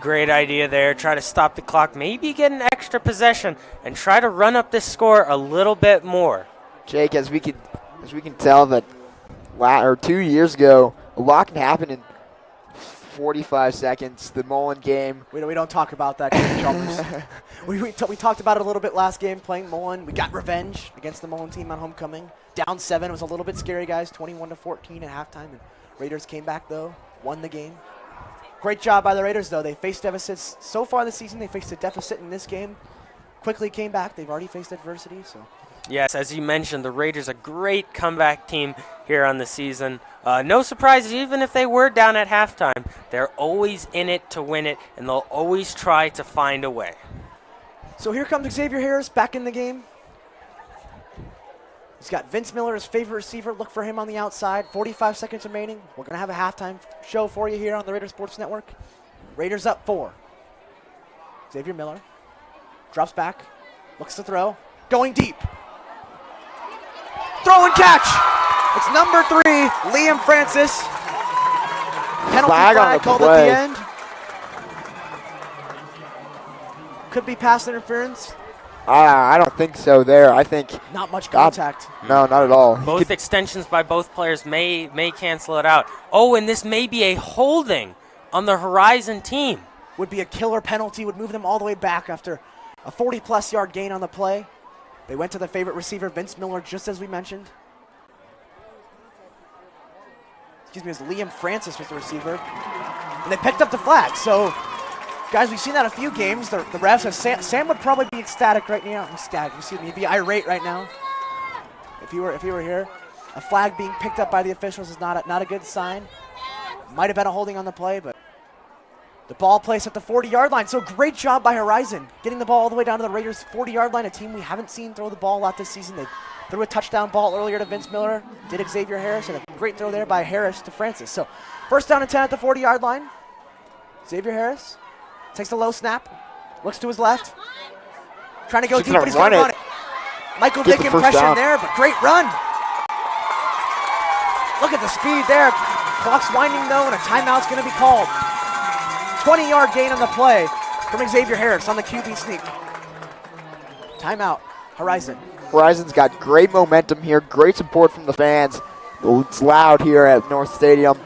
Great idea there. Try to stop the clock, maybe get an extra possession, and try to run up this score a little bit more. Jake, as we can tell that 2 years ago, a lot can happen in 45 seconds. The Mullen game. We don't talk about that game, Chalmers. we talked about it a little bit last game, playing Mullen. We got revenge against the Mullen team on homecoming. Down 7. It was a little bit scary, guys. 21-14 at halftime. And Raiders came back, though. Won the game. Great job by the Raiders, though. They faced deficits so far this season. They faced a deficit in this game. Quickly came back. They've already faced adversity. So. Yes, as you mentioned, the Raiders a great comeback team here on the season. No surprise, even if they were down at halftime, they're always in it to win it, and they'll always try to find a way. So here comes Xavier Harris back in the game. He's got Vince Miller, his favorite receiver. Look for him on the outside. 45 seconds remaining. We're going to have a halftime show for you here on the Raiders Sports Network. Raiders up 4. Xavier Miller drops back, looks to throw, going deep. Throw and catch. It's number 3, Liam Francis. Penalty flag called at the end. Could be pass interference. I don't think so there. I think not much contact. No, not at all. Both extensions by both players may cancel it out. Oh, and this may be a holding on the Horizon team. Would be a killer penalty, would move them all the way back after a 40-plus yard gain on the play. They went to the favorite receiver, Vince Miller, just as we mentioned. Excuse me, it was Liam Francis was the receiver. And they picked up the flag. So, guys, we've seen that a few games. The refs have Sam would probably be ecstatic right now. Excuse me, he'd be irate right now. If you were here. A flag being picked up by the officials is not a good sign. Might have been a holding on the play, but the ball placed at the 40-yard line. So great job by Horizon, getting the ball all the way down to the Raiders' 40-yard line, a team we haven't seen throw the ball a lot this season. They threw a touchdown ball earlier to Vince Miller, did Xavier Harris, and a great throw there by Harris to Francis. So first down and 10 at the 40-yard line. Xavier Harris takes the low snap, looks to his left, trying to go deep, but he's going to run it. Michael Vick impression there, but great run. Look at the speed there. Clock's winding though, and a timeout's going to be called. 20-yard gain on the play from Xavier Harris on the QB sneak. Timeout, Horizon. Horizon's got great momentum here, great support from the fans. It's loud here at North Stadium.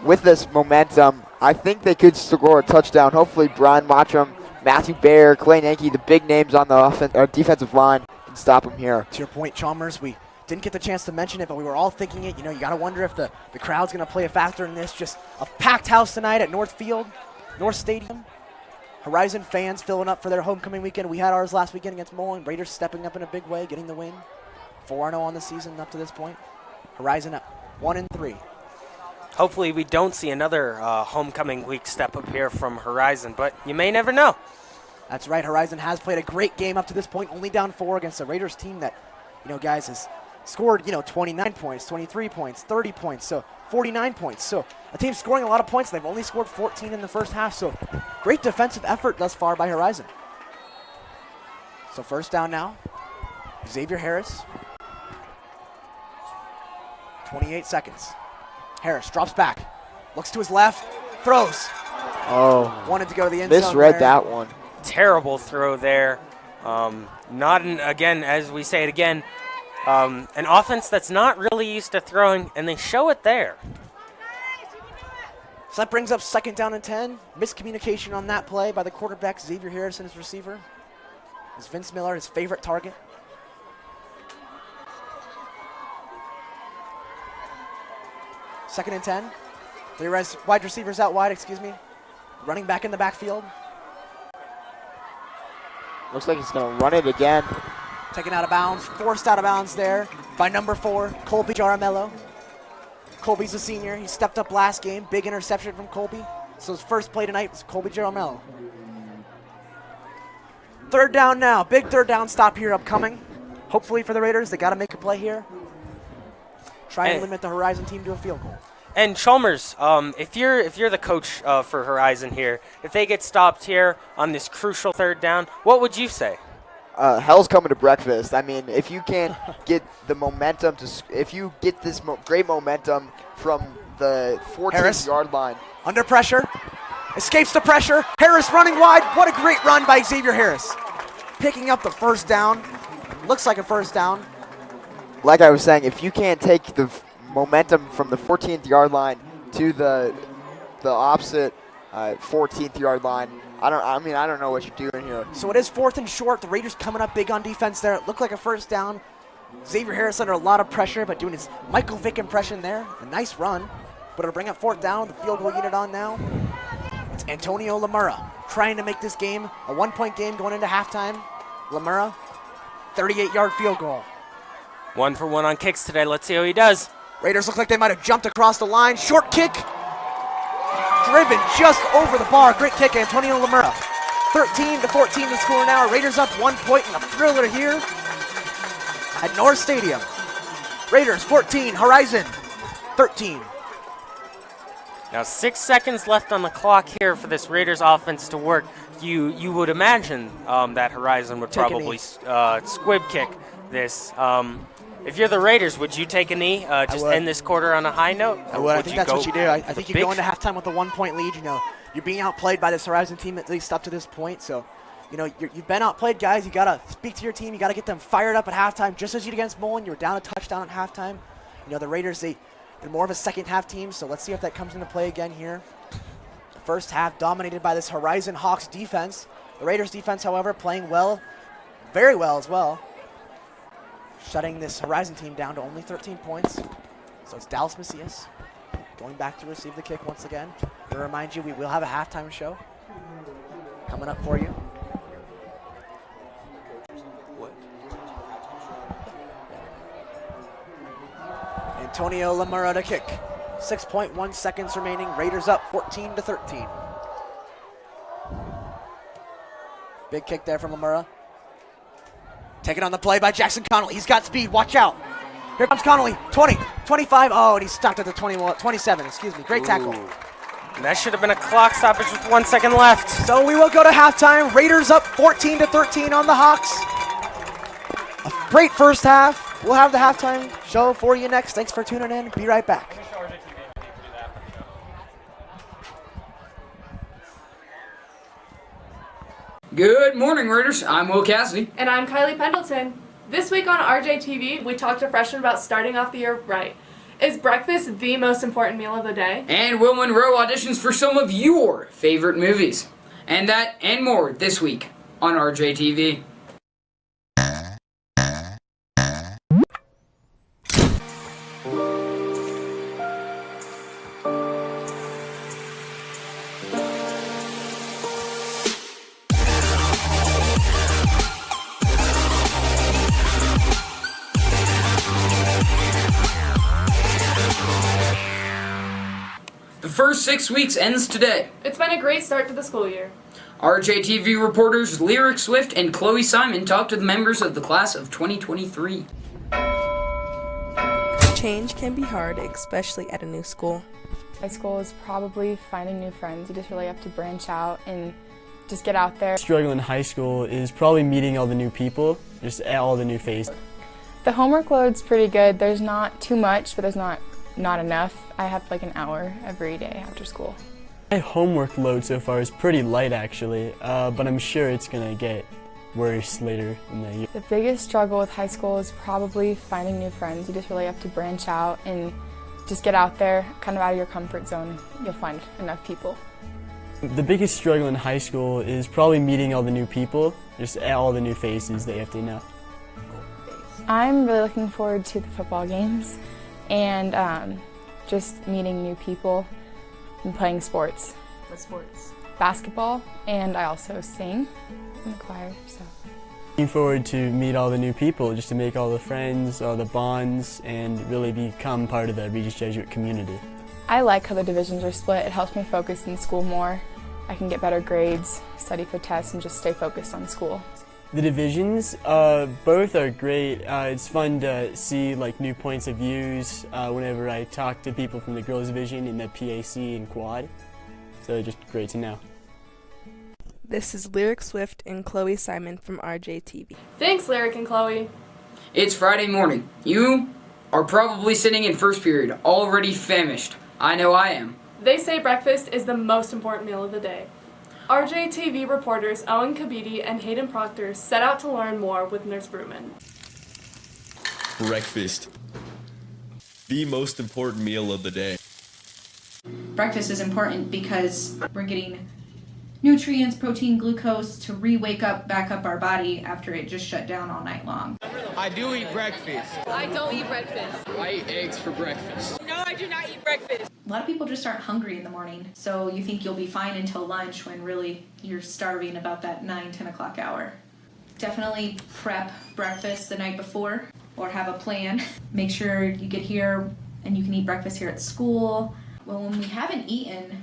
With this momentum, I think they could score a touchdown. Hopefully Brian Mottram, Matthew Baer, Clay Yankee, the big names on the defensive line can stop them here. To your point, Chalmers, we didn't get the chance to mention it, but we were all thinking it. You know, you got to wonder if the crowd's going to play a factor in this. Just a packed house tonight at North Stadium. Horizon fans filling up for their homecoming weekend. We had ours last weekend against Mullen. Raiders stepping up in a big way, getting the win. 4-0 on the season up to this point. Horizon at 1-3. Hopefully we don't see another homecoming week step up here from Horizon, but you may never know. That's right. Horizon has played a great game up to this point, only down 4 against a Raiders team that, you know, guys, has scored, 29 points, 23 points, 30 points, so 49 points. So a team scoring a lot of points. They've only scored 14 in the first half, so great defensive effort thus far by Horizon. So first down now. Xavier Harris. 28 seconds. Harris drops back, looks to his left, throws. Oh. Wanted to go to the end zone. Misread there. that one. Terrible throw there. Again, as we say it again, an offense that's not really used to throwing, and they show it there. So that brings up second down and 10. Miscommunication on that play by the quarterback, Xavier Harris, and his receiver. It's Vince Miller, his favorite target. Second and 10. 3 wide receivers out wide, Running back in the backfield. Looks like he's going to run it again. Taken out of bounds, forced out of bounds there by number 4, Colby Jaramello. Colby's a senior. He stepped up last game. Big interception from Colby. So his first play tonight was Colby Jaramello. Third down now. Big third down stop here upcoming. Hopefully for the Raiders, they got to make a play here. Try and limit the Horizon team to a field goal. And Chalmers, if you're the coach for Horizon here, if they get stopped here on this crucial third down, what would you say? Hell's coming to breakfast. I mean, if you can't get the momentum if you get this great momentum from the 14th-yard line. Under pressure, escapes the pressure. Harris running wide. What a great run by Xavier Harris. Picking up the first down. Looks like a first down. Like I was saying, if you can't take the momentum from the 14th-yard line to the opposite 14th-yard line, I don't know what you're doing here. So it is 4th and short. The Raiders coming up big on defense there. It looked like a first down. Xavier Harris under a lot of pressure, but doing his Michael Vick impression there. A nice run, but it'll bring up 4th down. The field goal unit on now. It's Antonio Lamura trying to make this game a 1-point game going into halftime. Lamura, 38-yard field goal. 1 for 1 on kicks today. Let's see how he does. Raiders look like they might have jumped across the line. Short kick. Driven just over the bar. Great kick, Antonio Lamura. 13-14 to score now. Raiders up 1 point in a thriller here at North Stadium. Raiders 14, Horizon 13. Now 6 seconds left on the clock here for this Raiders offense to work. You would imagine that Horizon would probably squib kick this. If you're the Raiders, would you take a knee, just end this quarter on a high note? I would. I think that's what you do. I think you go into halftime with a 1-point lead. You know, you're being outplayed by this Horizon team at least up to this point. So, you know, you've been outplayed, guys. You got to speak to your team. You got to get them fired up at halftime, just as you did against Mullen. You were down a touchdown at halftime. You know, the Raiders, they're more of a second-half team, so let's see if that comes into play again here. The first half dominated by this Horizon Hawks defense. The Raiders defense, however, playing well, very well as well. shutting this Horizon team down to only 13 points. So it's Dallas Macias going back to receive the kick once again. To remind you, we will have a halftime show coming up for you. Antonio Lamura to kick. 6.1 seconds remaining. Raiders up 14-13. Big kick there from Lamura. Taken on the play by Jackson Connolly. He's got speed. Watch out. Here comes Connolly. 20, 25. Oh, and he's stopped at the 27. Excuse me. Great tackle. And that should have been a clock stoppage with 1 second left. So we will go to halftime. Raiders up 14-13 on the Hawks. A great first half. We'll have the halftime show for you next. Thanks for tuning in. Be right back. Good morning, Raiders. I'm Will Cassidy. And I'm Kylie Pendleton. This week on RJTV, we talked to freshmen about starting off the year right. Is breakfast the most important meal of the day? And Will Monroe auditions for some of your favorite movies. And that and more this week on RJTV. The first 6 weeks ends today. It's been a great start to the school year. RJTV reporters Lyric Swift and Chloe Simon talked to the members of the class of 2023. Change can be hard, especially at a new school. High school is probably finding new friends. You just really have to branch out and just get out there. Struggle in high school is probably meeting all the new people, just all the new faces. The homework load's pretty good. There's not too much, but there's not enough. I have like an hour every day after school. My homework load so far is pretty light actually, but I'm sure it's gonna get worse later in the year. The biggest struggle with high school is probably finding new friends. You just really have to branch out and just get out there, kind of out of your comfort zone. You'll find enough people. The biggest struggle in high school is probably meeting all the new people, just all the new faces that you have to know. I'm really looking forward to the football games and just meeting new people and playing sports. What sports? Basketball, and I also sing in the choir, so. Looking forward to meet all the new people, just to make all the friends, all the bonds, and really become part of the Regis Jesuit community. I like how the divisions are split. It helps me focus in school more. I can get better grades, study for tests, and just stay focused on school. The divisions, both are great. It's fun to see like new points of views whenever I talk to people from the girls division in the PAC and quad. So just great to know. This is Lyric Swift and Chloe Simon from RJTV. Thanks, Lyric and Chloe. It's Friday morning. You are probably sitting in first period, already famished. I know I am. They say breakfast is the most important meal of the day. RJTV reporters Owen Kabidi and Hayden Proctor set out to learn more with Nurse Bruman. Breakfast. The most important meal of the day. Breakfast is important because we're getting nutrients, protein, glucose to re-wake up, back up our body after it just shut down all night long. I do eat breakfast. I don't eat breakfast. I eat eggs for breakfast. No, I do not eat breakfast. A lot of people just aren't hungry in the morning, so you think you'll be fine until lunch when really you're starving about that 9-10 o'clock hour. Definitely prep breakfast the night before or have a plan. Make sure you get here and you can eat breakfast here at school. Well, when we haven't eaten,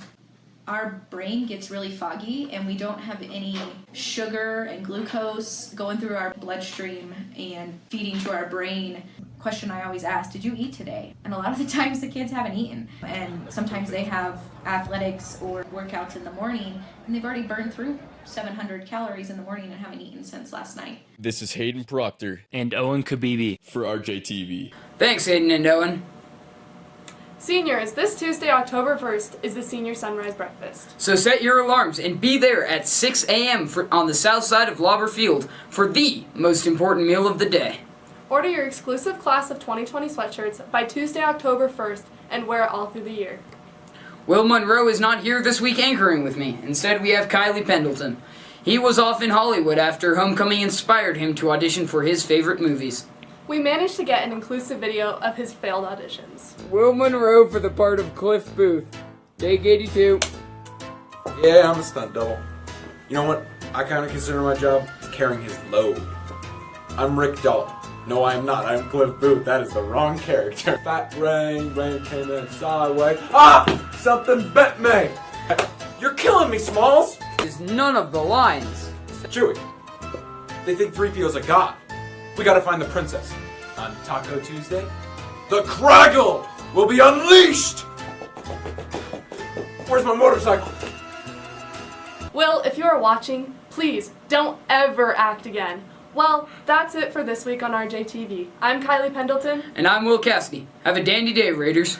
our brain gets really foggy and we don't have any sugar and glucose going through our bloodstream and feeding to our brain. Question I always ask, did you eat today? And a lot of the times the kids haven't eaten. And sometimes they have athletics or workouts in the morning and they've already burned through 700 calories in the morning and haven't eaten since last night. This is Hayden Proctor and Owen Kabibi for RJTV. Thanks, Hayden and Owen. Seniors, this Tuesday, October 1st, is the Senior Sunrise Breakfast. So set your alarms and be there at 6 a.m. on the south side of Lauber Field for the most important meal of the day. Order your exclusive Class of 2020 sweatshirts by Tuesday, October 1st, and wear it all through the year. Will Monroe is not here this week anchoring with me. Instead, we have Kylie Pendleton. He was off in Hollywood after Homecoming inspired him to audition for his favorite movies. We managed to get an inclusive video of his failed auditions. Will Monroe for the part of Cliff Booth. Take 82. Yeah, I'm a stunt double. You know what? I kind of consider my job carrying his load. I'm Rick Dalton. No, I am not. I'm Cliff Booth. That is the wrong character. Fat rain came in sideways. Ah! Something bit me! You're killing me, Smalls! Is none of the lines. Chewie, they think 3PO's a god. We gotta find the princess. On Taco Tuesday, the Craggle will be unleashed! Where's my motorcycle? Will, if you are watching, please don't ever act again. Well, that's it for this week on RJTV. I'm Kylie Pendleton. And I'm Will Cassidy. Have a dandy day, Raiders.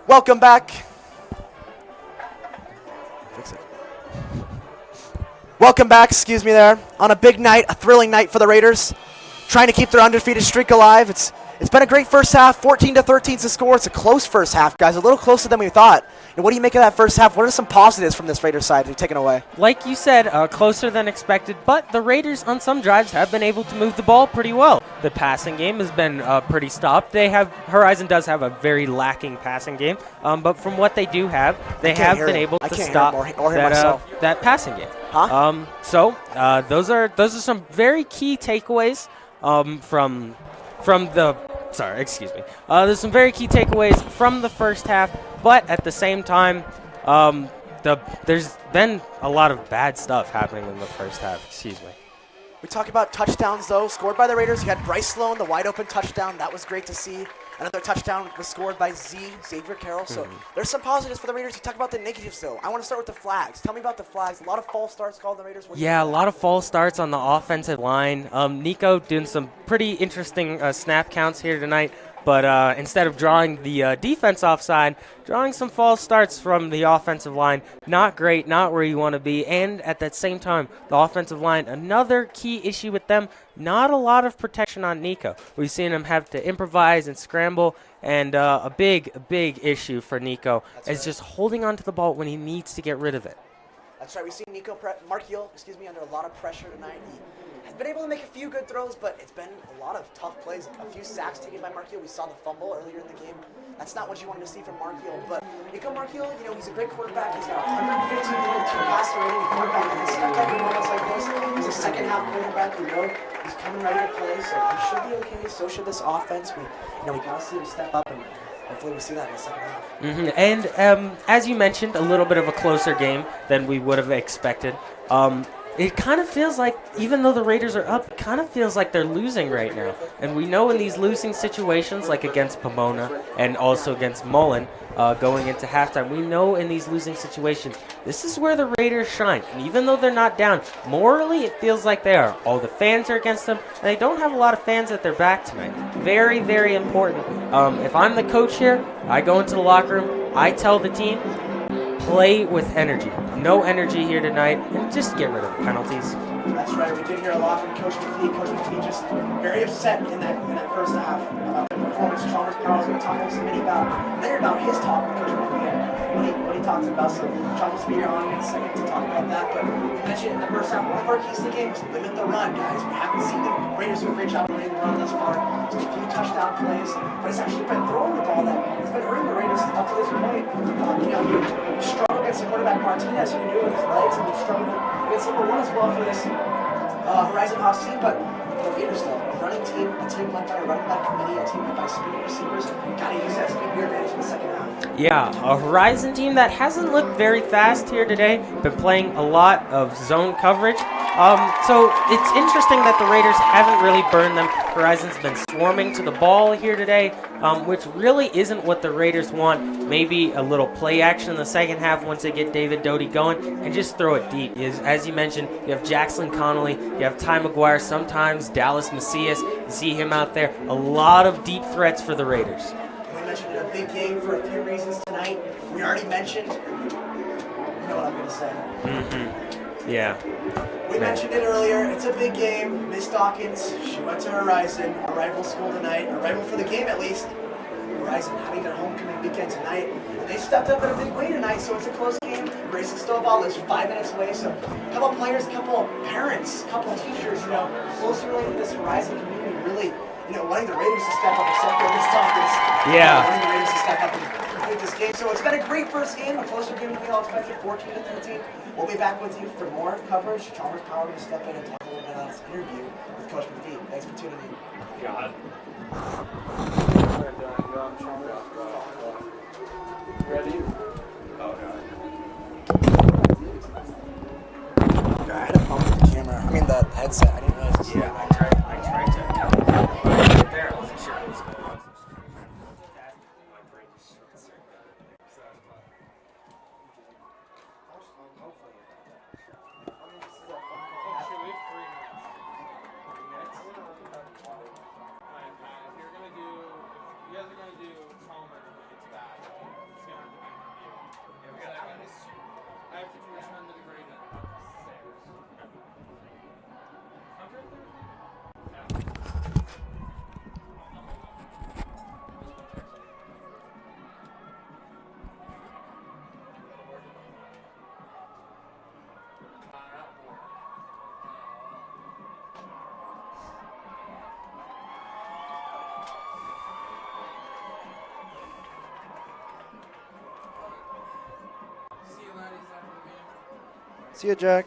Welcome back. Welcome back, excuse me there, on a big night, a thrilling night for the Raiders, trying to keep their undefeated streak alive. It's been a great first half, 14-13 is the score. It's a close first half, guys, a little closer than we thought. And what do you make of that first half? What are some positives from this Raiders side you're taking away? Like you said, closer than expected, but the Raiders on some drives have been able to move the ball pretty well. The passing game has been pretty stopped. Horizon does have a very lacking passing game, but from what they do have, they have been able to stop that passing game. Huh? So those are some very key takeaways from the. Sorry, excuse me. There's some very key takeaways from the first half, but at the same time, there's been a lot of bad stuff happening in the first half. Excuse me. We talk about touchdowns, though, scored by the Raiders. You had Bryce Sloan, the wide-open touchdown. That was great to see. Another touchdown was scored by Xavier Carroll. So there's some positives for the Raiders. You talk about the negatives, though. I want to start with the flags. Tell me about the flags. A lot of false starts called the Raiders. Yeah, a lot of false starts on the offensive line. Nico doing some pretty interesting snap counts here tonight. But instead of drawing the defense offside, drawing some false starts from the offensive line. Not great, not where you want to be. And at that same time, the offensive line, another key issue with them, not a lot of protection on Nico. We've seen him have to improvise and scramble. And a big issue for Nico is just holding on to the ball when he needs to get rid of it. That's right. We see Markiel, under a lot of pressure tonight. He has been able to make a few good throws, but it's been a lot of tough plays. A few sacks taken by Markiel. We saw the fumble earlier in the game. That's not what you wanted to see from Markiel. But Nico Markiel, he's a great quarterback. He's got 115.2 passer rating. Quarterback can step up in moments like this. He's a second half quarterback. He's coming ready to play, so he should be okay. So should this offense. We gotta see him step up, and hopefully we see that in the second half. And as you mentioned, a little bit of a closer game than we would have expected. It kind of feels like, even though the Raiders are up, it kind of feels like they're losing right now. And we know in these losing situations, like against Pomona and also against Mullen, going into halftime, we know in these losing situations, this is where the Raiders shine. And even though they're not down, morally it feels like they are. All the fans are against them, and they don't have a lot of fans at their back tonight. Very, very important. If I'm the coach here, I go into the locker room, I tell the team, play with energy. No energy here tonight, and just get rid of the penalties. That's right. We did hear a lot from Coach McPhee. Coach McPhee just very upset in that first half about the performance. Chalmers Power was going to talk to many about his talk with Coach McPhee and what he talks about. So Chalmers will be here on in a second to talk about that. But we mentioned in the first half, one of our keys to the game is limit the run, guys. We haven't seen the Raiders do a great job of limiting the run thus far. Just a few touchdown plays, but it's actually been throwing the ball that has been hurting the Raiders up to this point. You struggle against the quarterback Martinez, who can do it with his legs, and you've struggled against number one as well for this Horizon Hawks team, but the Raiders, though, a running team, a team led by a running back committee, a team led by speed receivers, gotta use that speed to your advantage in the second half. Yeah, a Horizon team that hasn't looked very fast here today, been playing a lot of zone coverage. So it's interesting that the Raiders haven't really burned them. Horizon's been swarming to the ball here today, which really isn't what the Raiders want. Maybe a little play action in the second half once they get David Doty going, and just throw it deep. As you mentioned, you have Jackson Connolly, you have Ty McGuire, sometimes Dallas Macias. You see him out there. A lot of deep threats for the Raiders. We mentioned it a big game for a few reasons tonight. We already mentioned, you know what I'm going to say. Mm-hmm. Yeah. We mentioned it earlier. It's a big game. Miss Dawkins, she went to Horizon, a rival school tonight, a rival for the game at least. Horizon having their homecoming weekend tonight. And they stepped up in a big way tonight, so it's a close game. Grayson Stovall lives 5 minutes away, so a couple players, a couple parents, a couple teachers, closely related to this Horizon community, really, wanting the Raiders to step up, except for Miss Dawkins. Yeah. Wanting the Raiders to step up and complete this game. So it's been a great first game, a closer game than we all expected, 14-13. We'll be back with you for more coverage. Chalmers Power will step in and talk a little bit about this interview with Coach McPhee. Thanks for tuning in. God. Ready? Oh, God. I had to bump the camera. I mean the headset. I didn't realize this. Yeah, I tried to right there. I wasn't sure what was going on. See you, Jack.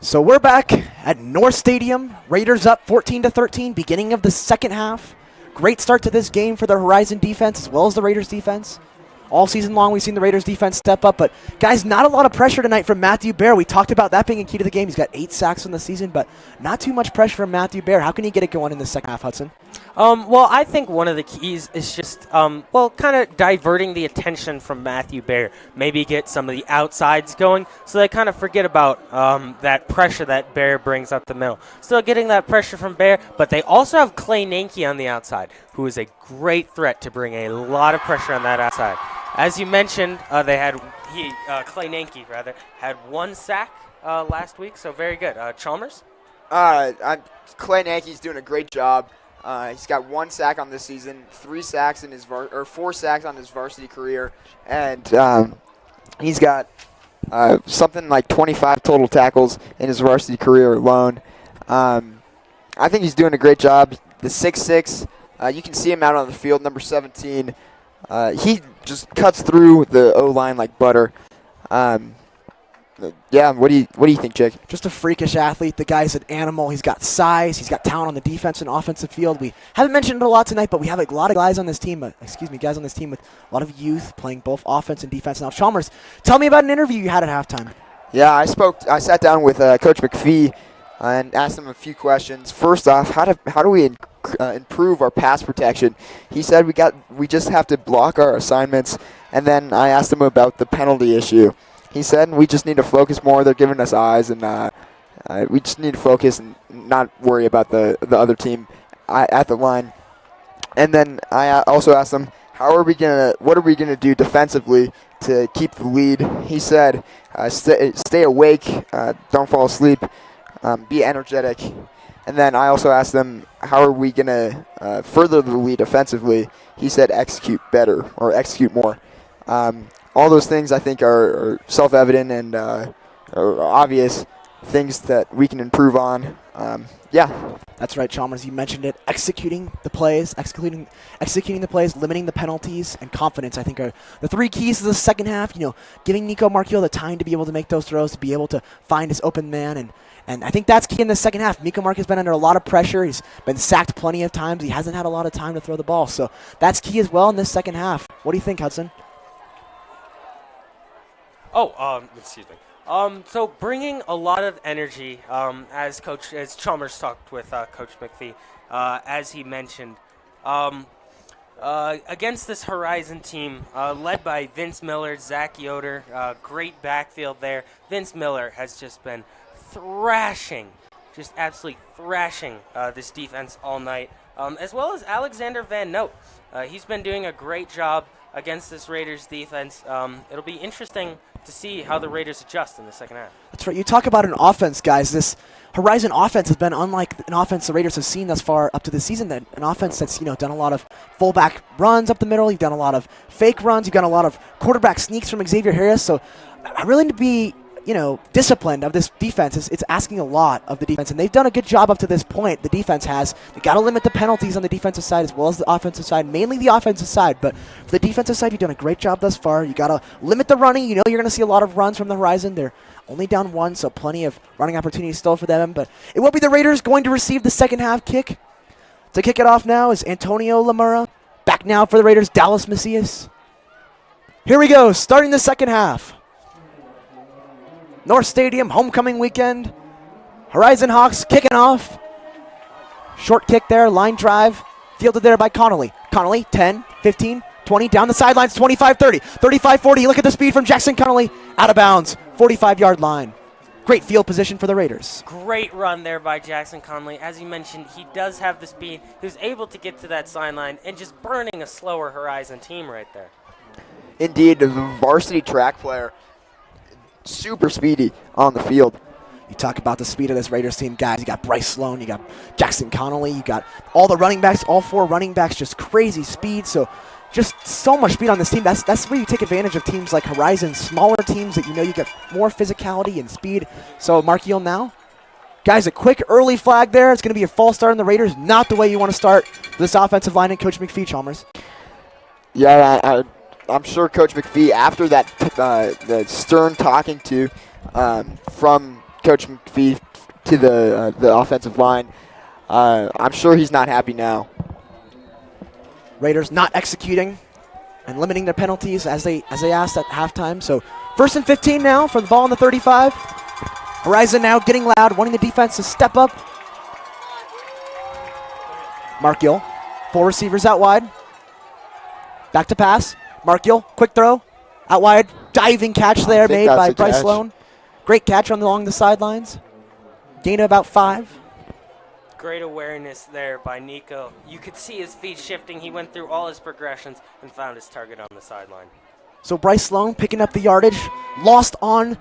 So we're back at North Stadium. Raiders up 14-13, beginning of the second half. Great start to this game for the Horizon defense as well as the Raiders defense. All season long, we've seen the Raiders defense step up, but guys, not a lot of pressure tonight from Matthew Baer. We talked about that being a key to the game. He's got 8 sacks in the season, but not too much pressure from Matthew Baer. How can he get it going in the second half, Hudson? Well, I think one of the keys is just, kind of diverting the attention from Matthew Baer. Maybe get some of the outsides going so they kind of forget about that pressure that Baer brings up the middle. Still getting that pressure from Baer, but they also have Clay Nanke on the outside, who is a great threat to bring a lot of pressure on that outside. As you mentioned, Clay Nanke, had 1 sack last week, so very good. Chalmers? Clay Nanke's doing a great job. He's got 1 sack on this season, 4 sacks on his varsity career, and he's got something like 25 total tackles in his varsity career alone. I think he's doing a great job. The 6'6", you can see him out on the field, number 17. He just cuts through the O-line like butter. Yeah, what do you think, Jake? Just a freakish athlete. The guy's an animal. He's got size. He's got talent on the defense and offensive field. We haven't mentioned it a lot tonight, but we have a lot of guys on this team. Guys on this team with a lot of youth playing both offense and defense. Now, Chalmers, tell me about an interview you had at halftime. Yeah, I sat down with Coach McPhee and asked him a few questions. First off, how do we improve our pass protection? He said we just have to block our assignments, and then I asked him about the penalty issue. He said we just need to focus more. They're giving us eyes, and we just need to focus and not worry about the other team at the line. And then I also asked him, what are we gonna do defensively to keep the lead? He said, stay awake, don't fall asleep, be energetic. And then I also asked them, how are we gonna further the lead offensively? He said, execute better or execute more. All those things I think are self-evident and are obvious things that we can improve on. Yeah. That's right, Chalmers. You mentioned it. Executing the plays, limiting the penalties, and confidence, I think, are the 3 keys to the second half. Giving Nico Marchiol the time to be able to make those throws, to be able to find his open man, and I think that's key in the second half. Nico Marchiol's been under a lot of pressure. He's been sacked plenty of times. He hasn't had a lot of time to throw the ball, so that's key as well in this second half. What do you think, Hudson? Excuse me. So bringing a lot of energy, as Chalmers talked with Coach McPhee, as he mentioned, against this Horizon team, led by Vince Miller, Zach Yoder, great backfield there. Vince Miller has just been absolutely thrashing this defense all night, as well as Alexander Van Note. He's been doing a great job against this Raiders defense. It'll be interesting to see how the Raiders adjust in the second half. That's right. You talk about an offense, guys. This Horizon offense has been unlike an offense the Raiders have seen thus far up to this season. An offense that's done a lot of fullback runs up the middle. You've done a lot of fake runs. You've done a lot of quarterback sneaks from Xavier Harris. So I really need to be disciplined of this defense. It's asking a lot of the defense, and they've done a good job up to this point. The defense has. They got to limit the penalties on the defensive side as well as the offensive side, mainly the offensive side. But for the defensive side, you've done a great job thus far. You got to limit the running. You're going to see a lot of runs from the Horizon. They're only down 1, so plenty of running opportunities still for them. But it will be the Raiders going to receive the second half kick. To kick it off now is Antonio Lamura. Back now for the Raiders, Dallas Macias. Here we go, starting the second half. North Stadium, homecoming weekend. Horizon Hawks kicking off. Short kick there, line drive. Fielded there by Connolly. Connolly, 10, 15, 20, down the sidelines, 25, 30, 35, 40. Look at the speed from Jackson Connolly. Out of bounds, 45-yard line. Great field position for the Raiders. Great run there by Jackson Connolly. As you mentioned, he does have the speed. He was able to get to that sideline and just burning a slower Horizon team right there. Indeed, the varsity track player. Super speedy on the field. You talk about the speed of this Raiders team, guys. You got Bryce Sloan, you got Jackson Connolly, you got all the running backs, all 4 running backs, just crazy speed. So just so much speed on this team. That's where you take advantage of teams like Horizon, smaller teams that you get more physicality and speed. So Marchiol now. Guys, a quick early flag there. It's going to be a false start on the Raiders. Not the way you want to start this offensive line and Coach McPhee, Chalmers. Yeah, I'm sure Coach McPhee, after that the stern talking to from Coach McPhee to the offensive line. I'm sure he's not happy now. Raiders not executing and limiting their penalties as they asked at halftime. So 1st and 15 now for the ball on the 35. Horizon now getting loud, wanting the defense to step up. Markiel, 4 receivers out wide. Back to pass. Markiel, quick throw, out wide, diving catch there made by Bryce Sloan. Great catch along the sidelines. Gain of about 5. Great awareness there by Nico. You could see his feet shifting. He went through all his progressions and found his target on the sideline. So Bryce Sloan picking up the yardage, lost on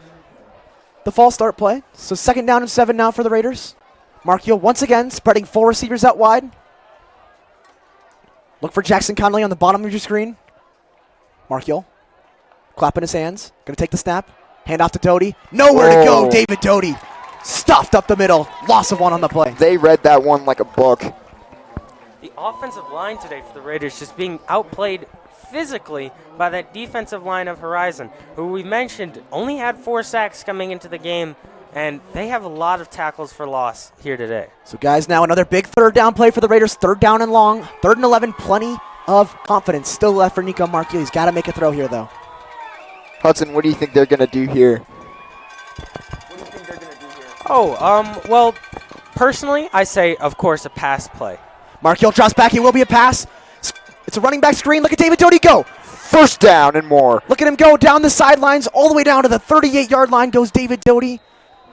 the false start play. So 2nd down and 7 now for the Raiders. Markiel once again spreading 4 receivers out wide. Look for Jackson Connolly on the bottom of your screen. Markiel clapping his hands, gonna take the snap, hand off to Doty. Nowhere to go, David Doty. Stuffed up the middle, loss of 1 on the play. They read that one like a book. The offensive line today for the Raiders just being outplayed physically by that defensive line of Horizon, who we mentioned only had 4 sacks coming into the game, and they have a lot of tackles for loss here today. So guys, now another big 3rd down play for the Raiders. 3rd down and long, 3rd and 11, plenty of confidence still left for Nico Markiel. He's got to make a throw here though. Hudson, what do you think they're going to do here? Well, personally, I say, of course, a pass play. Markiel drops back. It will be a pass. It's a running back screen. Look at David Doty go. 1st down and more. Look at him go down the sidelines all the way down to the 38-yard line goes David Doty.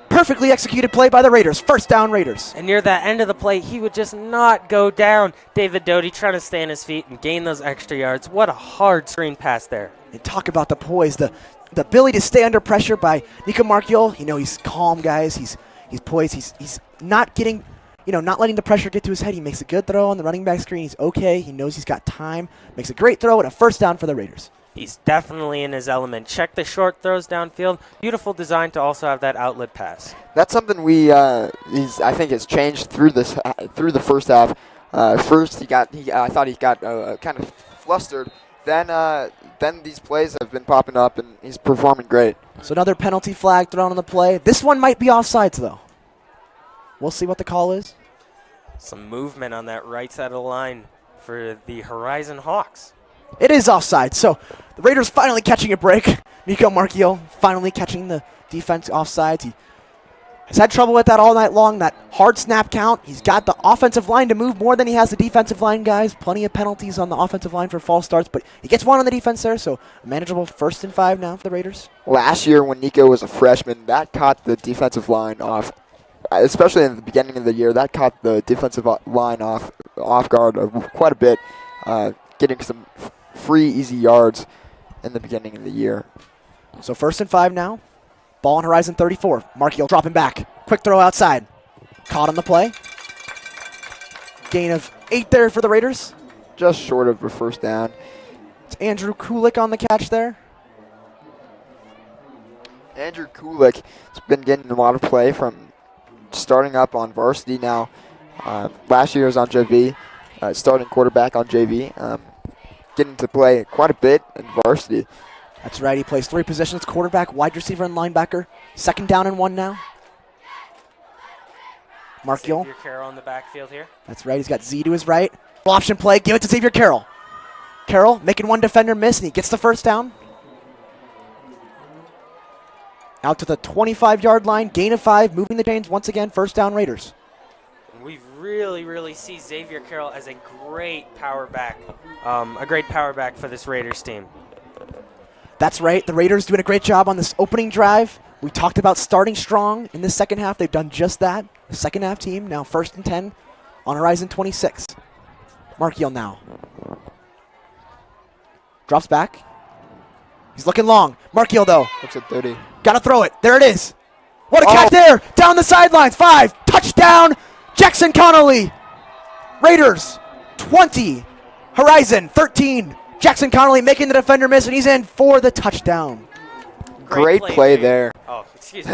Perfectly executed play by the Raiders. 1st down Raiders. And near that end of the play, he would just not go down. David Doty trying to stay on his feet and gain those extra yards. What a hard screen pass there. And talk about the poise, the ability to stay under pressure by Nico Markiel. You know, he's calm, guys. He's poised. He's not getting, not letting the pressure get to his head. He makes a good throw on the running back screen. He's okay. He knows he's got time. Makes a great throw and a 1st down for the Raiders. He's definitely in his element. Check the short throws downfield. Beautiful design to also have that outlet pass. That's something I think has changed through the 1st half. First, I thought he got kind of flustered. Then these plays have been popping up, and he's performing great. So another penalty flag thrown on the play. This one might be offsides, though. We'll see what the call is. Some movement on that right side of the line for the Horizon Hawks. It is offside. So the Raiders finally catching a break. Nico Markiel finally catching the defense offsides. He has had trouble with that all night long, that hard snap count. He's got the offensive line to move more than he has the defensive line, guys. Plenty of penalties on the offensive line for false starts, but he gets 1 on the defense there, so a manageable 1st and 5 now for the Raiders. Last year when Nico was a freshman, that caught the defensive line off, especially in the beginning of the year, that caught the defensive line off guard quite a bit, getting some free, easy yards in the beginning of the year. So 1st and 5 now. Ball on Horizon 34. Markiel dropping back. Quick throw outside. Caught on the play. Gain of 8 there for the Raiders. Just short of a 1st down. It's Andrew Kulik on the catch there. Andrew Kulik has been getting a lot of play from starting up on varsity now. Last year he was on JV, starting quarterback on JV. Getting to play quite a bit in varsity. That's right. He plays 3 positions: quarterback, wide receiver, and linebacker. 2nd down and 1 now. Markiel. Xavier Carroll in the backfield here. That's right. He's got Z to his right. Option play. Give it to Xavier Carroll. Carroll making 1 defender miss, and he gets the 1st down. Out to the 25-yard line. Gain of 5. Moving the chains once again. 1st down Raiders. We really see Xavier Carroll as a great power back. A great power back for this Raiders team. That's right. The Raiders doing a great job on this opening drive. We talked about starting strong in the 2nd half. They've done just that. The 2nd half team now 1st and 10 on Horizon 26. Markiel now. Drops back. He's looking long. Markiel, though. Looks at 30. Got to throw it. There it is. What a catch there. Down the sidelines. 5. Touchdown. Jackson Connolly. Raiders 20. Horizon 13. Jackson Connolly making the defender miss, and he's in for the touchdown. Great play there. Oh, excuse me.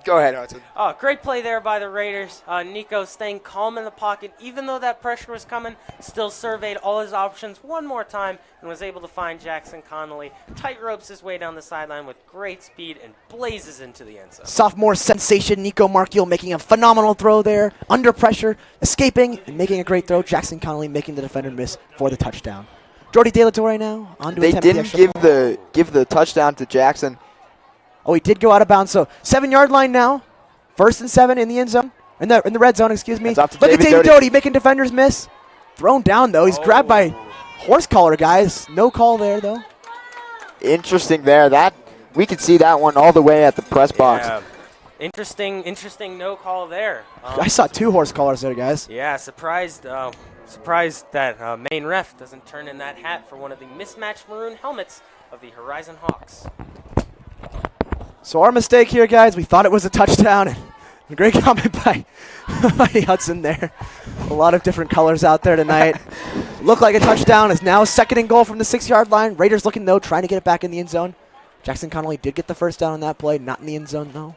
Go ahead, Hudson. Oh, great play there by the Raiders. Nico staying calm in the pocket, even though that pressure was coming, still surveyed all his options one more time and was able to find Jackson Connolly. Tight ropes his way down the sideline with great speed and blazes into the end zone. Sophomore sensation Nico Markiel making a phenomenal throw there, under pressure, escaping and making a great throw. Jackson Connolly making the defender miss for the touchdown. Jordy De La Torre now on to They attempt the didn't extra give the touchdown to Jackson. Oh, he did go out of bounds. So 7-yard line now. 1st and 7 in the end zone. In the red zone, excuse me. That's off to Look at David David Doty making defenders miss. Thrown down, though. He's grabbed by horse collar, guys. No call there, though. Interesting there. That we could see that one all the way at the press box. Yeah. Interesting no call there. I saw 2 horse collars there, guys. Yeah, surprised that main ref doesn't turn in that hat for one of the mismatched maroon helmets of the Horizon Hawks. So our mistake here, guys. We thought it was a touchdown. A great comment by Hudson there. A lot of different colors out there tonight. Looked like a touchdown. Is now 2nd and goal from the 6-yard line. Raiders looking, though, trying to get it back in the end zone. Jackson Connolly did get the first down on that play. Not in the end zone, though.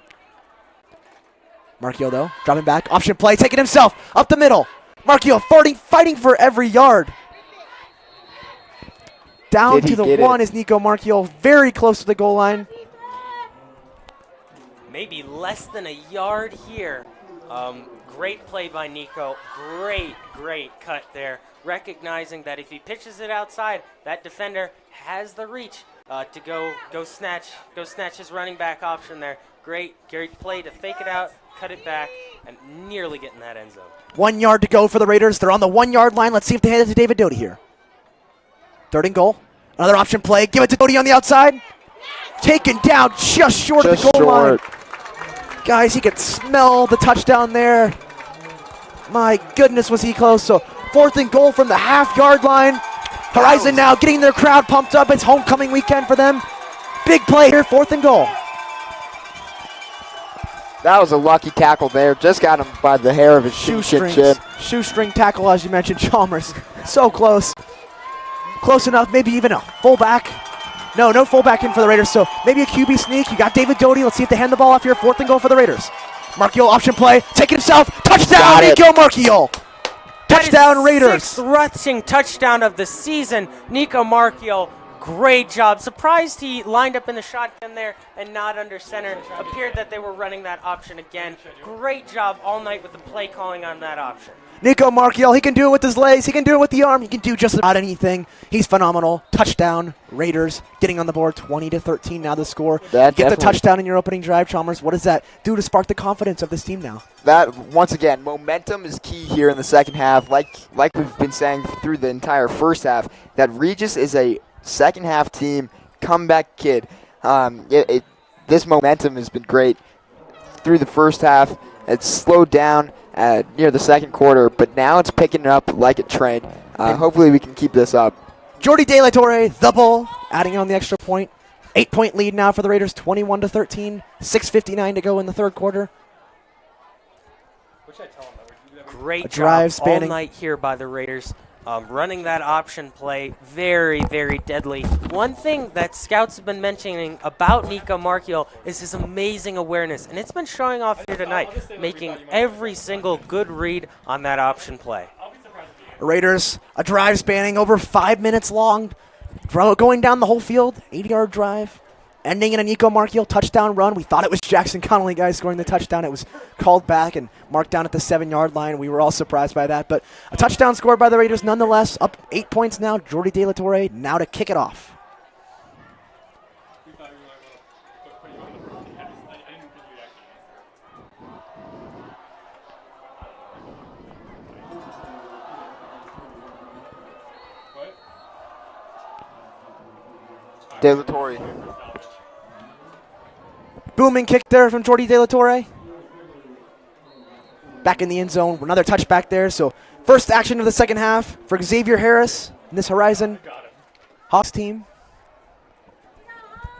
Markiel, though, dropping back. Option play, taking himself up the middle. Markiel fighting for every yard. Down to the 1 is Nico Markiel. Very close to the goal line. Maybe less than a yard here. Great play by Nico. Great cut there. Recognizing that if he pitches it outside, that defender has the reach to go snatch his running back option there. Great play to fake it out, cut it back, and nearly get in that end zone. 1 yard to go for the Raiders. They're on the 1-yard line. Let's see if they hand it to David Doty here. 3rd and goal. Another option play. Give it to Doty on the outside. Taken down just short of the goal line. Guys, he could smell the touchdown there. My goodness, was he close. So 4th and goal from the half-yard line. Horizon now getting their crowd pumped up. It's homecoming weekend for them. Big play here, 4th and goal. That was a lucky tackle there. Just got him by the hair of his shoestring. Shoestring tackle, as you mentioned, Chalmers. So close. Close enough, maybe even a fullback. No fullback in for the Raiders, so maybe a QB sneak. You got David Doty. Let's see if they hand the ball off here. 4th and goal for the Raiders. Markiel option play, taking himself. Touchdown, Nico Markiel. Touchdown, Raiders. 6th rushing touchdown of the season. Nico Markiel, great job. Surprised he lined up in the shotgun there and not under center. Appeared that they were running that option again. Great job all night with the play calling on that option. Nico Markiel, he can do it with his legs, he can do it with the arm, he can do just about anything. He's phenomenal. Touchdown, Raiders getting on the board, 20-13 now the score. Get the touchdown in your opening drive, Chalmers. What does that do to spark the confidence of this team now? That, once again, momentum is key here in the second half. Like we've been saying through the entire first half, that Regis is a second half team, comeback kid. This momentum has been great through the first half. It's slowed down near the second quarter, but now it's picking up like a train. Hopefully we can keep this up. Jordy De La Torre, the ball, adding on the extra point. 8-point lead now for the Raiders, 21-13. 6:59 to go in the third quarter. Great drive job all night here by the Raiders. Running that option play, very deadly. One thing that scouts have been mentioning about Nico Markiel is his amazing awareness, and it's been showing off here tonight, making every single good read on that option play. Raiders, a drive spanning over 5 minutes long, going down the whole field, 80-yard drive, ending in a Nico Markiel touchdown run. We thought it was Jackson Connolly, guys, scoring the touchdown. It was called back and marked down at the 7-yard line. We were all surprised by that. But a touchdown scored by the Raiders nonetheless. Up 8 points now. Jordy De La Torre now to kick it off. De La Torre. Booming kick there from Jordy De La Torre. Back in the end zone. Another touchback there. So first action of the second half for Xavier Harris in this Horizon Hawks team.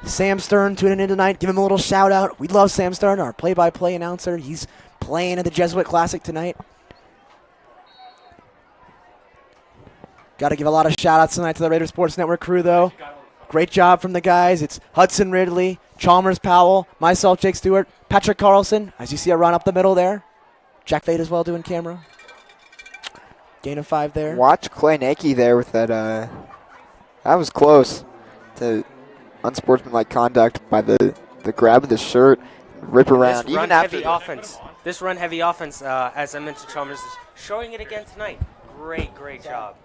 Sam Stern tuning in tonight. Give him a little shout out. We love Sam Stern, our play-by-play announcer. He's playing at the Jesuit Classic tonight. Got to give a lot of shout outs tonight to the Raider Sports Network crew, though. Great job from the guys. It's Hudson Ridley, Chalmers Powell, myself, Jake Stewart, Patrick Carlson. As you see a run up the middle there. Jack Fade as well doing camera. Gain of 5 there. Watch Clay Nakey there with that. That was close to unsportsmanlike conduct by the grab of the shirt, rip around. This run-heavy offense. This run-heavy offense, as I mentioned, Chalmers is showing it again tonight. Great job.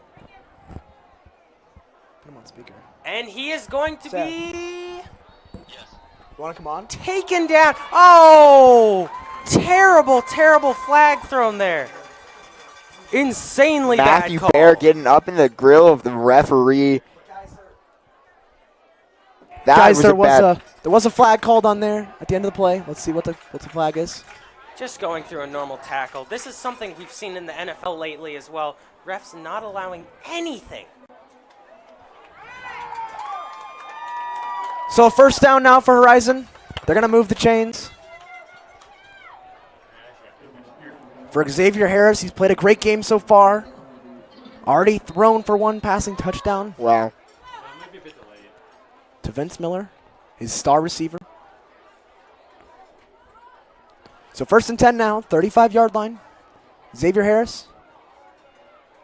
Put him on speaker. And he is going to be... You want to come on? Taken down. Oh! Terrible flag thrown there. Insanely Matthew bad call. Baer getting up in the grill of the referee. Guys, there was a flag called on there at the end of the play. Let's see what the flag is. Just going through a normal tackle. This is something we've seen in the NFL lately as well. Refs not allowing anything. So first down now for Horizon. They're going to move the chains. For Xavier Harris, he's played a great game so far. Already thrown for 1 passing touchdown. Wow. To Vince Miller, his star receiver. So first and 10 now, 35-yard line. Xavier Harris.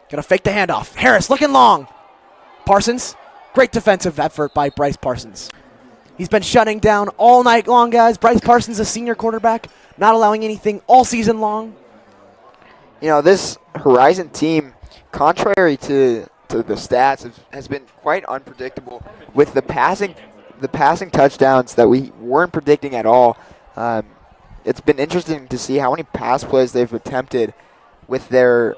Gonna fake the handoff. Harris looking long. Parsons, great defensive effort by Bryce Parsons. He's been shutting down all night long, guys. Bryce Parsons, a senior quarterback, not allowing anything all season long. You know, this Horizon team, contrary to the stats, has been quite unpredictable with the passing touchdowns that we weren't predicting at all. It's been interesting to see how many pass plays they've attempted with their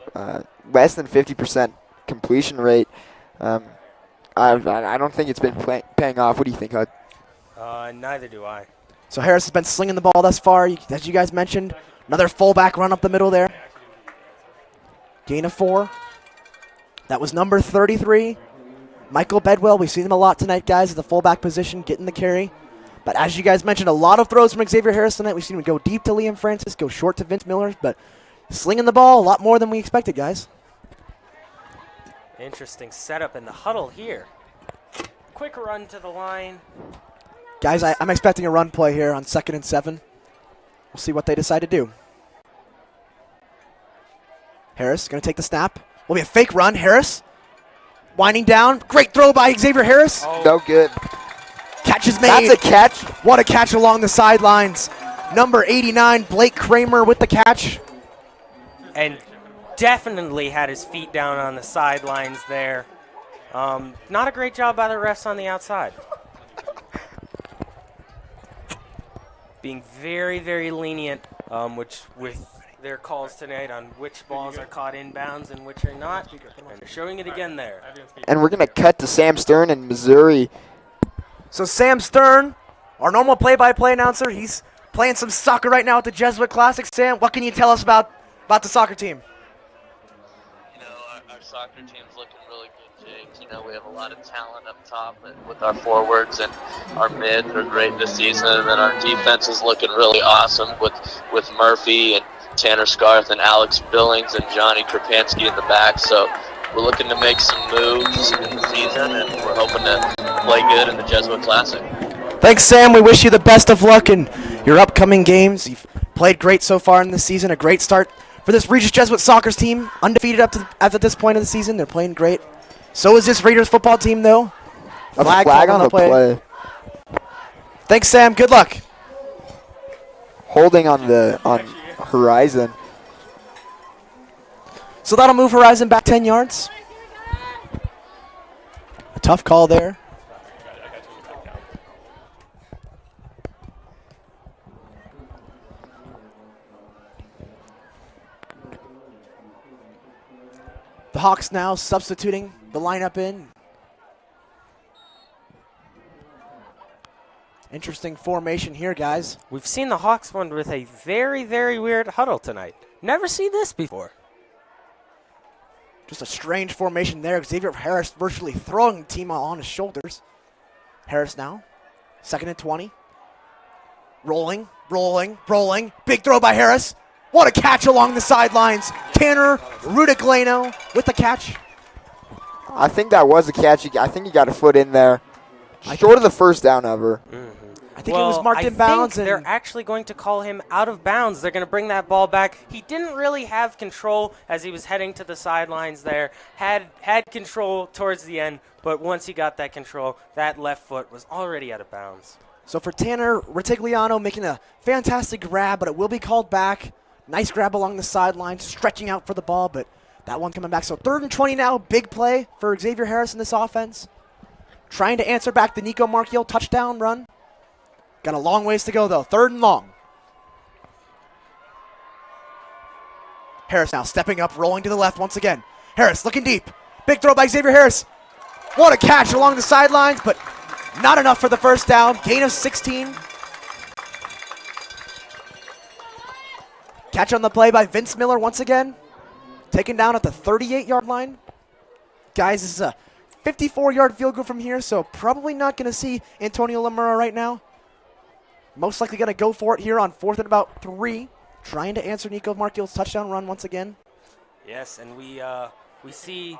less than 50% completion rate. I don't think it's been paying off. What do you think, Hud? Neither do I. So Harris has been slinging the ball thus far, as you guys mentioned. Another fullback run up the middle there. Gain of 4. That was number 33. Michael Bedwell, we've seen him a lot tonight, guys, at the fullback position, getting the carry. But as you guys mentioned, a lot of throws from Xavier Harris tonight. We've seen him go deep to Liam Francis, go short to Vince Miller, but slinging the ball a lot more than we expected, guys. Interesting setup in the huddle here. Quick run to the line. Guys, I'm expecting a run play here on 2nd and 7. We'll see what they decide to do. Harris going to take the snap. Will be a fake run. Harris winding down. Great throw by Xavier Harris. Oh. No good. Catch is made. That's a catch. What a catch along the sidelines. Number 89, Blake Kramer with the catch. And definitely had his feet down on the sidelines there. Not a great job by the refs on the outside. Being very lenient, with their calls tonight on which balls are caught inbounds and which are not. And they're showing it again there. And we're going to cut to Sam Stern in Missouri. So Sam Stern, our normal play-by-play announcer, he's playing some soccer right now at the Jesuit Classic. Sam, what can you tell us about the soccer team? You know, our soccer team's looking really good, Jake. You know, we have a lot of talent up top with our forwards, and our mids are great this season, and then our defense is looking really awesome with Murphy and Tanner Scarth and Alex Billings and Johnny Krapansky in the back. So we're looking to make some moves in the season, and we're hoping to play good in the Jesuit Classic. Thanks, Sam. We wish you the best of luck in your upcoming games. You've played great so far in this season. A great start for this Regis Jesuit Soccer's team. Undefeated up to this point of the season. They're playing great. So is this Raiders football team, though. A flag on the play. Thanks, Sam. Good luck. Holding on Horizon. So that'll move Horizon back 10 yards. A tough call there. The Hawks now substituting the lineup in. Interesting formation here, guys. We've seen the Hawks one with a very weird huddle tonight. Never seen this before. Just a strange formation there. Xavier Harris virtually throwing the team on his shoulders. Harris now, 2nd and 20. Rolling. Big throw by Harris. What a catch along the sidelines. Tanner Rudiglano with the catch. I think that was a catch. I think he got a foot in there. Short of the first down ever. I think it was marked in bounds. They're actually going to call him out of bounds. They're going to bring that ball back. He didn't really have control as he was heading to the sidelines there. Had control towards the end, but once he got that control, that left foot was already out of bounds. So for Tanner Retigliano making a fantastic grab, but it will be called back. Nice grab along the sideline, stretching out for the ball, but that one coming back. So 3rd and 20 now, big play for Xavier Harris in this offense. Trying to answer back the Nico Marchiol touchdown run. Got a long ways to go, though. 3rd and long. Harris now stepping up, rolling to the left once again. Harris looking deep. Big throw by Xavier Harris. What a catch along the sidelines, but not enough for the first down. Gain of 16. Catch on the play by Vince Miller once again. Taken down at the 38-yard line. Guys, this is a 54-yard field goal from here, so probably not going to see Antonio Lamura right now. Most likely going to go for it here on 4th and about 3. Trying to answer Nico Marchiol's touchdown run once again. Yes, and we see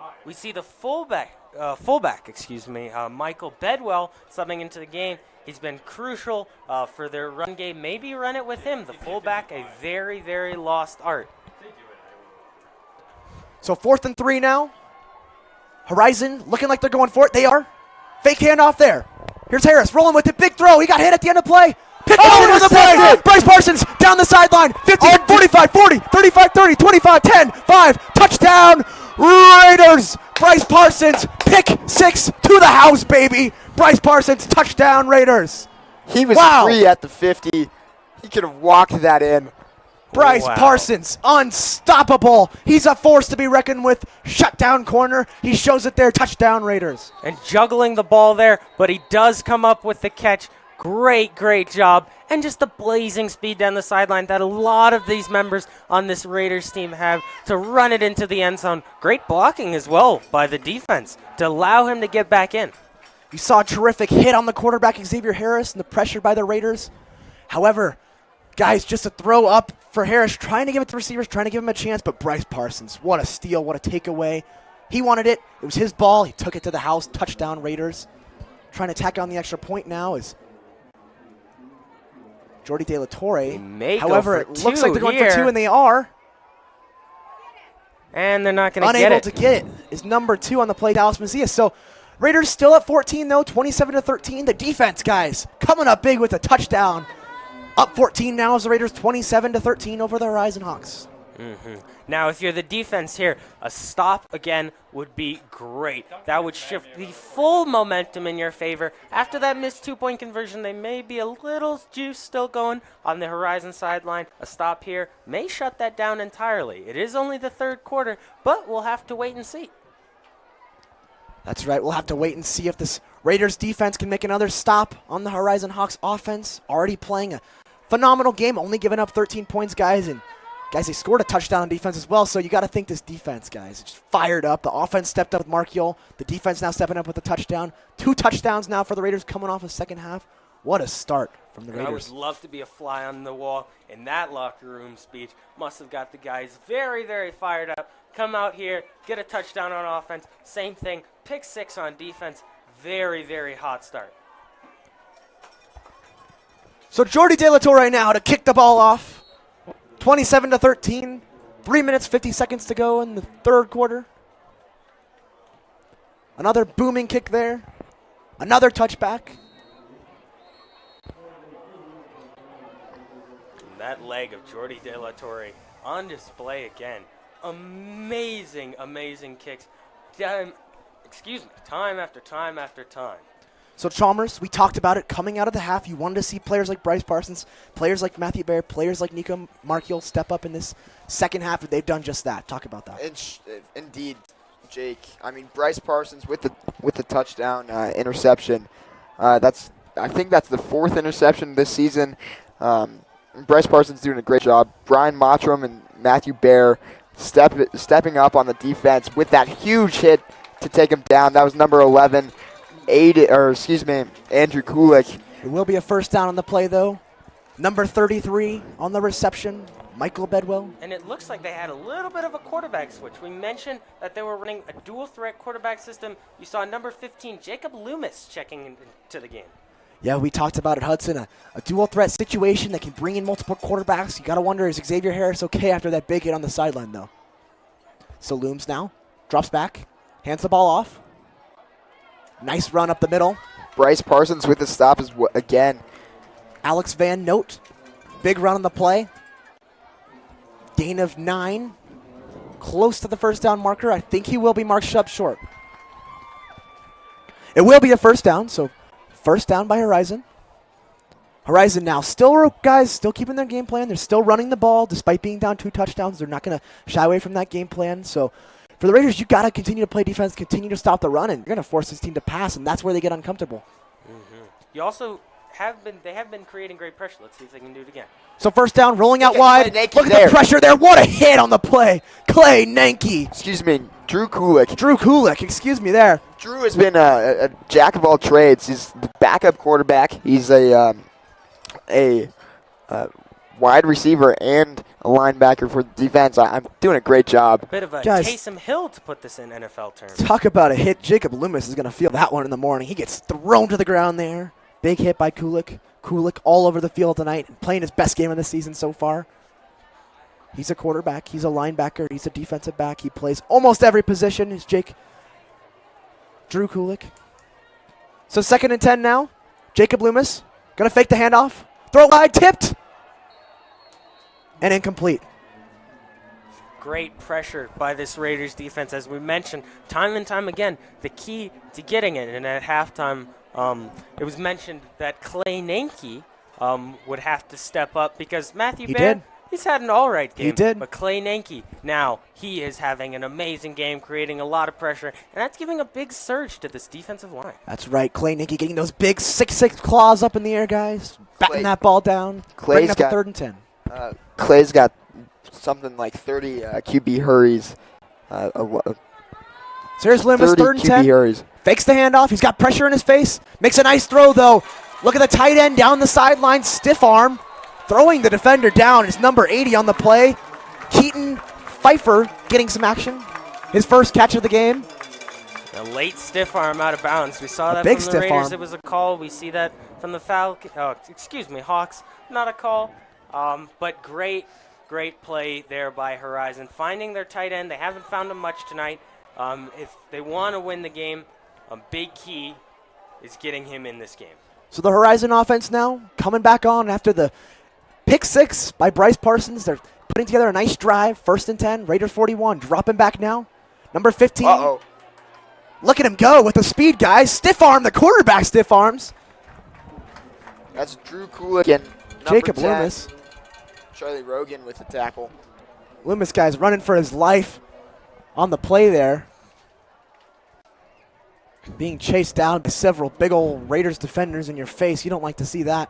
the fullback, Michael Bedwell subbing into the game. He's been crucial for their run game. Maybe run it with him. The fullback, a very, very lost art. So 4th and 3 now. Horizon looking like they're going for it. They are. Fake handoff there. Here's Harris rolling with it. Big throw. He got hit at the end of play. Pick on the play. Bryce Parsons down the sideline. 50, 45, 40, 35, 30, 25, 10, 5. Touchdown Raiders. Bryce Parsons. Pick 6 to the house, baby. Bryce Parsons. Touchdown Raiders. He was free at the 50. He could have walked that in. Bryce Parsons, unstoppable. He's a force to be reckoned with. Shutdown corner. He shows it there. Touchdown Raiders. And juggling the ball there, but he does come up with the catch. Great, great job. And just the blazing speed down the sideline that a lot of these members on this Raiders team have to run it into the end zone. Great blocking as well by the defense to allow him to get back in. You saw a terrific hit on the quarterback, Xavier Harris, and the pressure by the Raiders. However, guys, just a throw up for Harris, trying to give it to receivers, trying to give him a chance, but Bryce Parsons, what a steal, what a takeaway. He wanted it. It was his ball. He took it to the house. Touchdown Raiders. Trying to tack on the extra point now is Jordy De La Torre. However, it looks like they're going for 2, and they are. And they're not going to get it. Unable to get it is number 2 on the play, Dallas Macias. So Raiders still at 14, though, 27-13. The defense, guys, coming up big with a touchdown. Up 14 now as the Raiders 27-13 over the Horizon Hawks. Now, if you're the defense here, a stop again would be great. That would shift the full momentum in your favor. After that missed 2-point conversion, they may be a little juice still going on the Horizon sideline. A stop here may shut that down entirely. It is only the 3rd quarter, but we'll have to wait and see. That's right. We'll have to wait and see if this Raiders defense can make another stop on the Horizon Hawks offense. Already playing a phenomenal game, only giving up 13 points, guys. And, guys, they scored a touchdown on defense as well, so you got to think this defense, guys, just fired up. The offense stepped up with Marchiol. The defense now stepping up with a touchdown. 2 touchdowns now for the Raiders coming off the second half. What a start from the Raiders. I would love to be a fly on the wall in that locker room speech. Must have got the guys very, very fired up. Come out here, get a touchdown on offense. Same thing, pick 6 on defense. Very, very hot start. So Jordy De La Torre now to kick the ball off. 27-13. 3 minutes, 50 seconds to go in the 3rd quarter. Another booming kick there. Another touchback. And that leg of Jordy De La Torre on display again. Amazing, amazing kicks. Time after time after time. So Chalmers, we talked about it coming out of the half. You wanted to see players like Bryce Parsons, players like Matthew Baer, players like Nico Marchiol step up in this second half. They've done just that. Talk about that. Indeed, Jake. I mean, Bryce Parsons with the touchdown interception. I think that's the 4th interception this season. Bryce Parsons doing a great job. Brian Mottram and Matthew Baer stepping up on the defense with that huge hit to take him down. That was number 11. Andrew Kulik. It will be a first down on the play, though. Number 33 on the reception. Michael Bedwell. And it looks like they had a little bit of a quarterback switch. We mentioned that they were running a dual threat quarterback system. You saw number 15, Jacob Loomis, checking into the game. Yeah, we talked about it, Hudson. A dual threat situation that can bring in multiple quarterbacks. You got to wonder, is Xavier Harris okay after that big hit on the sideline, though? So Looms now drops back, hands the ball off. Nice run up the middle. Bryce Parsons with the stop again. Alex Van Note, big run on the play. Gain of 9. Close to the first down marker. I think he will be marked up short. It will be a first down, so first down by Horizon. Horizon now still, guys, still keeping their game plan. They're still running the ball despite being down 2 touchdowns. They're not going to shy away from that game plan. So for the Raiders, you got to continue to play defense, continue to stop the run, and you're going to force this team to pass, and that's where they get uncomfortable. You also have been creating great pressure. Let's see if they can do it again. So first down, rolling out wide. Look at the pressure there. What a hit on the play. Clay Nanke. Excuse me, Drew Kulik. Drew Kulik, excuse me there. Drew has been a jack of all trades. He's the backup quarterback. He's a wide receiver and a linebacker for the defense. I'm doing a great job. A bit of a Guys, Taysom Hill, to put this in NFL terms. Talk about a hit. Jacob Loomis is going to feel that one in the morning. He gets thrown to the ground there. Big hit by Kulik. Kulik all over the field tonight and playing his best game of the season so far. He's a quarterback. He's a linebacker. He's a defensive back. He plays almost every position. Is Drew Kulik. So 2nd and 10 now. Jacob Loomis going to fake the handoff. Throw wide, tipped. And incomplete. Great pressure by this Raiders defense. As we mentioned, time and time again, the key to getting it. And at halftime, it was mentioned that Clay Nanke would have to step up because Matthew Baird, he's had an all right game. He did. But Clay Nanke, now he is having an amazing game, creating a lot of pressure, and that's giving a big surge to this defensive line. That's right. Clay Nanke getting those big 6'6" claws up in the air, guys. Batting that ball down. Bringing up a 3rd and 10. Clay's got something like 30 QB hurries. Serious Loomis, 3rd and 10. Hurries. Fakes the handoff. He's got pressure in his face. Makes a nice throw, though. Look at the tight end down the sideline. Stiff arm. Throwing the defender down. It's number 80 on the play. Keaton Pfeiffer getting some action. His first catch of the game. A late stiff arm out of bounds. We saw that big from the stiff Raiders. arm. It was a call. We see that from the Hawks. Not a call. But great play there by Horizon. Finding their tight end. They haven't found him much tonight. If they want to win the game, a big key is getting him in this game. So the Horizon offense now coming back on after the pick 6 by Bryce Parsons. They're putting together a nice drive. 1st and 10. Raiders 41. Dropping back now. Number 15. Uh-oh. Look at him go with the speed, guys. Stiff arm. The quarterback stiff arms. That's Drew Kulik and Jacob 10, Loomis. Charlie Rogan with the tackle. Loomis, guys, running for his life on the play there. Being chased down by several big old Raiders defenders in your face. You don't like to see that.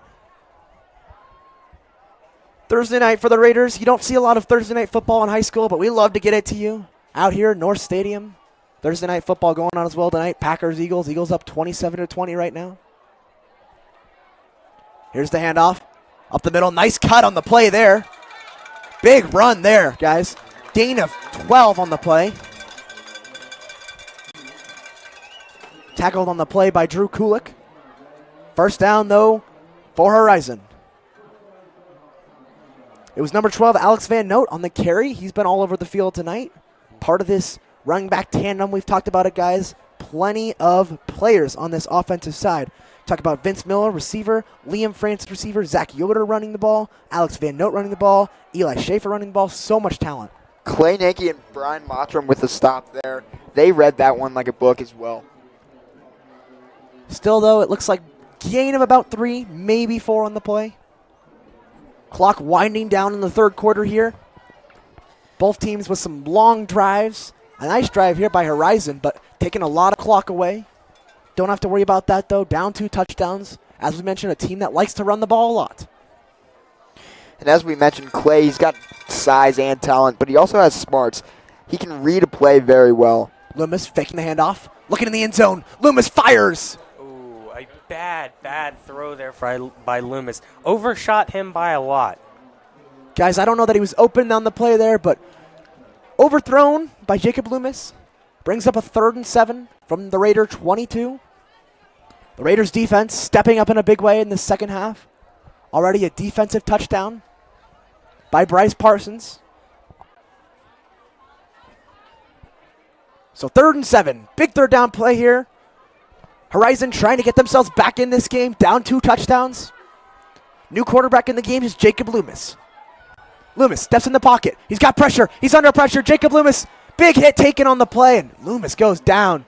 Thursday night for the Raiders. You don't see a lot of Thursday night football in high school, but we love to get it to you out here at North Stadium. Thursday night football going on as well tonight. Packers, Eagles. Eagles up 27-20 right now. Here's the handoff. Up the middle. Nice cut on the play there. Big run there, guys. Gain of 12 on the play. Tackled on the play by Drew Kulik. First down, though, for Horizon. It was number 12, Alex Van Note, on the carry. He's been all over the field tonight. Part of this running back tandem. We've talked about it, guys. Plenty of players on this offensive side. Talk about Vince Miller, receiver. Liam Francis, receiver. Zach Yoder running the ball. Alex Van Note running the ball. Eli Schaefer running the ball. So much talent. Clay Nanke and Brian Mottram with the stop there. They read that one like a book as well. Still, though, it looks like gain of about 3, maybe 4 on the play. Clock winding down in the 3rd quarter here. Both teams with some long drives. A nice drive here by Horizon, but taking a lot of clock away. Don't have to worry about that, though. Down 2 touchdowns. As we mentioned, a team that likes to run the ball a lot. And as we mentioned, Clay, he's got size and talent, but he also has smarts. He can read a play very well. Loomis faking the handoff. Looking in the end zone. Loomis fires. Ooh, a bad throw there by Loomis. Overshot him by a lot. Guys, I don't know that he was open on the play there, but overthrown by Jacob Loomis. Brings up a 3rd and 7 from the Raider 22. The Raiders defense stepping up in a big way in the second half. Already a defensive touchdown by Bryce Parsons. So 3rd and 7. Big 3rd down play here. Horizon trying to get themselves back in this game. Down 2 touchdowns. New quarterback in the game is Jacob Loomis. Loomis steps in the pocket. He's got pressure. He's under pressure. Jacob Loomis, big hit taken on the play, and Loomis goes down.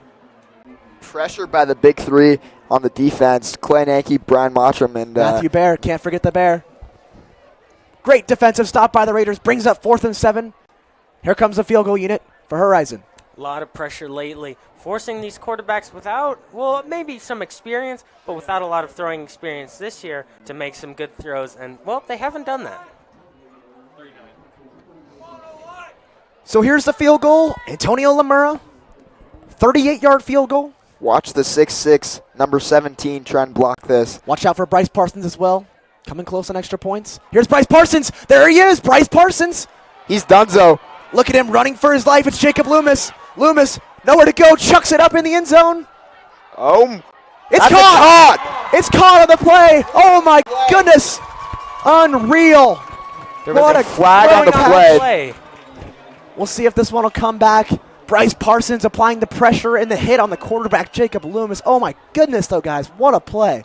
Pressure by the big 3 on the defense. Clay Nanke, Brian Mottram, and Matthew Bear. Can't forget the Bear. Great defensive stop by the Raiders. Brings up 4th and 7. Here comes the field goal unit for Horizon. A lot of pressure lately, forcing these quarterbacks without, well, maybe some experience, but without a lot of throwing experience this year to make some good throws. And, well, they haven't done that. So here's the field goal. Antonio Lamura, 38-yard field goal. Watch the 6'6", number 17, try and block this. Watch out for Bryce Parsons as well. Coming close on extra points. Here's Bryce Parsons. There he is, Bryce Parsons. He's donezo. Look at him running for his life. It's Jacob Loomis. Loomis, nowhere to go, chucks it up in the end zone. Oh, it's caught. It's caught on the play. Oh, my goodness. Unreal. There was a flag on the play. We'll see if this one will come back. Bryce Parsons applying the pressure and the hit on the quarterback, Jacob Loomis. Oh, my goodness, though, guys. What a play.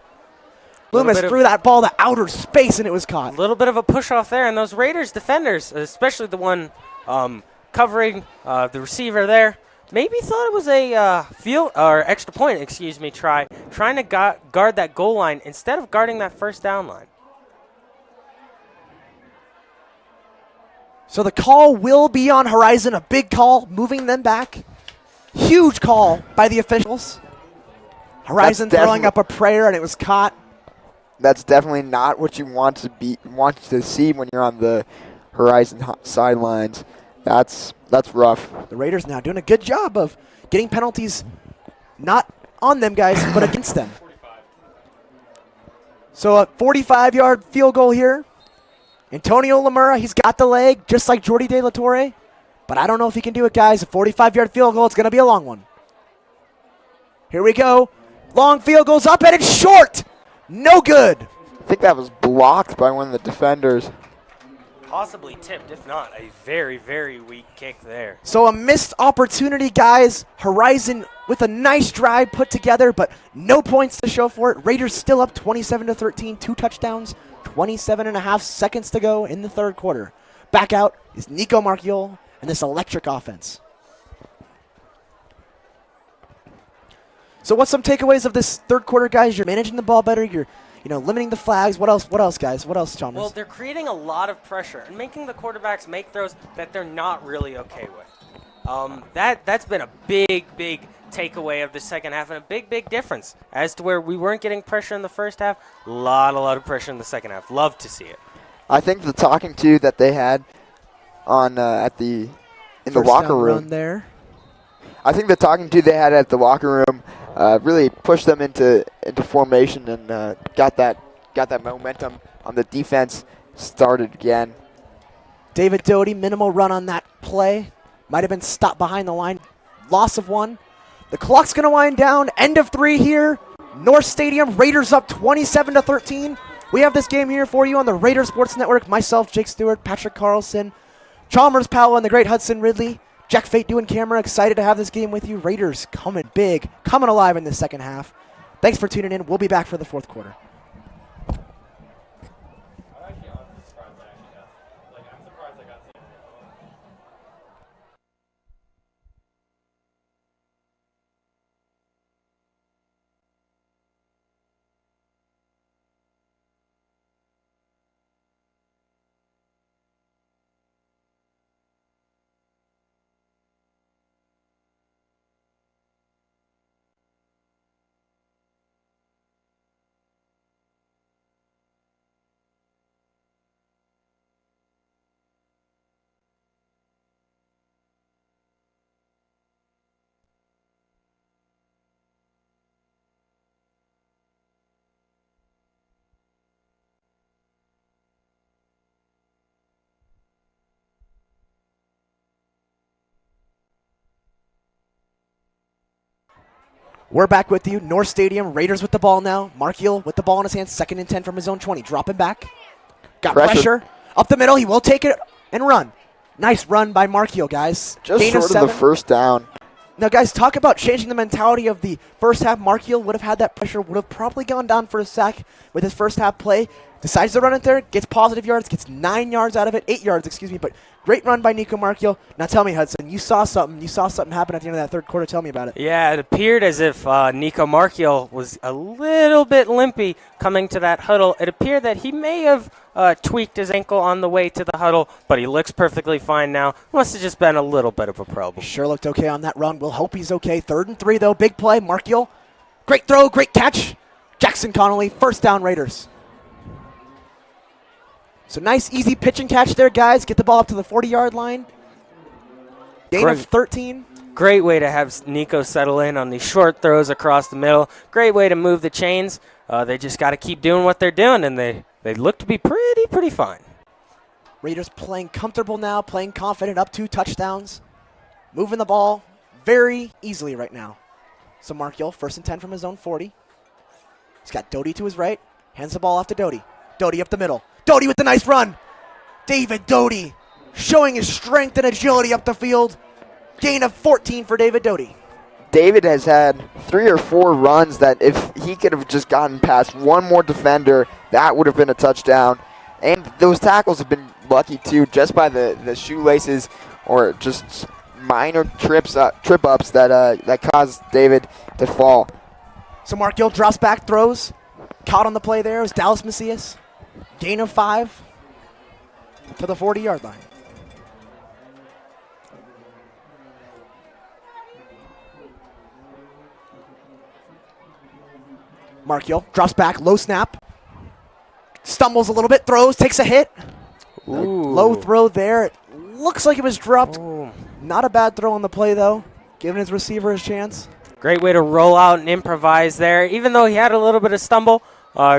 Loomis threw that ball to outer space, and it was caught. A little bit of a push-off there, and those Raiders defenders, especially the one covering the receiver there, maybe thought it was a extra point, trying to guard that goal line instead of guarding that first down line. So the call will be on Horizon, a big call, moving them back. Huge call by the officials. Horizon throwing up a prayer, and it was caught. That's definitely not what you want to see when you're on the Horizon sidelines. That's rough. The Raiders now doing a good job of getting penalties not on them, guys, but against them. So a 45-yard field goal here. Antonio Lamura, he's got the leg, just like Jordy De La Torre. But I don't know if he can do it, guys. A 45-yard field goal, it's going to be a long one. Here we go. Long field goes up, and it's short. No good. I think that was blocked by one of the defenders. Possibly tipped, if not a very, very weak kick there. So a missed opportunity, guys. Horizon with a nice drive put together, but no points to show for it. Raiders still up 27-13, 2 touchdowns, 27.5 seconds to go in the 3rd quarter. Back out is Nico Marchiol and this electric offense. So what's some takeaways of this 3rd quarter, guys? You're managing the ball better. You're limiting the flags. What else, guys? What else, Chalmers? Well, they're creating a lot of pressure and making the quarterbacks make throws that they're not really okay with. That's been a big takeaway of the second half and a big difference as to where we weren't getting pressure in the first half. A lot of pressure in the second half. Love to see it. I think the talking to that they had on in the locker room there. I think the talking to they had at the locker room really pushed them into formation and got that momentum on the defense started again. David Doty, minimal run on that play. Might have been stopped behind the line. Loss of 1. The clock's going to wind down. End of 3 here. North Stadium, Raiders up 27-13. We have this game here for you on the Raider Sports Network. Myself, Jake Stewart, Patrick Carlson, Chalmers Powell, and the great Hudson Ridley. Jack Fate doing camera. Excited to have this game with you. Raiders coming big, coming alive in the second half. Thanks for tuning in. We'll be back for the 4th quarter. We're back with you. North Stadium, Raiders with the ball now. Markiel with the ball in his hands, 2nd and 10 from his own 20. Dropping back. Got pressure. Up the middle. He will take it and run. Nice run by Markiel, guys. Just Gain short of the first down. Now, guys, talk about changing the mentality of the first half. Markiel would have had that pressure, would have probably gone down for a sack with his first half play. Decides to run it there, gets positive yards, gets 9 yards out of it, 8 yards, excuse me, but great run by Nico Markiel. Now tell me, Hudson, you saw something happen at the end of that third quarter. Tell me about it. Yeah, it appeared as if Nico Markiel was a little bit limpy coming to that huddle. It appeared that he may have tweaked his ankle on the way to the huddle, but he looks perfectly fine now. Must have just been a little bit of a problem. Sure looked okay on that run. We'll hope he's okay. 3rd and 3, though. Big play. Markiel. Great throw, great catch. Jackson Connolly, first down Raiders. So nice, easy pitch and catch there, guys. Get the ball up to the 40-yard line. Gain of 13. Great way to have Nico settle in on these short throws across the middle. Great way to move the chains. They just got to keep doing what they're doing, and they look to be pretty fine. Raiders playing comfortable now, playing confident, up 2 touchdowns. Moving the ball very easily right now. So Markiel, 1st and 10 from his own 40. He's got Doty to his right. Hands the ball off to Doty. Doty up the middle. Doty with the nice run. David Doty showing his strength and agility up the field. Gain of 14 for David Doty. David has had 3 or 4 runs that if he could have just gotten past one more defender, that would have been a touchdown. And those tackles have been lucky too, just by the shoelaces or just minor trip ups that caused David to fall. So Markiel drops back, throws. Caught on the play there was Dallas Macias. Gain of 5 to the 40-yard line. Markiel drops back, low snap. Stumbles a little bit, throws, takes a hit. Low throw there. It looks like it was dropped. Not a bad throw on the play, though, giving his receiver his chance. Great way to roll out and improvise there. Even though he had a little bit of stumble,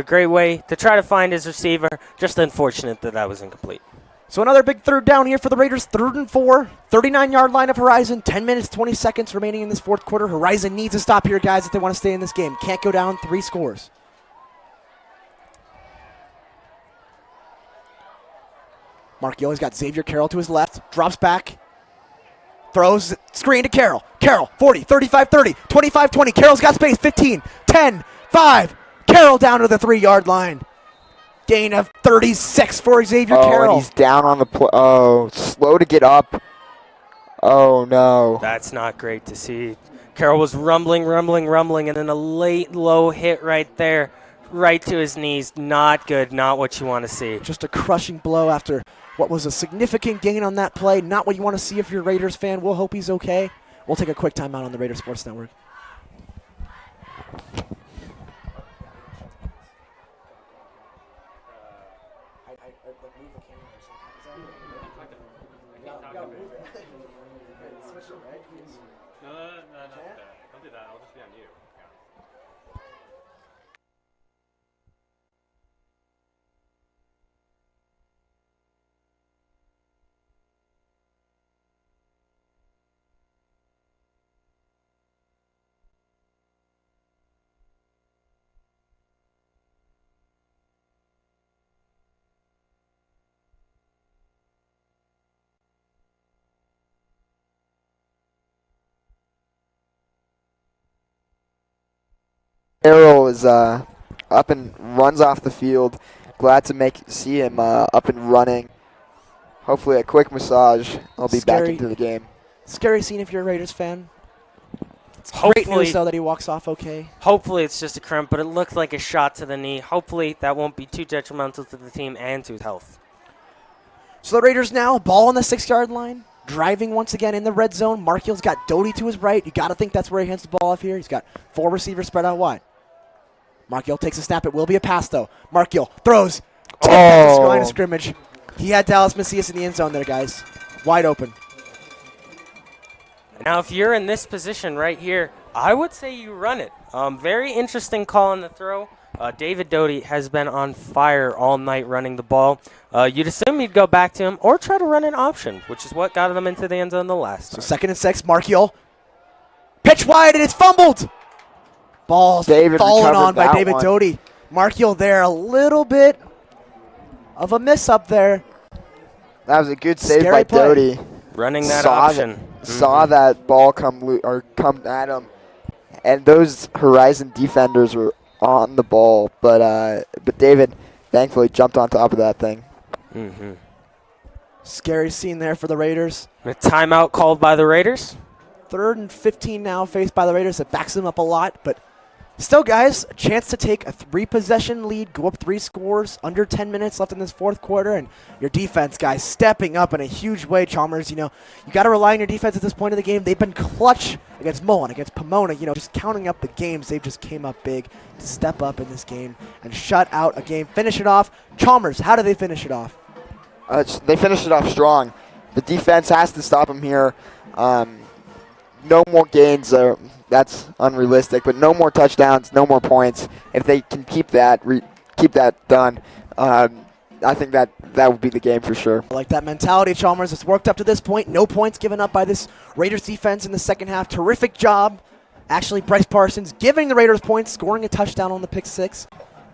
great way to try to find his receiver. Just unfortunate that was incomplete. So another big 3rd down here for the Raiders. 3rd and 4, 39-yard line of Horizon. 10 minutes, 20 seconds remaining in this 4th quarter. Horizon needs to stop here, guys, if they want to stay in this game. Can't go down 3 scores. Markiel has got Xavier Carroll to his left. Drops back. Throws, screen to Carroll. Carroll, 40, 35, 30, 25, 20. Carroll's got space, 15, 10, 5. Carroll down to the 3-yard line. Gain of 36 for Xavier Carroll. And he's down on the play. Oh, slow to get up. Oh, no. That's not great to see. Carroll was rumbling, and then a late low hit right there, right to his knees. Not good, not what you want to see. Just a crushing blow after what was a significant gain on that play. Not what you want to see if you're a Raiders fan. We'll hope he's okay. We'll take a quick timeout on the Raiders Sports Network. Don't do that. I'll just be on you. Carroll is up and runs off the field. Glad to see him up and running. Hopefully a quick massage. I'll be back into the game. Scary scene if you're a Raiders fan. It's Hopefully, great news, though, that he walks off okay. Hopefully it's just a cramp, but it looked like a shot to the knee. Hopefully that won't be too detrimental to the team and to his health. So the Raiders now, ball on the 6-yard line. Driving once again in the red zone. Markiel's got Doty to his right. You got to think that's where he hands the ball off here. He's got 4 receivers spread out wide. Markiel takes a snap. It will be a pass, though. Markiel throws. Tipped at the line of scrimmage. He had Dallas Macias in the end zone there, guys. Wide open. Now, if you're in this position right here, I would say you run it. Very interesting call on the throw. David Doty has been on fire all night running the ball. You'd assume he'd go back to him or try to run an option, which is what got them into the end zone the last time. So 2nd and 6, Markiel. Pitch wide, and it's fumbled. Ball's David fallen recovered on by that David one. Doty. Markiel there, a little bit of a miss up there. That was a good save Scary by play. Doty. Running that saw option. Saw that ball come at him, and those Horizon defenders were on the ball, but David thankfully jumped on top of that thing. Scary scene there for the Raiders. A timeout called by the Raiders. 3rd and 15 now faced by the Raiders. It backs them up a lot, but still, guys, a chance to take a 3-possession lead, go up 3 scores, under 10 minutes left in this 4th quarter, and your defense, guys, stepping up in a huge way. Chalmers, you got to rely on your defense at this point of the game. They've been clutch against Mullen, against Pomona, just counting up the games. They've just came up big to step up in this game and shut out a game, finish it off. Chalmers, how do they finish it off? They finished it off strong. The defense has to stop them here. No more gains. That's unrealistic, but no more touchdowns, no more points. If they can keep that done, I think that would be the game for sure. I like that mentality, Chalmers. It's worked up to this point. No points given up by this Raiders defense in the second half. Terrific job. Actually, Bryce Parsons giving the Raiders points, scoring a touchdown on the pick 6.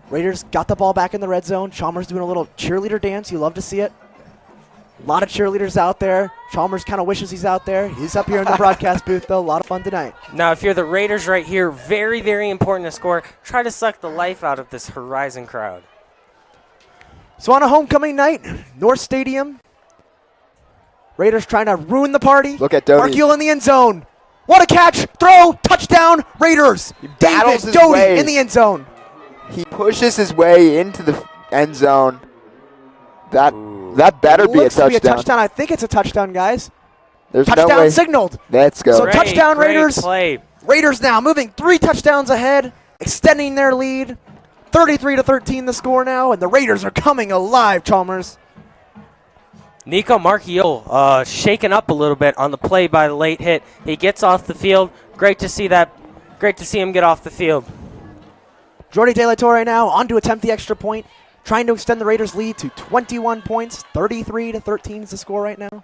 Raiders got the ball back in the red zone. Chalmers doing a little cheerleader dance. You love to see it. A lot of cheerleaders out there. Chalmers kind of wishes he's out there. He's up here in the broadcast booth, though. A lot of fun tonight. Now, if you're the Raiders right here, very, very important to score. Try to suck the life out of this Horizon crowd. So on a homecoming night, North Stadium, Raiders trying to ruin the party. Look at Doty. Markiel in the end zone. What a catch! Throw! Touchdown! Raiders! battles David his Doty way. in the end zone. He pushes his way into the end zone. That better be a Looks to be a touchdown. touchdown. I think it's a touchdown, guys. There's touchdown no way. signaled. Let's go. So touchdown Great Raiders. play. Raiders now moving 3 touchdowns ahead, extending their lead. 33-13 the score now, and the Raiders are coming alive, Chalmers. Nico Markiel shaken up a little bit on the play by the late hit. He gets off the field. Great to see that. Great to see him get off the field. Jordy De La Torre now on to attempt the extra point, trying to extend the Raiders' lead to 21 points. 33-13 is the score right now.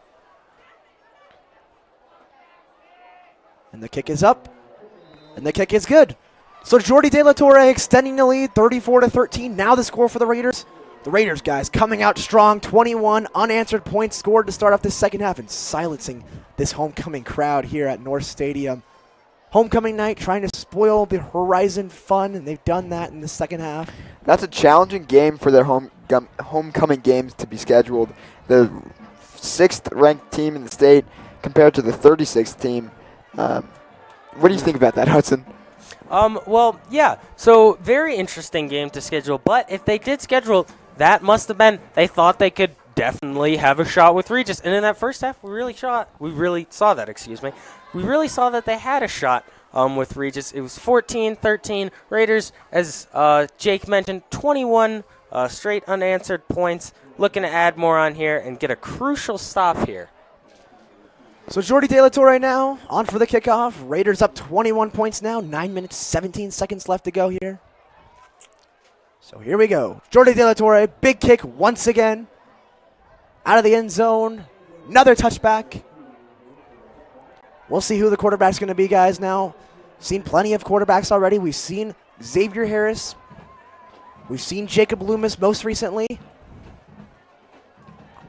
And the kick is up, and the kick is good. So Jordy De La Torre extending the lead, 34-13. Now the score for the Raiders. The Raiders, guys, coming out strong. 21 unanswered points scored to start off this second half and silencing this homecoming crowd here at North Stadium. Homecoming night, trying to spoil the Horizon fun, and they've done that in the second half. That's a challenging game for their homecoming games to be scheduled. The 6th ranked team in the state compared to the 36th team. What do you think about that, Hudson? Well, yeah. So very interesting game to schedule. But if they did schedule, that must have been they thought they could definitely have a shot with Regis. And in that first half, we really saw that. We really saw that they had a shot with Regis. It was 14-13. Raiders, as Jake mentioned, 21 straight unanswered points. Looking to add more on here and get a crucial stop here. So Jordy De La Torre now on for the kickoff. Raiders up 21 points now. 9 minutes, 17 seconds left to go here. So here we go. Jordy De La Torre, big kick once again. Out of the end zone. Another touchback. We'll see who the quarterback's going to be, guys, now. Seen plenty of quarterbacks already. We've seen Xavier Harris. We've seen Jacob Loomis most recently.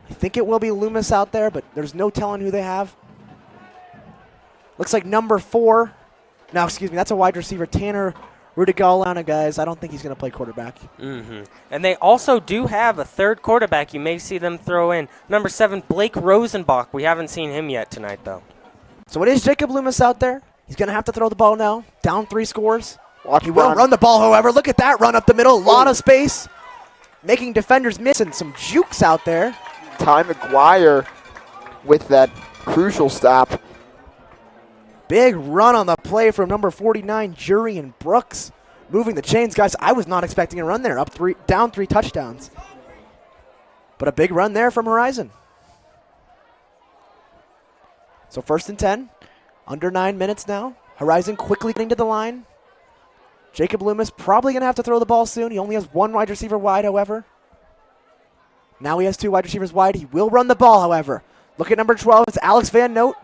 I think it will be Loomis out there, but there's no telling who they have. Looks like number 4. No, excuse me, that's a wide receiver, Tanner Rudigalana, guys. I don't think he's going to play quarterback. And they also do have a third quarterback you may see them throw in. Number 7, Blake Rosenbach. We haven't seen him yet tonight, though. So it is Jacob Loomis out there. He's going to have to throw the ball now. Down 3 scores. He will run. run the ball, however. Look at that run up the middle. A lot of space. Making defenders miss and some jukes out there. Ty McGuire with that crucial stop. Big run on the play from number 49, Jurian Brooks. Moving the chains, guys. I was not expecting a run there. Down 3 touchdowns. But a big run there from Horizon. So 1st and 10. Under 9 minutes now. Horizon quickly getting to the line. Jacob Loomis probably going to have to throw the ball soon. He only has 1 wide receiver wide, however. Now he has 2 wide receivers wide. He will run the ball, however. Look at number 12. It's Alex Van Note.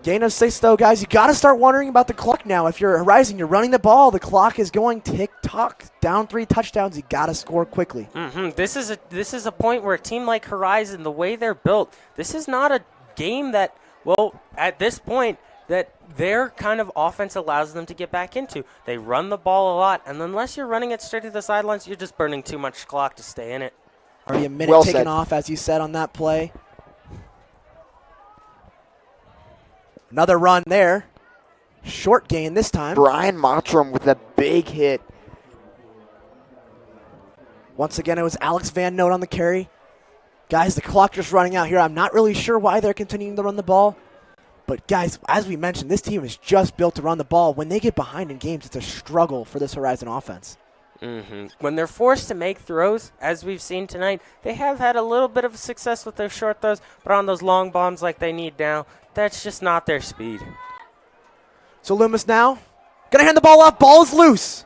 Gain of 6, though, guys. You got to start wondering about the clock now. If you're Horizon, you're running the ball. The clock is going tick-tock. Down 3 touchdowns. You got to score quickly. This is a point where a team like Horizon, the way they're built, this is not a game that, well, at this point, that their kind of offense allows them to get back into. They run the ball a lot, and unless you're running it straight to the sidelines, you're just burning too much clock to stay in it. Already a minute taken off, as you said, on that play. Another run there. Short gain this time. Brian Mottram with a big hit. Once again, it was Alex Van Note on the carry. Guys, the clock just running out here. I'm not really sure why they're continuing to run the ball. But, guys, as we mentioned, this team is just built to run the ball. When they get behind in games, it's a struggle for this Horizon offense. When they're forced to make throws, as we've seen tonight, they have had a little bit of success with their short throws, but on those long bombs like they need now, that's just not their speed. So Loomis now going to hand the ball off. Ball is loose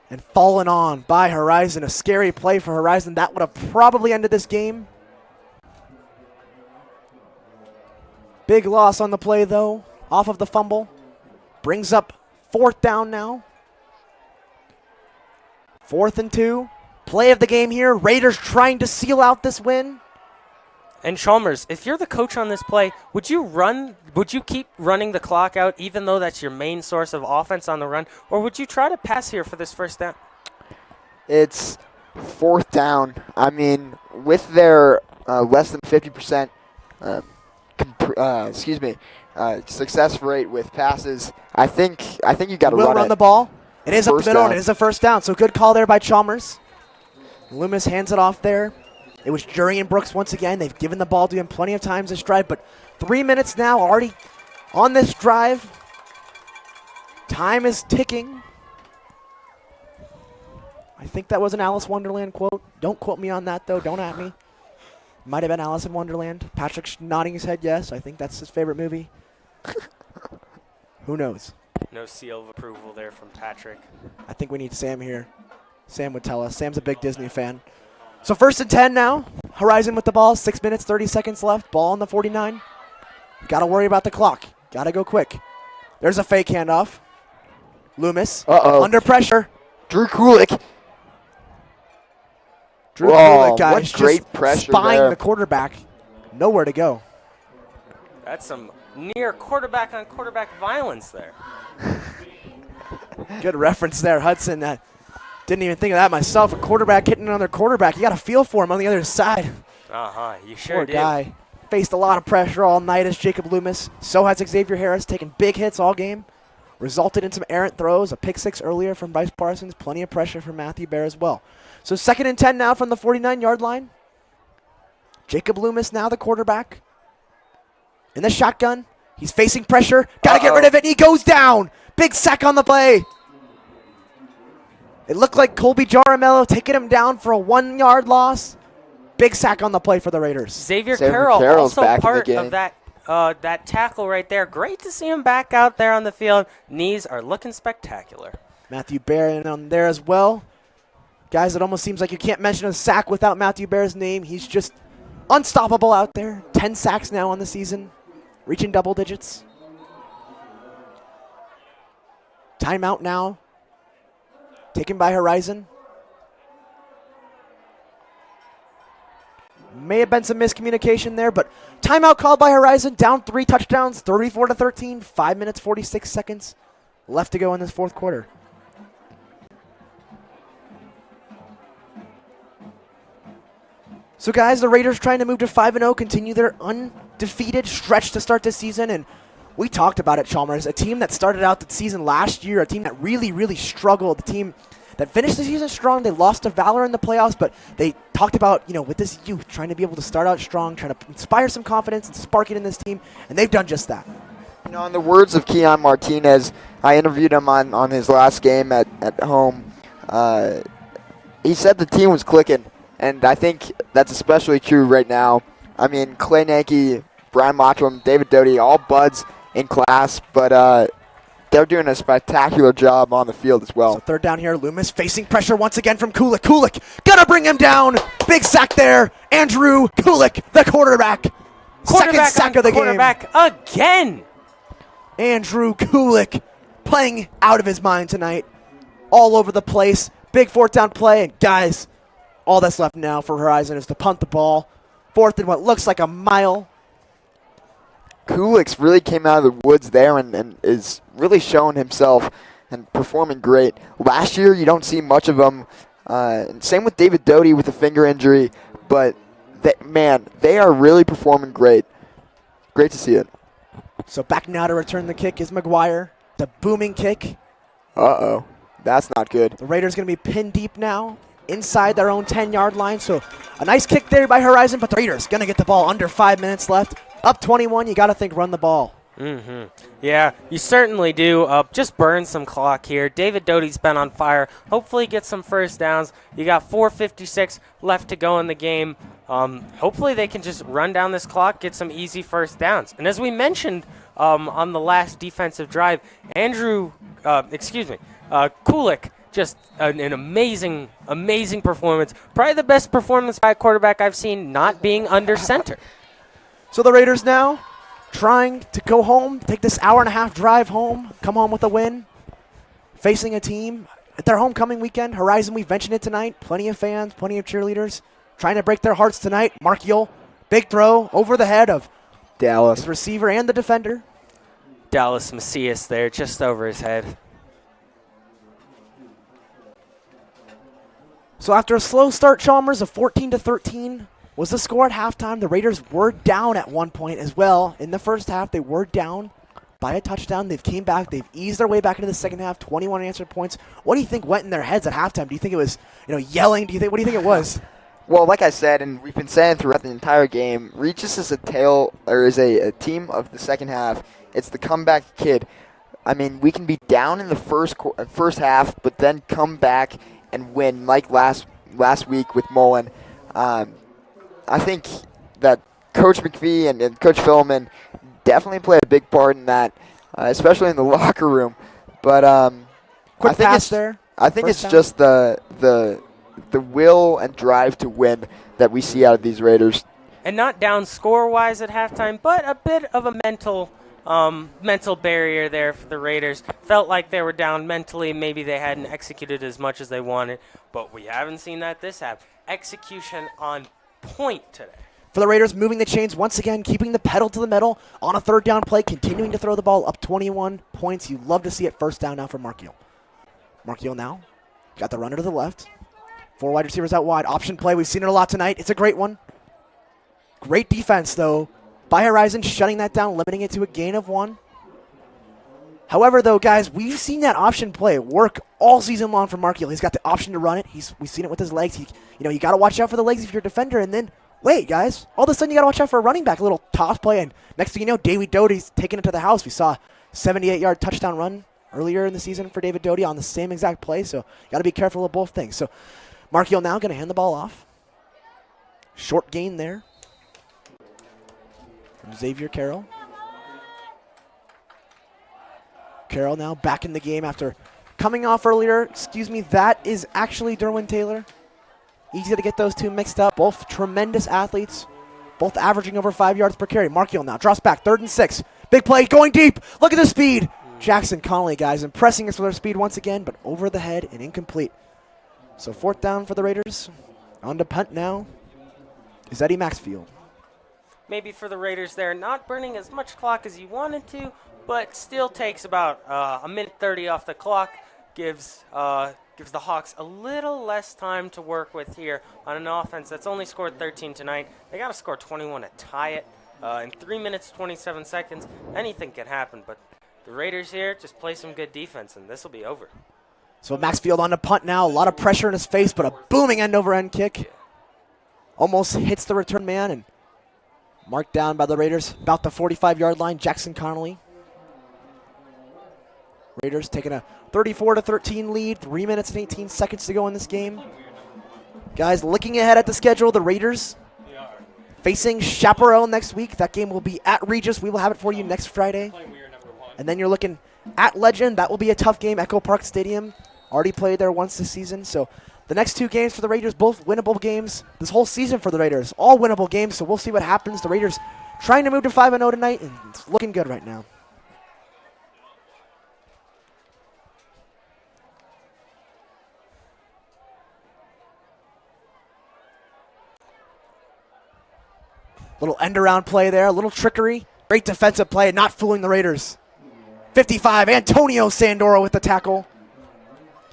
and fallen on by Horizon. A scary play for Horizon. That would have probably ended this game. Big loss on the play, though, off of the fumble. Brings up 4th down now. 4th and 2. Play of the game here. Raiders trying to seal out this win. And Chalmers, if you're the coach on this play, would you keep running the clock out even though that's your main source of offense on the run, or would you try to pass here for this 1st down? It's 4th down. I mean, with their less than 50% success rate with passes, I think you got to run the ball. It is up the middle, and it is a 1st down. So good call there by Chalmers. Loomis hands it off there. It was Jurian Brooks once again. They've given the ball to him plenty of times this drive, but 3 minutes now already on this drive. Time is ticking. I think that was an Alice Wonderland quote. Don't quote me on that, though. Don't at me. Might have been Alice in Wonderland. Patrick's nodding his head yes. I think that's his favorite movie. Who knows? No seal of approval there from Patrick. I think we need Sam here. Sam would tell us. Sam's a big Disney fan. So 1st and 10 now. Horizon with the ball. 6 minutes, 30 seconds left. Ball on the 49. Got to worry about the clock. Got to go quick. There's a fake handoff. Loomis under pressure. Drew Kulik. Drew Kulik, guys, what great pressure spying there. the quarterback. Nowhere to go. That's some near quarterback-on-quarterback violence there. Good reference there, Hudson. Didn't even think of that myself. A quarterback hitting another quarterback. You got to feel for him on the other side. You sure Poor do. guy. Faced a lot of pressure all night as Jacob Loomis. So has Xavier Harris, taking big hits all game. Resulted in some errant throws. A pick 6 earlier from Bryce Parsons. Plenty of pressure from Matthew Bear as well. So 2nd and 10 now from the 49-yard line. Jacob Loomis now the quarterback. In the shotgun. He's facing pressure. Got to get rid of it. And he goes down. Big sack on the play. It looked like Colby Jaramello taking him down for a 1-yard loss. Big sack on the play for the Raiders. Xavier Carroll also part of that tackle right there. Great to see him back out there on the field. Knees are looking spectacular. Matthew Bear in on there as well. Guys, it almost seems like you can't mention a sack without Matthew Bear's name. He's just unstoppable out there. 10 sacks now on the season. Reaching double digits. Timeout now. Taken by Horizon. May have been some miscommunication there, but timeout called by Horizon. Down 3 touchdowns, 34-13. 5 minutes, 46 seconds left to go in this 4th quarter. So, guys, the Raiders trying to move to 5-0, continue their undefeated stretch to start this season, and we talked about it, Chalmers. A team that started out the season last year, a team that really, really struggled, a team that finished the season strong. They lost to Valor in the playoffs, but they talked about, with this youth, trying to be able to start out strong, trying to inspire some confidence and spark it in this team, and they've done just that. In the words of Keon Martinez, I interviewed him on his last game at home. He said the team was clicking, and I think that's especially true right now. I mean, Clay Nanke, Brian Mottram, David Doty, all buds in class, but they're doing a spectacular job on the field as well. So 3rd down here, Loomis facing pressure once again from Kulik. Kulik gonna bring him down. Big sack there. Andrew Kulik, the quarterback. Second sack of the game. Again. Andrew Kulik playing out of his mind tonight. All over the place. Big fourth down play. And guys, all that's left now for Horizon is to punt the ball. Fourth and what looks like a mile. Kulik's really came out of the woods there and is really showing himself and performing great. Last year, you don't see much of him. Same with David Doty with a finger injury. But, they are really performing great. Great to see it. So back now to return the kick is McGuire. The booming kick. Uh-oh. That's not good. The Raiders going to be pinned deep now inside their own 10-yard line. So a nice kick there by Horizon, but the Raiders going to get the ball under 5 minutes left. Up 21, you got to think run the ball. Yeah, you certainly do. Just burn some clock here. David Doty's been on fire. Hopefully get some first downs. You got 4:56 left to go in the game. Hopefully they can just run down this clock, get some easy first downs. And as we mentioned on the last defensive drive, Kulik, just an amazing performance. Probably the best performance by a quarterback I've seen not being under center. So the Raiders now trying to go home, take this hour-and-a-half drive home, come home with a win, facing a team at their homecoming weekend. Horizon, we've mentioned it tonight. Plenty of fans, plenty of cheerleaders trying to break their hearts tonight. Mark Yule, big throw over the head of Dallas, his receiver and the defender. Dallas Macias there, just over his head. So after a slow start, Chalmers, of 14-13 was the score at halftime. The Raiders were down at one point as well. In the first half, they were down by a touchdown. They've came back. They've eased their way back into the second half, 21 unanswered points. What do you think went in their heads at halftime? Do you think it was, yelling? What do you think it was? Well, like I said, and we've been saying throughout the entire game, Regis is a team of the second half. It's the comeback kid. I mean, we can be down in the first half, but then come back and win like last week with Mullen. I think that Coach McPhee and Coach Philman definitely played a big part in that, especially in the locker room. But I think it's just the will and drive to win that we see out of these Raiders. And not down score-wise at halftime, but a bit of a mental barrier there for the Raiders. Felt like they were down mentally. Maybe they hadn't executed as much as they wanted, but we haven't seen that this half. Execution on point today. For the Raiders, moving the chains once again, keeping the pedal to the metal on a third down play, continuing to throw the ball up 21 points. You love to see it. First down now for Mark Yule. Mark Yule now got the runner to the left. 4 wide receivers out wide. Option play. We've seen it a lot tonight. It's a great one. Great defense, though, by Horizon, shutting that down, limiting it to a gain of 1. However, though, guys, we've seen that option play work all season long for Mark Yule. He's got the option to run it. We've seen it with his legs. You got to watch out for the legs if you're a defender. And then, wait, guys, all of a sudden you got to watch out for a running back. A little toss play, and next thing you know, David Doty's taking it to the house. We saw a 78-yard touchdown run earlier in the season for David Doty on the same exact play. So you got to be careful of both things. So Mark Yule now going to hand the ball off. Short gain there from Xavier Carroll. Carroll now back in the game after coming off earlier. That is actually Derwin Taylor. Easy to get those two mixed up. Both tremendous athletes, both averaging over 5 yards per carry. Mark Yule now drops back, 3rd and 6. Big play, going deep. Look at the speed. Jackson Connolly, guys, impressing us with their speed once again, but over the head and incomplete. So 4th down for the Raiders. On to punt now is Eddie Maxfield. Maybe for the Raiders there, not burning as much clock as you wanted to, but still takes about a minute 30 off the clock. Gives the Hawks a little less time to work with here on an offense that's only scored 13 tonight. They got to score 21 to tie it. In 3 minutes, 27 seconds, anything can happen. But the Raiders here just play some good defense, and this will be over. So Maxfield on the punt now. A lot of pressure in his face, but a booming end-over-end kick. Almost hits the return man and marked down by the Raiders. About the 45-yard line, Jackson Connolly. Raiders taking a 34-13 lead. 3 minutes and 18 seconds to go in this game. Guys, looking ahead at the schedule, the Raiders facing Chaparral next week. That game will be at Regis. We will have it for you next Friday. And then you're looking at Legend. That will be a tough game. Echo Park Stadium. Already played there once this season. So the next 2 games for the Raiders, both winnable games. This whole season for the Raiders, all winnable games. So we'll see what happens. The Raiders trying to move to 5-0 tonight, and it's looking good right now. Little end-around play there, a little trickery. Great defensive play, not fooling the Raiders. 55, Antonio Sandora with the tackle.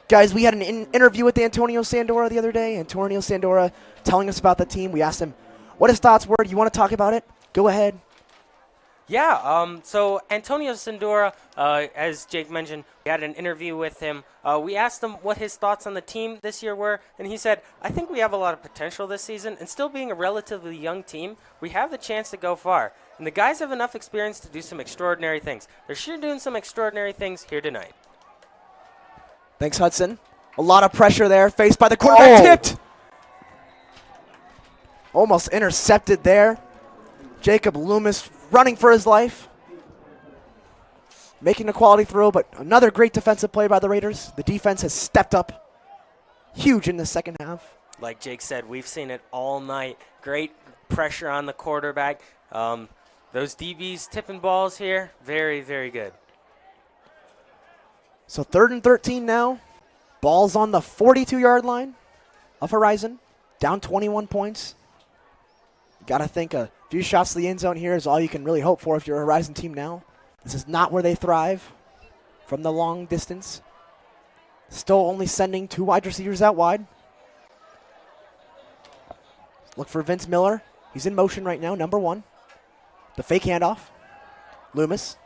Guys, we had an interview with Antonio Sandora the other day. Antonio Sandora telling us about the team. We asked him what his thoughts were. You want to talk about it? Go ahead. Yeah, so Antonio Sandora, as Jake mentioned, we had an interview with him. We asked him what his thoughts on the team this year were, and he said, I think we have a lot of potential this season, and still being a relatively young team, we have the chance to go far. And the guys have enough experience to do some extraordinary things. They're sure doing some extraordinary things here tonight. Thanks, Hudson. A lot of pressure there, faced by the quarterback, tipped. Almost intercepted there. Jacob Loomis running for his life. Making a quality throw, but another great defensive play by the Raiders. The defense has stepped up huge in the second half. Like Jake said, we've seen it all night. Great pressure on the quarterback. Those DBs tipping balls here, very, very good. So 3rd and 13 now. Ball's on the 42-yard line of Horizon. Down 21 points. Got to think a few shots to the end zone here is all you can really hope for if you're a Horizon team now. This is not where they thrive from the long distance. Still only sending 2 wide receivers out wide. Look for Vince Miller. He's in motion right now, number 1. The fake handoff. Loomis.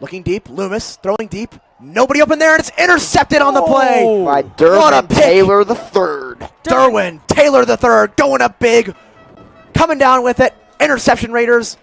Looking deep. Loomis throwing deep. Nobody open there, and it's intercepted on the play. By What a Derwin pick. Taylor the third. Derwin Taylor the third going up big. Coming down with it. Interception Raiders.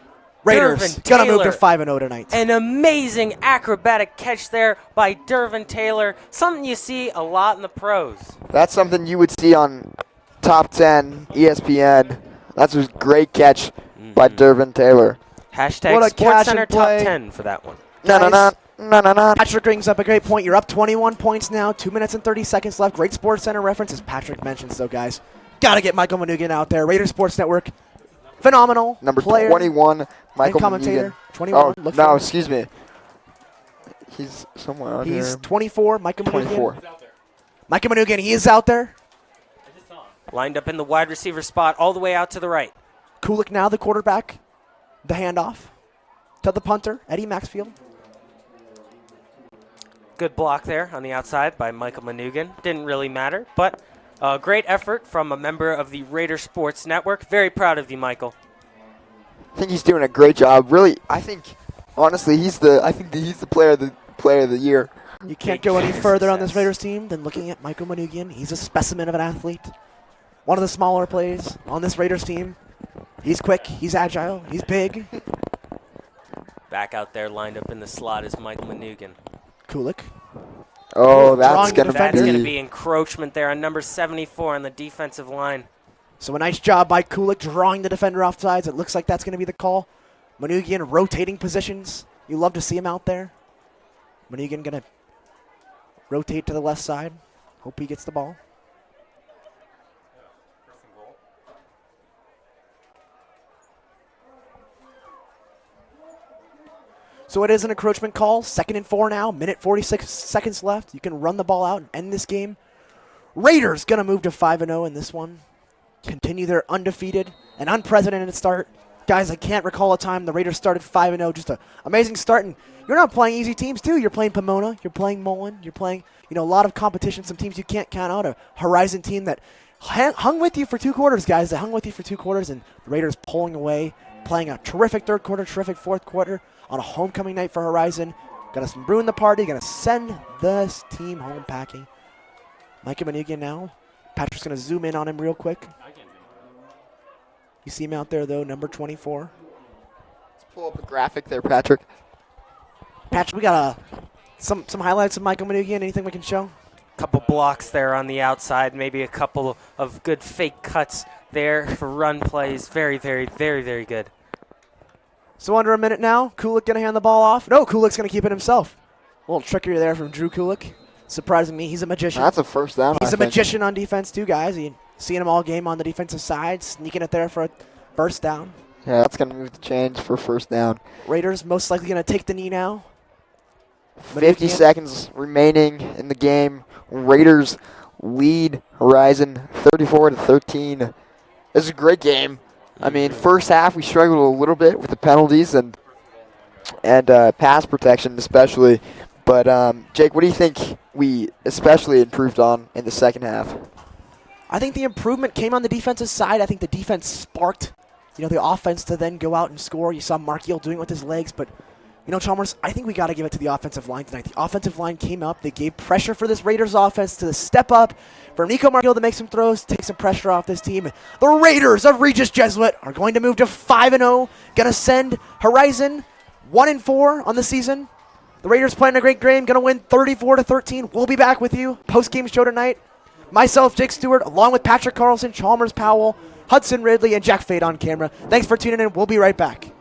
Raiders Dervin going to move to Taylor. 5-0 tonight. An amazing acrobatic catch there by Dervin Taylor. Something you see a lot in the pros. That's something you would see on Top 10 ESPN. That's a great catch by Dervin Taylor. Hashtag What a catch SportsCenter and Top play. 10 for that one. No. Patrick brings up a great point. You're up 21 points now. 2 minutes and 30 seconds left. Great Sports Center reference, as Patrick mentioned. So, guys, got to get Michael Manugan out there. Raider Sports Network. Phenomenal Number player 21, Michael and commentator. Manugan. 21. Oh, Look no, for him. excuse me. He's somewhere out here. He's 24. Michael 24. Manugan. Michael Manugan, he is out there. Lined up in the wide receiver spot all the way out to the right. Kulik now the quarterback. The handoff to the punter, Eddie Maxfield. Good block there on the outside by Michael Manugan. Didn't really matter, but a great effort from a member of the Raider Sports Network. Very proud of you, Michael. I think he's doing a great job. Really, I think, honestly, he's the player of the year. You can't go any further on this Raiders team than looking at Michael Manugan. He's a specimen of an athlete. One of the smaller plays on this Raiders team. He's quick. He's agile. He's big. Back out there, lined up in the slot, is Michael Manugan. Kulik. Oh, that's going to be encroachment there on number 74 on the defensive line. So a nice job by Kulik drawing the defender off sides. It looks like that's going to be the call. Manugan rotating positions. You love to see him out there. Manugan going to rotate to the left side. Hope he gets the ball. So it is an encroachment call. 2nd and 4 now. Minute 46 seconds left. You can run the ball out and end this game. Raiders going to move to 5-0 in this one. Continue their undefeated and unprecedented start. Guys, I can't recall a time the Raiders started 5-0. Just an amazing start. And you're not playing easy teams, too. You're playing Pomona. You're playing Mullen. You're playing, a lot of competition. Some teams you can't count out. A Horizon team that hung with you for 2 quarters, guys. They hung with you for 2 quarters. And the Raiders pulling away, playing a terrific 3rd quarter, terrific 4th quarter on a homecoming night for Horizon. Gonna ruin the party. Gonna send this team home packing. Micah Manugan now. Patrick's gonna zoom in on him real quick. You see him out there, though, number 24. Let's pull up a graphic there, Patrick. Patrick, we got some highlights of Michael Manugan. Anything we can show? Couple blocks there on the outside. Maybe a couple of good fake cuts there for run plays. Very, very, very, very good. So under a minute now. Kulik going to hand the ball off. No, Kulik's going to keep it himself. A little trickery there from Drew Kulik. Surprising me. He's a magician. That's a first down. He's a magician on defense, too, guys. You seen him all game on the defensive side, sneaking it there for a first down. Yeah, that's going to move the chains for first down. Raiders most likely going to take the knee now. 50 seconds remaining in the game. Raiders lead Horizon 34-13. This is a great game. I mean, first half we struggled a little bit with the penalties and pass protection especially. But Jake, what do you think we especially improved on in the second half? I think the improvement came on the defensive side. I think the defense sparked, the offense to then go out and score. You saw Markiel doing it with his legs, but Chalmers, I think we got to give it to the offensive line tonight. The offensive line came up. They gave pressure for this Raiders offense to step up, for Nico Markiel to make some throws, take some pressure off this team. The Raiders of Regis Jesuit are going to move to 5-0, going to send Horizon 1-4 on the season. The Raiders playing a great game, going to win 34-13. We'll be back with you post-game show tonight. Myself, Jake Stewart, along with Patrick Carlson, Chalmers Powell, Hudson Ridley, and Jack Fade on camera. Thanks for tuning in. We'll be right back.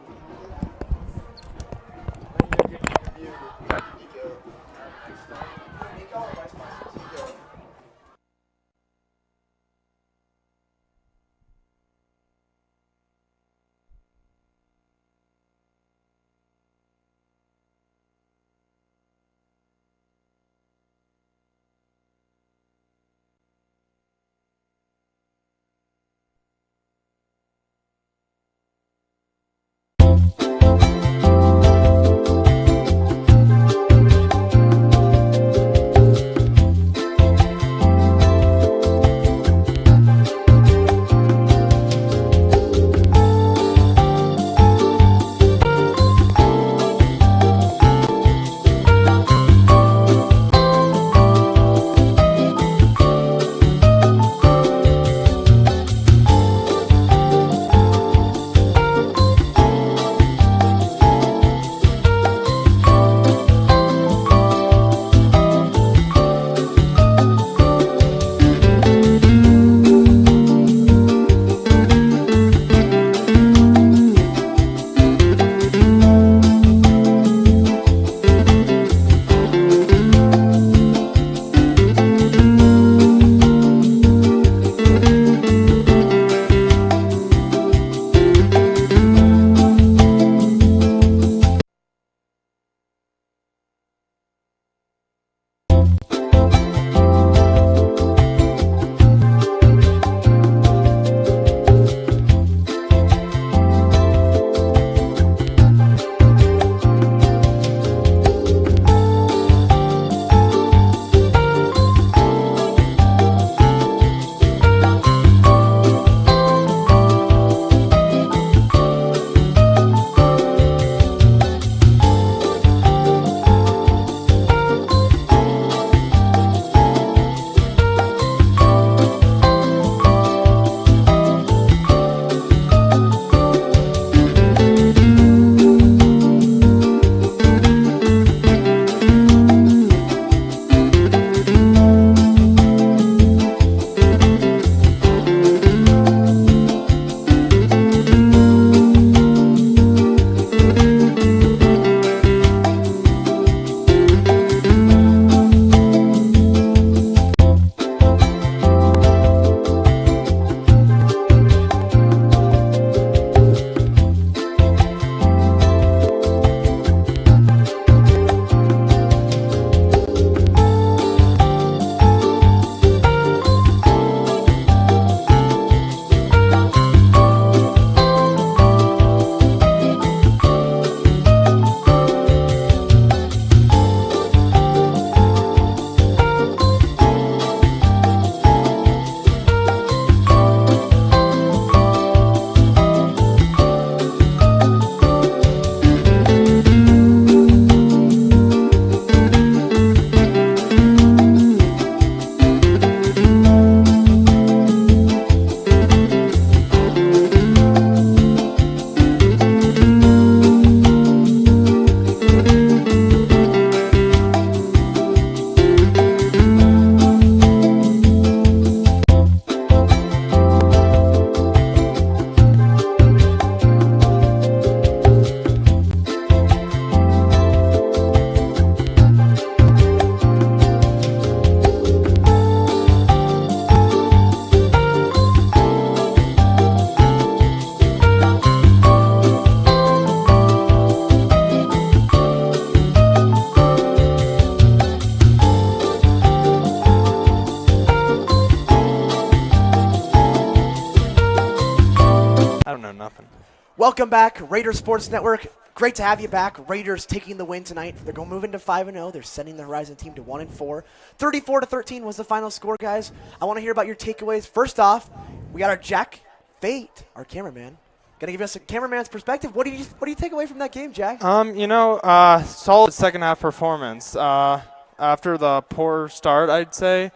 Welcome back, Raiders Sports Network. Great to have you back. Raiders taking the win tonight. They're going to move into 5-0. They're sending the Horizon team to 1-4. 34-13 was the final score, guys. I want to hear about your takeaways. First off, we got our Jack Fate, our cameraman. Going to give us a cameraman's perspective. What do you take away from that game, Jack? Solid second half performance. After the poor start, I'd say,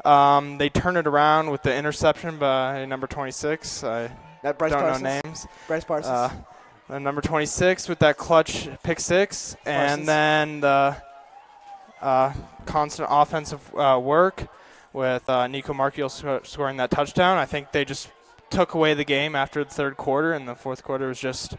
they turned it around with the interception by number 26. I don't know names. Bryce Parsons. Number 26 with that clutch pick six, and then the constant offensive work with Nico Marchiol scoring that touchdown. I think they just took away the game after the third quarter, and the fourth quarter was just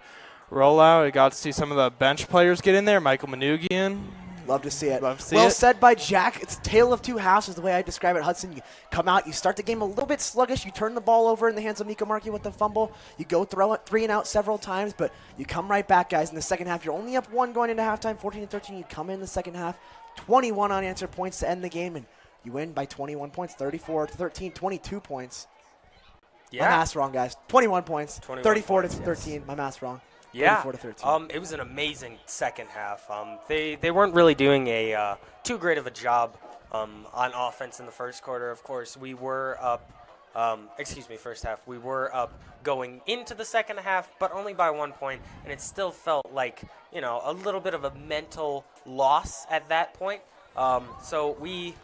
rollout. I got to see some of the bench players get in there. Michael Manugian. Love to see it. Love to see well it. said by Jack. It's a tale of two halves is the way I describe it, Hudson. You come out, you start the game a little bit sluggish. You turn the ball over in the hands of Nico Marchiol with the fumble. You go throw it 3 and out several times, but you come right back, guys. In the second half, you're only up 1 going into halftime, 14-13. You come in the second half, 21 unanswered points to end the game, and you win by 21 points, 34-13, 22 points. Yeah. My math's wrong, guys. 21 points, 34-13. Yes. My math's wrong. Yeah, 34-13. It was an amazing second half. They weren't really doing a too great of a job on offense in the first quarter. Of course, we were up. First half. We were up going into the second half, but only by 1 point, and it still felt like a little bit of a mental loss at that point. So we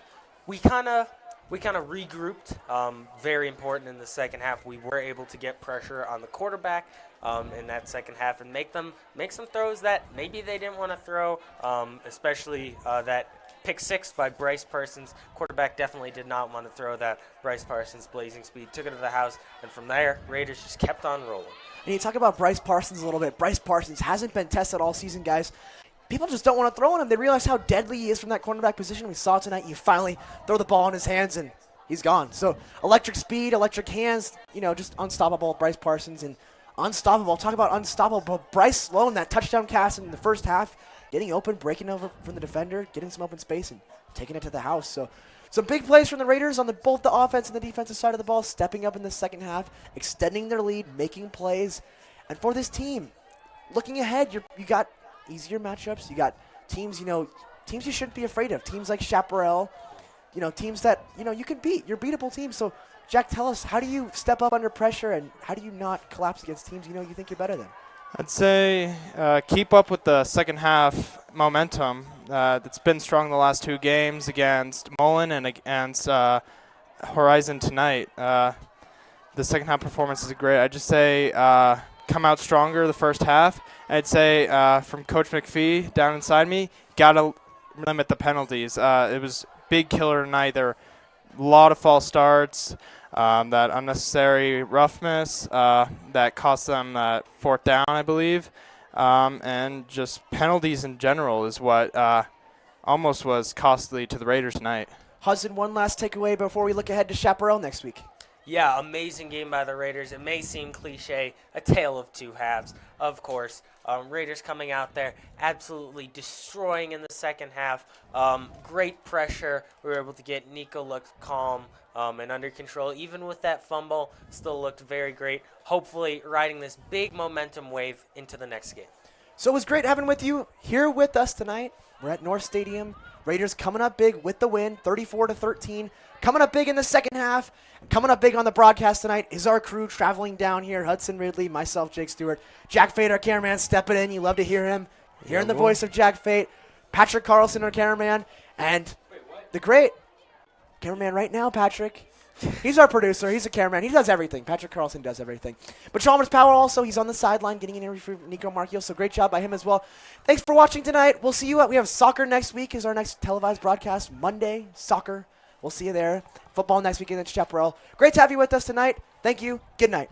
kind of regrouped. Very important in the second half. We were able to get pressure on the quarterback in that second half and make some throws that maybe they didn't want to throw, especially that pick six by Bryce Parsons. Quarterback definitely did not want to throw that. Bryce Parsons, blazing speed, took it to the house, and from there, Raiders just kept on rolling. And you talk about Bryce Parsons a little bit. Bryce Parsons hasn't been tested all season, guys. People just don't want to throw on him. They realize how deadly he is from that cornerback position. We saw tonight. You finally throw the ball in his hands, and he's gone. So electric speed, electric hands, just unstoppable. Bryce Parsons and unstoppable. Talk about unstoppable. Bryce Sloan, that touchdown cast in the first half, getting open, breaking over from the defender, getting some open space, and taking it to the house. So some big plays from the Raiders on both the offense and the defensive side of the ball, stepping up in the second half, extending their lead, making plays. And for this team, looking ahead, you got easier matchups. You got teams, teams you shouldn't be afraid of. Teams like Chaparral, teams that, you can beat. You're beatable teams. So, Jack, tell us, how do you step up under pressure and how do you not collapse against teams you think you're better than? I'd say keep up with the second half momentum that's been strong the last 2 games against Mullen and against Horizon tonight. The second half performance is great. I'd just say come out stronger the first half. I'd say from Coach McPhee down inside me, got to limit the penalties. It was big killer tonight. There were a lot of false starts, that unnecessary roughness that cost them that 4th down, I believe. And just penalties in general is what almost was costly to the Raiders tonight. Hudson, one last takeaway before we look ahead to Chaparral next week. Yeah, amazing game by the Raiders. It may seem cliche, a tale of two halves, of course. Raiders coming out there, absolutely destroying in the second half. Great pressure. We were able to get Nico look calm and under control. Even with that fumble, still looked very great. Hopefully riding this big momentum wave into the next game. So it was great having with you here with us tonight. We're at North Stadium. Raiders coming up big with the win, 34-13. Coming up big in the second half. Coming up big on the broadcast tonight is our crew traveling down here. Hudson Ridley, myself, Jake Stewart. Jack Fate, our cameraman, stepping in. You love to hear him. Hearing the voice of Jack Fate. Patrick Carlson, our cameraman. And the great cameraman right now, Patrick. He's our producer. He's a cameraman. He does everything. Patrick Carlson does everything. But Chalmers Power also, he's on the sideline getting an interview for Nico Marchiol, so great job by him as well. Thanks for watching tonight. We'll see you we have soccer next week is our next televised broadcast. Monday, soccer. We'll see you there. Football next week against Chaparral. Great to have you with us tonight. Thank you. Good night.